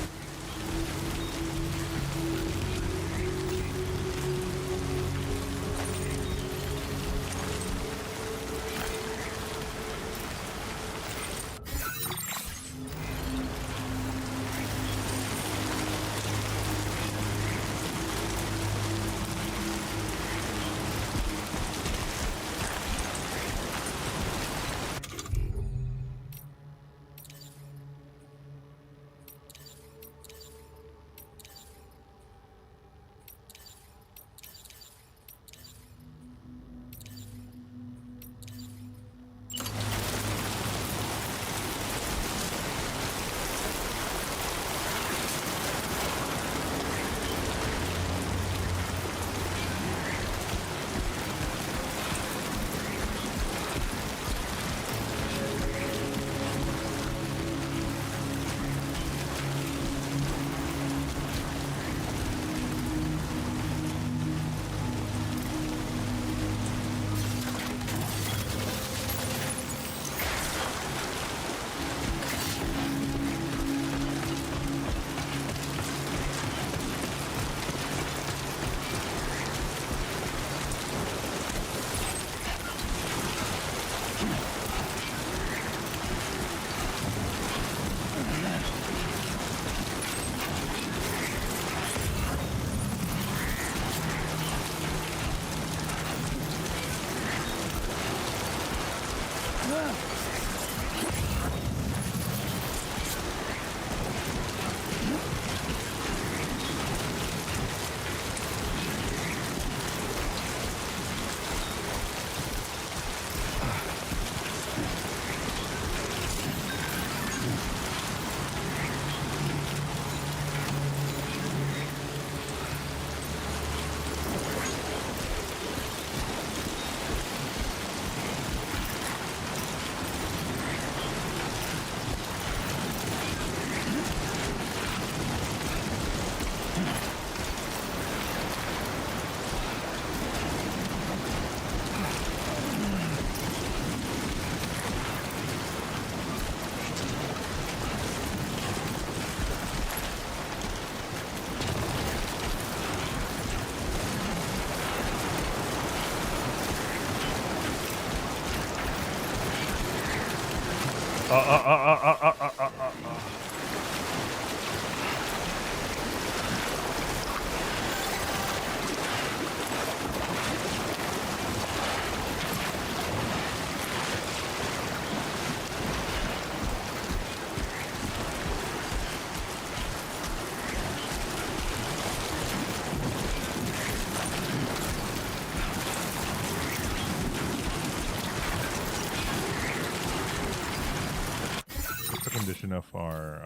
Condition of our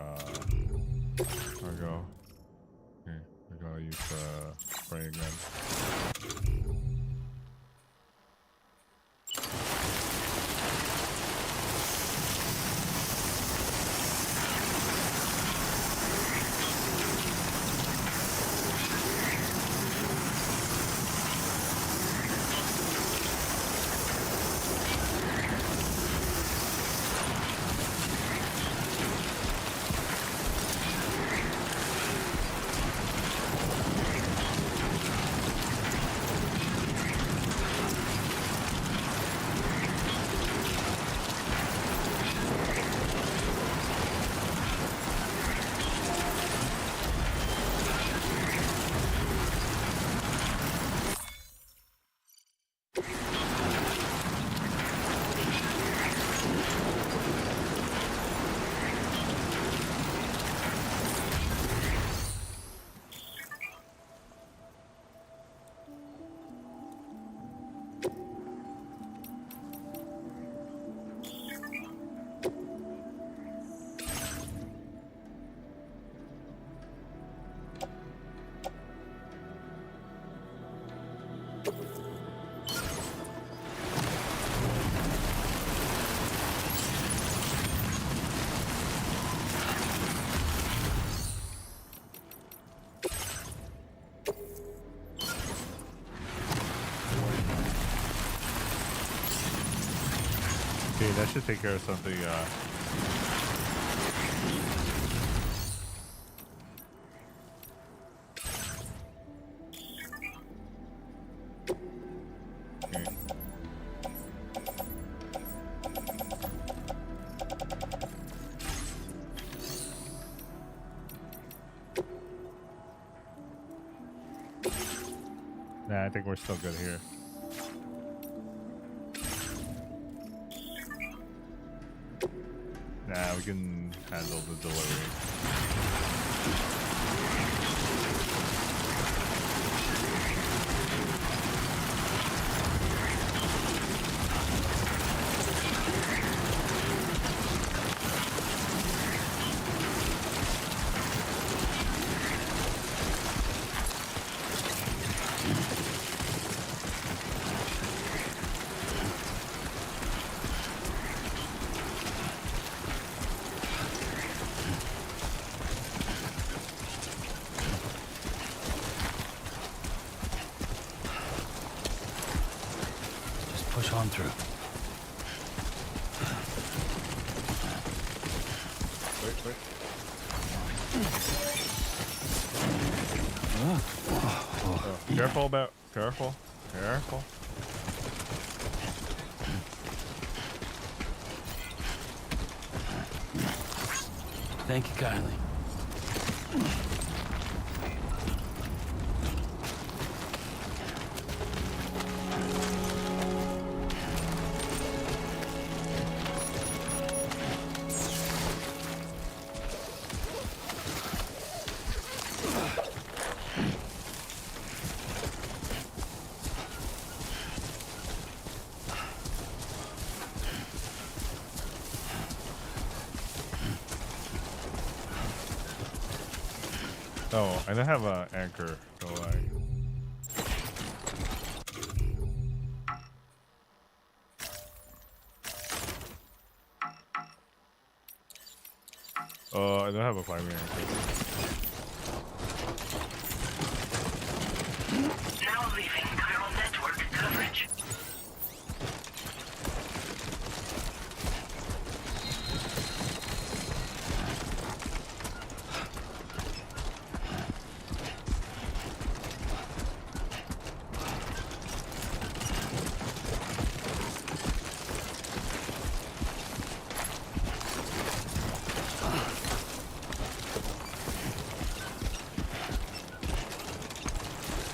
cargo. Okay, I gotta use spray again. that should take care of something. Nah, I think we're still good here. Nah, we can handle the delivery. Push on through. Wait. Oh, careful. Thank you kindly. Oh, I don't have an anchor, so I don't have a primary anchor. Now leaving chiral network coverage.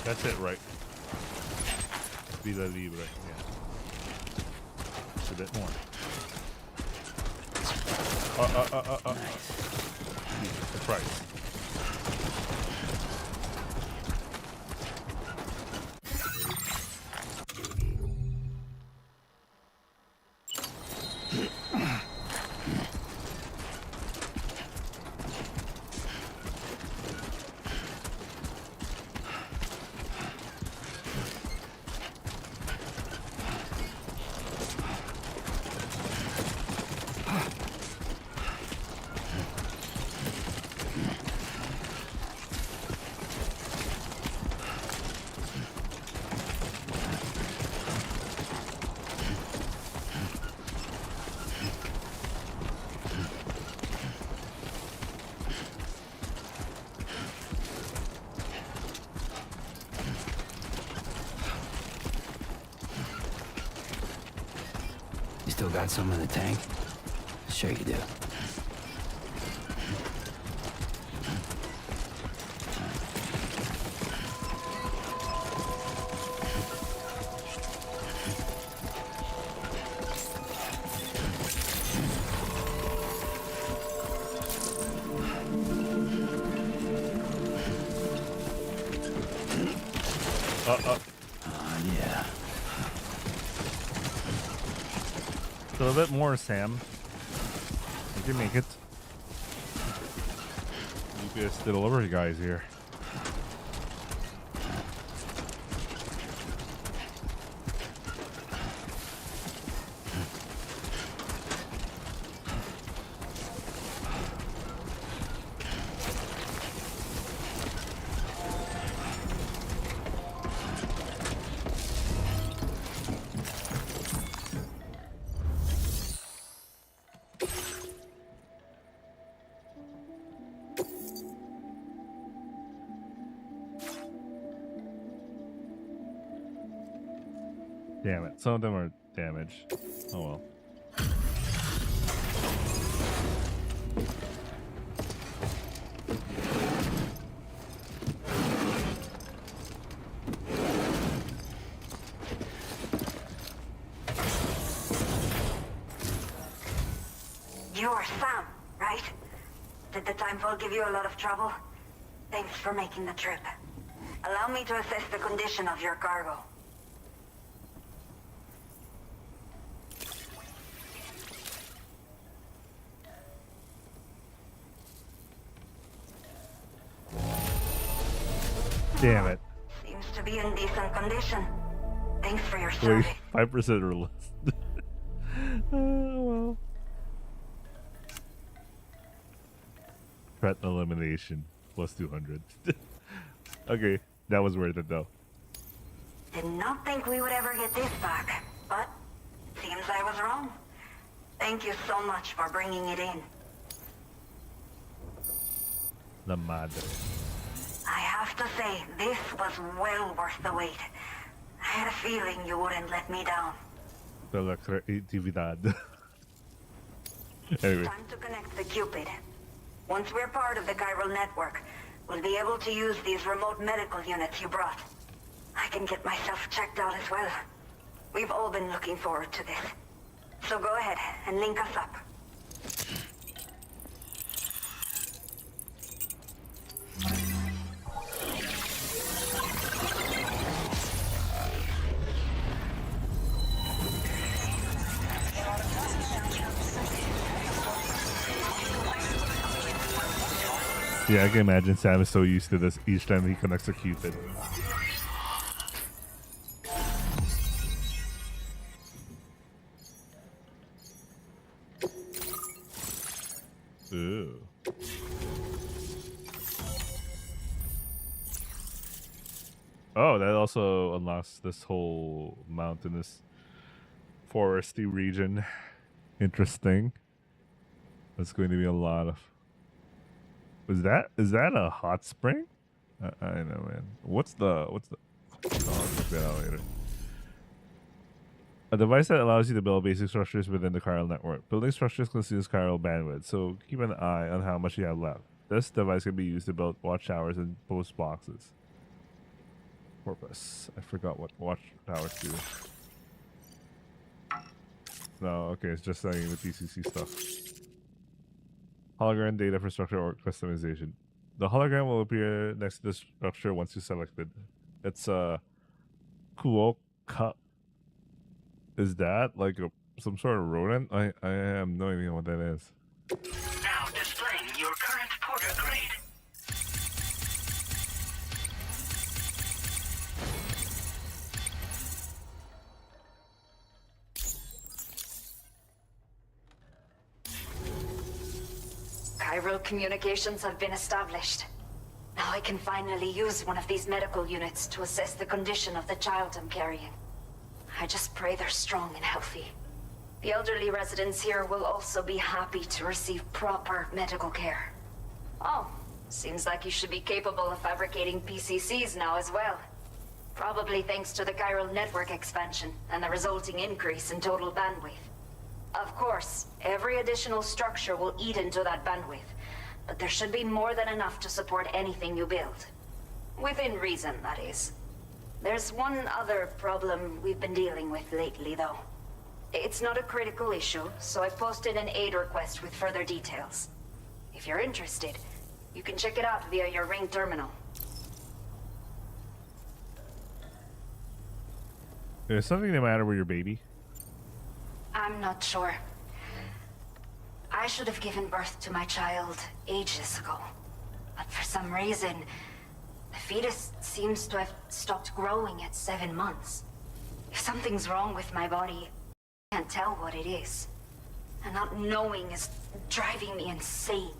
That's it, right? Vida Libre, yeah. Just a bit more. Nice. The price. Still got some in the tank? Sure you do. Yeah. A little bit more, Sam. You can make it. UPS delivery guys here. Damn it. Some of them are damaged. Oh well. You are Sam, right? Did the Timefall give you a lot of trouble? Thanks for making the trip. Allow me to assess the condition of your cargo. Damn it. Seems to be in decent condition. Thanks for your Wait, service. 5% or less. Oh well. Threat elimination plus 200. Okay, that was worth it though. Did not think we would ever get this back, but seems I was wrong. Thank you so much for bringing it in. La madre. I have to say, this was well worth the wait. I had a feeling you wouldn't let me down. De la creatividad. Anyway, Time to connect the Cupid. Once we're part of the chiral network, we'll be able to use these remote medical units you brought. I can get myself checked out as well. We've all been looking forward to this. So go ahead and link us up. yeah, I can imagine Sam is so used to this each time he connects a Cupid. Ooh. Oh, that also unlocks this whole mountainous foresty region. Interesting. That's going to be a lot of. Is that a hot spring? I know, man. What's the? Oh, I'll check that out later. A device that allows you to build basic structures within the chiral network. Building structures consumes chiral bandwidth, so keep an eye on how much you have left. This device can be used to build watchtowers and post boxes. Purpose. I forgot what watchtowers do. No, okay, it's just saying the PCC stuff. Hologram data for structure or customization. The hologram will appear next to the structure once you select it. It's a Kuoka. Is that like some sort of rodent? I have no idea what that is. Now displaying your current porter grade. Chiral communications have been established. Now I can finally use one of these medical units to assess the condition of the child I'm carrying. I just pray they're strong and healthy. The elderly residents here will also be happy to receive proper medical care. Oh, seems like you should be capable of fabricating PCCs now as well. Probably thanks to the chiral network expansion and the resulting increase in total bandwidth. Of course, every additional structure will eat into that bandwidth, but there should be more than enough to support anything you build. Within reason, that is. There's one other problem we've been dealing with lately, though. It's not a critical issue, so I posted an aid request with further details. If you're interested, you can check it out via your Ring terminal. There's something the matter with your baby? I'm not sure. I should have given birth to my child ages ago. But for some reason, the fetus seems to have stopped growing at 7 months. If something's wrong with my body, I can't tell what it is. And not knowing is driving me insane.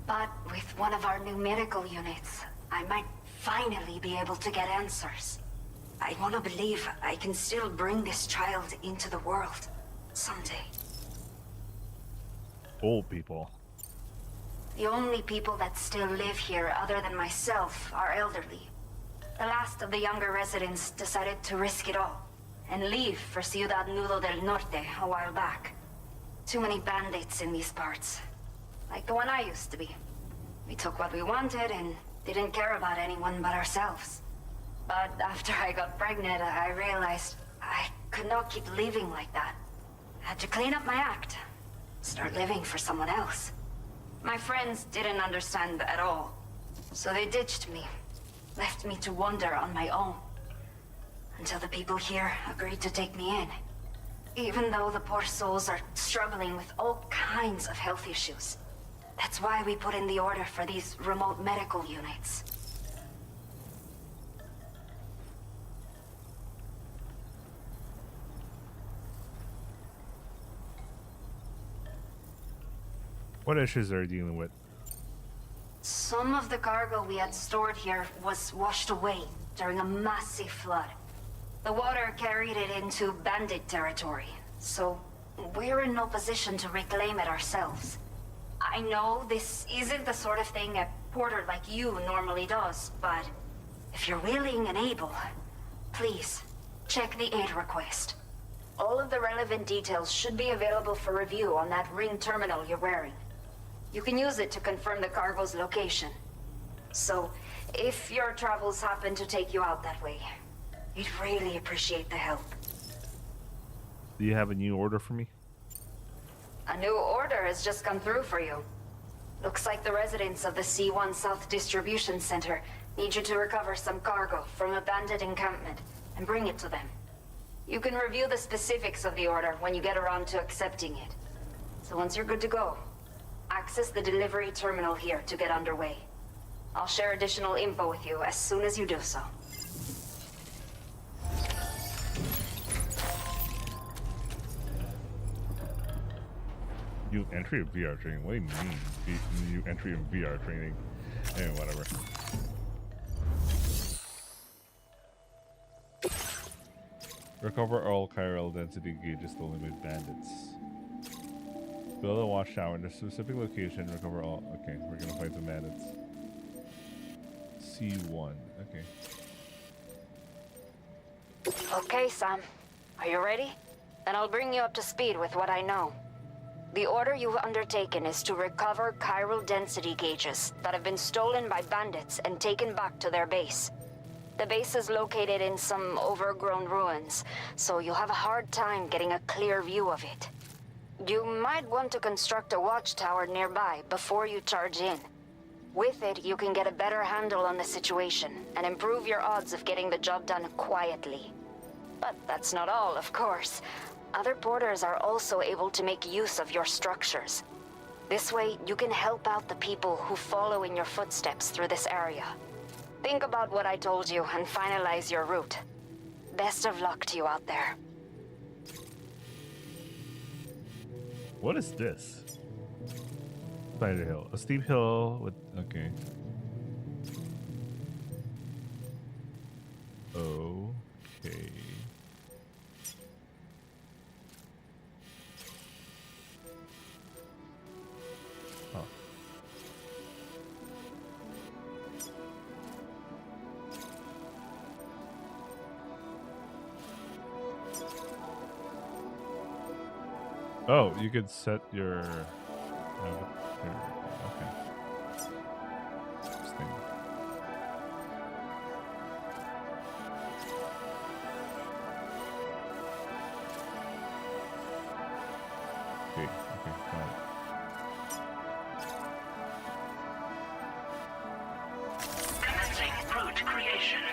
But with one of our new medical units, I might finally be able to get answers. I want to believe I can still bring this child into the world someday. Old people. The only people that still live here other than myself are elderly. The last of the younger residents decided to risk it all and leave for Ciudad Nudo del Norte a while back. Too many bandits in these parts. Like the one I used to be. We took what we wanted and didn't care about anyone but ourselves. But after I got pregnant, I realized I could not keep living like that. I had to clean up my act. Start living for someone else. My friends didn't understand at all. So they ditched me. Left me to wander on my own. Until the people here agreed to take me in. Even though the poor souls are struggling with all kinds of health issues. That's why we put in the order for these remote medical units. What issues are you dealing with? Some of the cargo we had stored here was washed away during a massive flood. The water carried it into bandit territory, so we're in no position to reclaim it ourselves. I know this isn't the sort of thing a porter like you normally does, but if you're willing and able, please, check the aid request. All of the relevant details should be available for review on that ring terminal you're wearing. You can use it to confirm the cargo's location. So, if your travels happen to take you out that way, we'd really appreciate the help. Do you have a new order for me? A new order has just come through for you. Looks like the residents of the C1 South Distribution Center need you to recover some cargo from a bandit encampment and bring it to them. You can review the specifics of the order when you get around to accepting it. So once you're good to go, access the delivery terminal here to get underway. I'll share additional info with you as soon as you do so. New entry of VR training? What do you mean? New entry of VR training? Anyway, whatever. Recover all chiral density gauges to limit bandits. Build a watchtower in a specific location. Recover all. Okay, we're gonna fight some bandits. C1. Okay. Okay, Sam. Are you ready? Then I'll bring you up to speed with what I know. The order you've undertaken is to recover chiral density gauges that have been stolen by bandits and taken back to their base. The base is located in some overgrown ruins, so you'll have a hard time getting a clear view of it. You might want to construct a watchtower nearby before you charge in. With it, you can get a better handle on the situation and improve your odds of getting the job done quietly. But that's not all, of course. Other porters are also able to make use of your structures. This way, you can help out the people who follow in your footsteps through this area. Think about what I told you and finalize your route. Best of luck to you out there. What is this? Spider hill. A steep hill with... Okay. Okay. Huh. Oh, you could set your... Okay. Interesting. Okay, got it. Commencing route creation.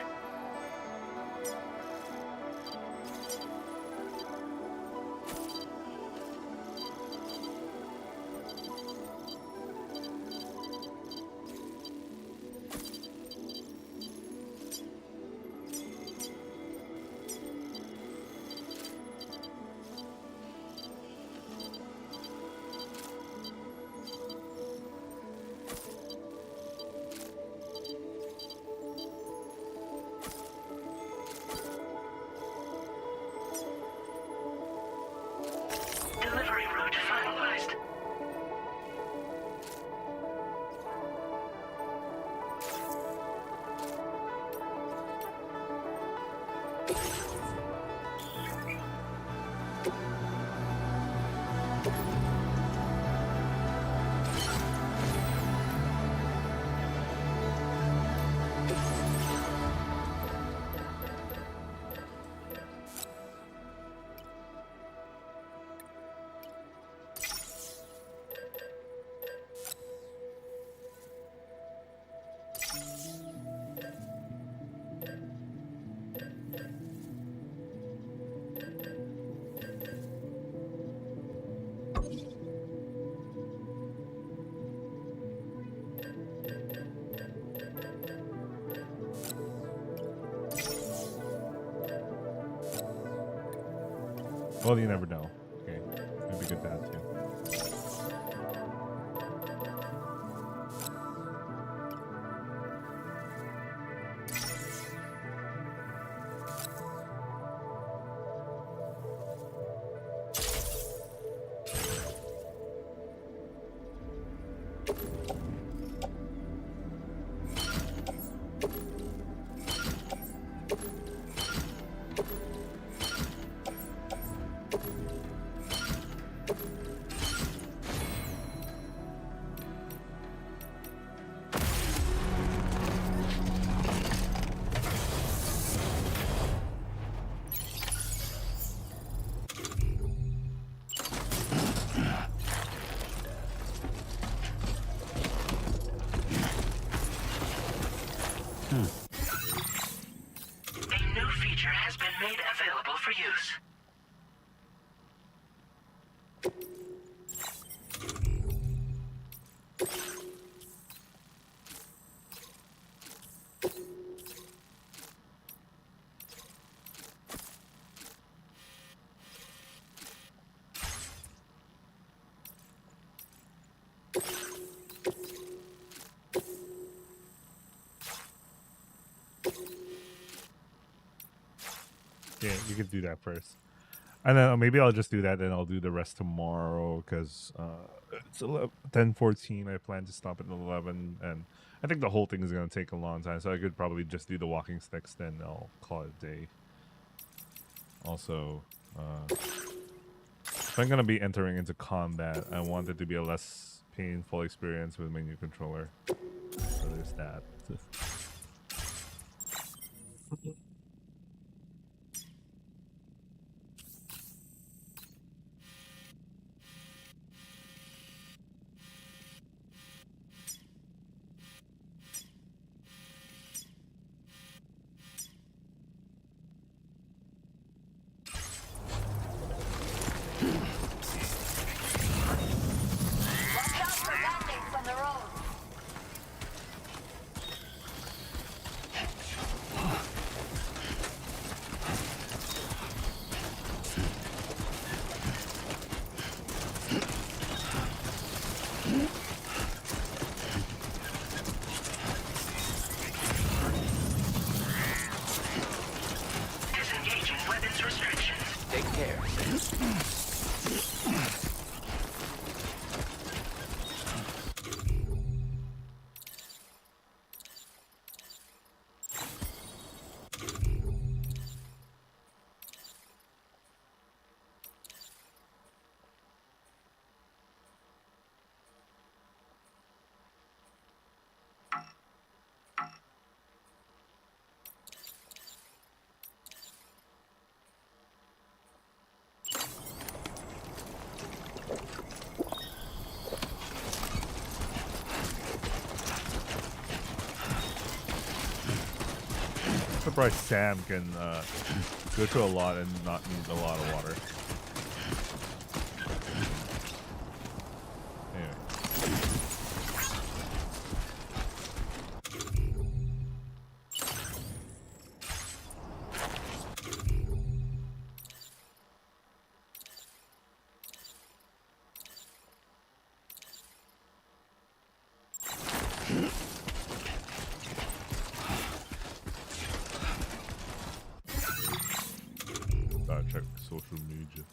Well, you never know. Okay, maybe good that too. A new feature has been made available for use. Yeah, you could do that first. And then maybe I'll just do that, and I'll do the rest tomorrow because it's 10:14. I plan to stop at 11, and I think the whole thing is gonna take a long time. So I could probably just do the walking sticks, then I'll call it a day. Also, if I'm gonna be entering into combat, I want it to be a less painful experience with my new controller. So there's that. Watch out for bandits on the road. Disengaging weapons restrictions. Take care. Surprised Sam can go through a lot and not need a lot of water. Anyway. Gotta check social media.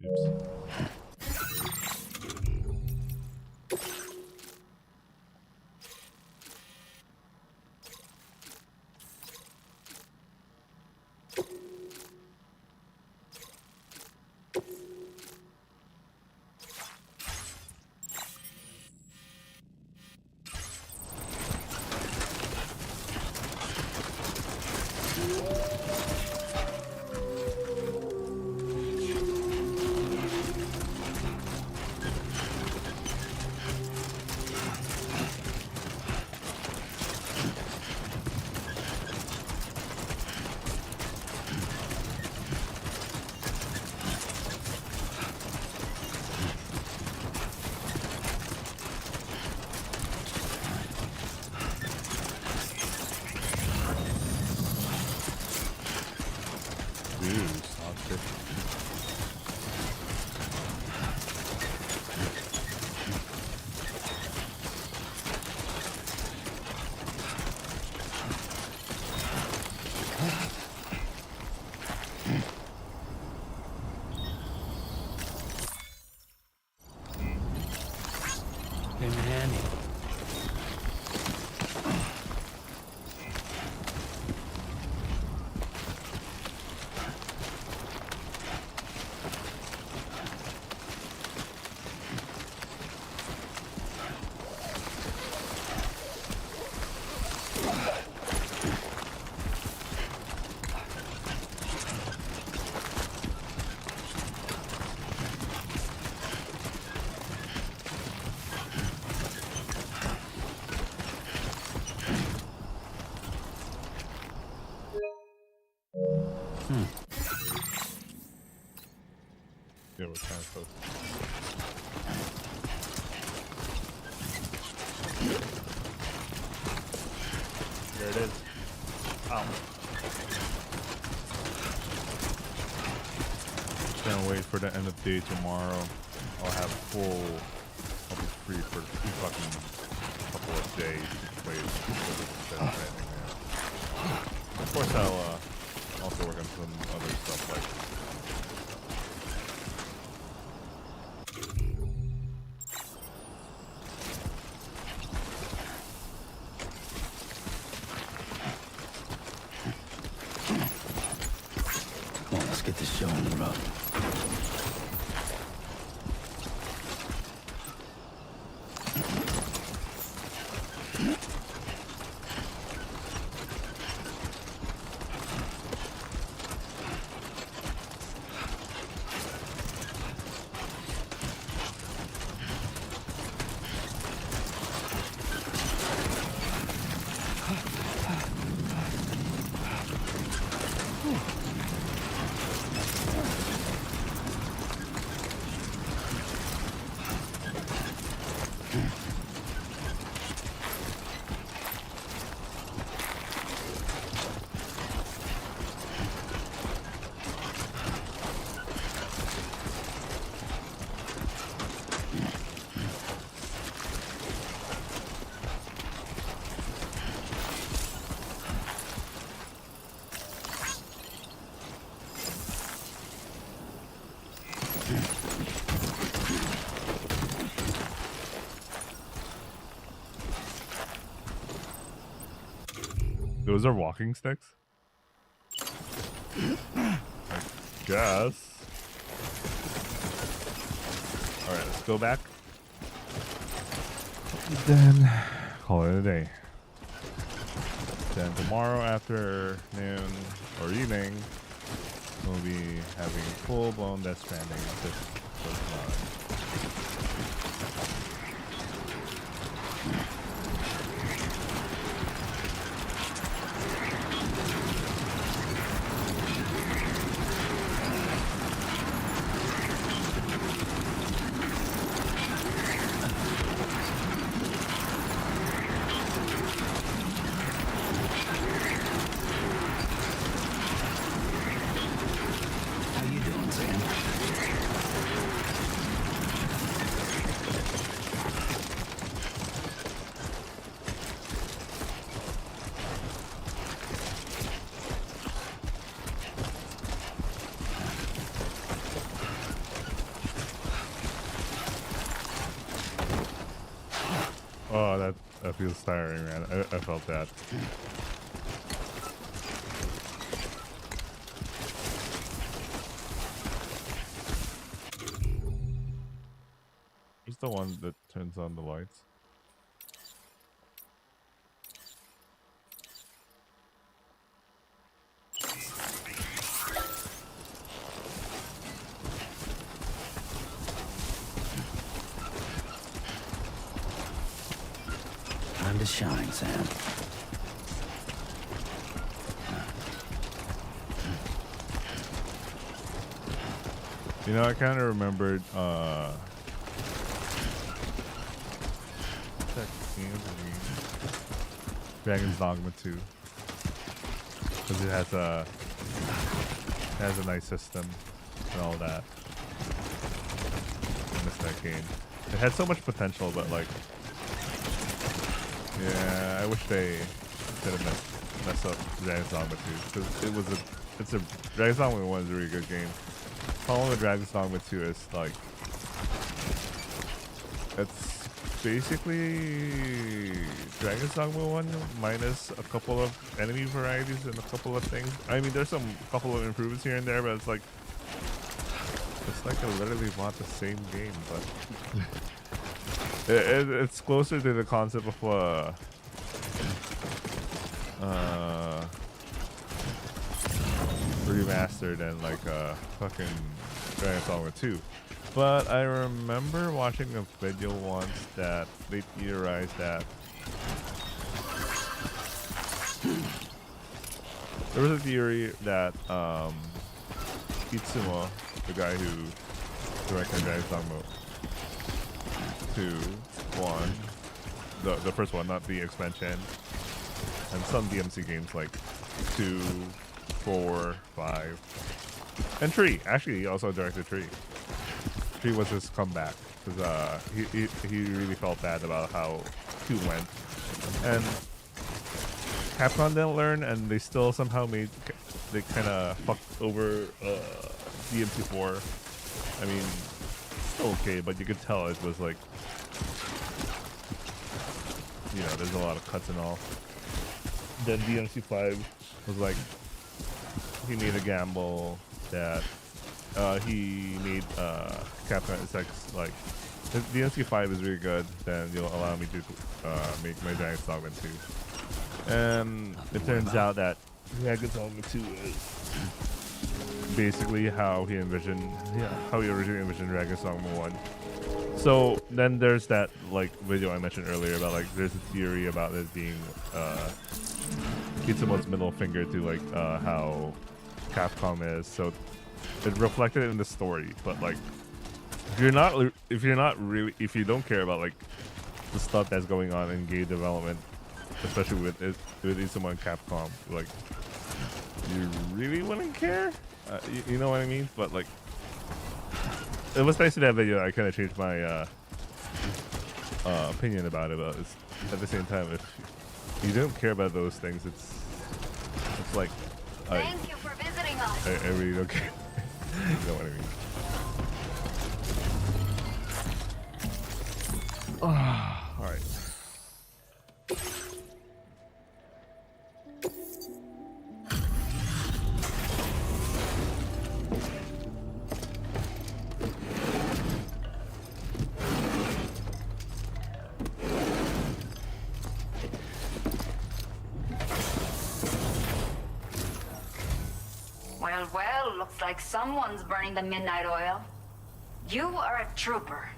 Oops. Came in handy. Yeah, we're kind of close. There it is. Ow. Can't wait for the end of day tomorrow. I'll have I'll be free for fucking couple of days to play Stranding. Of course, I'll also work on some other stuff like. Come on, let's get this show on the road. Those are walking sticks? I guess. Alright, let's go back. Then call it a day. Then tomorrow afternoon or evening, we'll be having full-blown Death Stranding. Oh, that feels tiring, man. I felt that. Who's the one that turns on the lights? Time to shine, Sam. You know, I kind of remembered, Dragon's Dogma 2. Because it has a nice system and all that. I miss that game. It had so much potential, but like, yeah, I wish they didn't mess up Dragon's Dogma 2. Because Dragon's Dogma 1 is a really good game. The problem with Dragon's Dogma 2 is like, it's basically Dragon's Dogma 1 minus a couple of enemy varieties and a couple of things. I mean, there's some couple of improvements here and there, but it's like I literally bought the same game, but it's closer to the concept of remastered than like fucking Dragon's Dogma 2. But I remember watching a video once that they theorized that there was a theory that Itsumo, the guy who directed Dragon's Dogma 2, 1, the first one, not the expansion, and some DMC games like 2, 4, 5, and 3. Actually, he also directed 3. 3 was his comeback because he really felt bad about how 2 went, and Capcom didn't learn, and they still somehow they kind of fucked over DMC4. I mean, still okay, but you could tell it was like, you know, there's a lot of cuts and all. Then DMC5 was like, he made a gamble that he made Capcom. It's like if DMC5 is really good, then you'll allow me to make my Dragon's Dogma 2. And it turns out that Dragon's Dogma 2 is basically how he originally envisioned Dragon's Dogma 1. So then there's that like video I mentioned earlier about like there's a theory about it being Itsumo's middle finger to like how Capcom is. So it reflected in the story, but like if you don't care about like the stuff that's going on in game development, especially with Itsumo and Capcom, like you really wouldn't care. You know what I mean? But like, it was nice in that video. I kind of changed my opinion about it. But it's, at the same time, if you don't care about those things, it's like Thank you for visiting us. I really don't care. You know what I mean? All right. Well, looks like someone's burning the midnight oil. You are a trooper.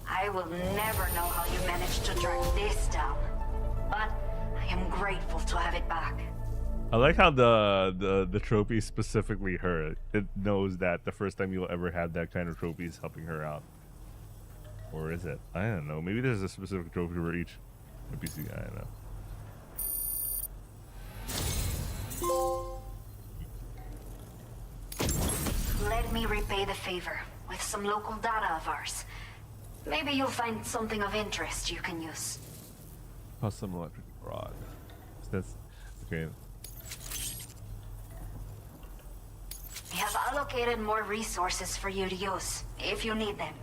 I will never know how you managed to track this down, but I am grateful to have it back. I like how the trophy specifically her. It knows that the first time you'll ever have that kind of trophy is helping her out. Or is it? I don't know. Maybe there's a specific trophy for each NPC. I don't know. Let me repay the favor with some local data of ours. Maybe you'll find something of interest you can use. Custom electric rod. That's okay. We have allocated more resources for you to use, if you need them.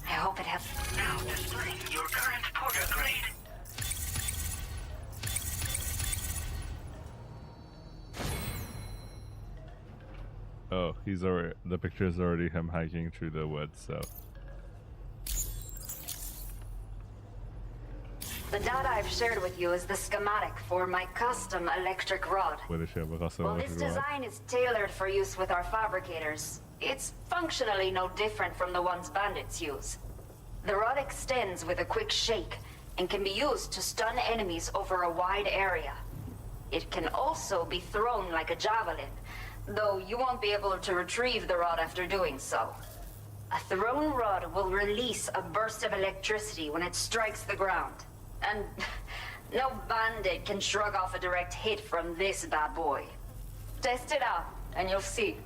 I hope it helps. Now displaying your current porter grade. Oh, he's already. The picture is already him hiking through the woods. So. The data I've shared with you is the schematic for my custom electric rod. What is it? Well, this design is tailored for use with our fabricators. It's functionally no different from the ones bandits use. The rod extends with a quick shake and can be used to stun enemies over a wide area. It can also be thrown like a javelin, though you won't be able to retrieve the rod after doing so. A thrown rod will release a burst of electricity when it strikes the ground. And no bandit can shrug off a direct hit from this bad boy. Test it out, and you'll see.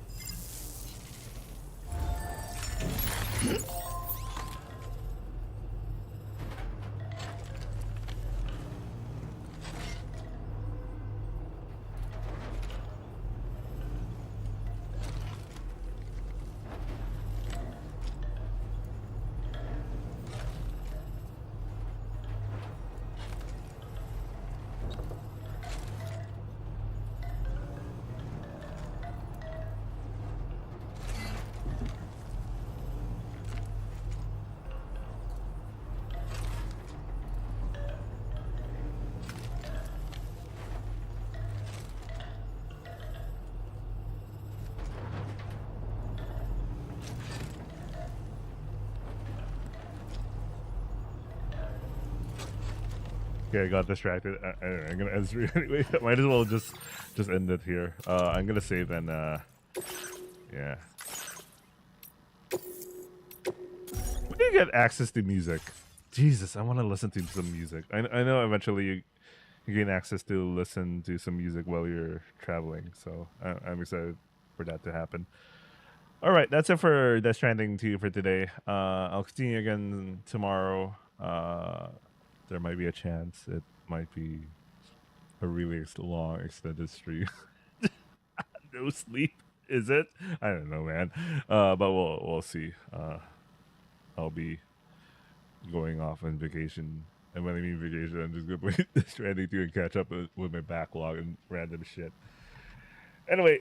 Okay, I got distracted. I'm gonna end this anyway. Might as well just end it here. I'm gonna save and yeah. When do you get access to music? Jesus, I want to listen to some music. I know eventually you gain access to listen to some music while you're traveling, so I'm excited for that to happen. All right, that's it for Death Stranding 2 for today. I'll continue again tomorrow. There might be a chance it might be a really long extended stream. No sleep, is it? I don't know, man. But we'll see. I'll be going off on vacation, and when I mean vacation, I'm just gonna play Stranding 2 and catch up with my backlog and random shit. Anyway.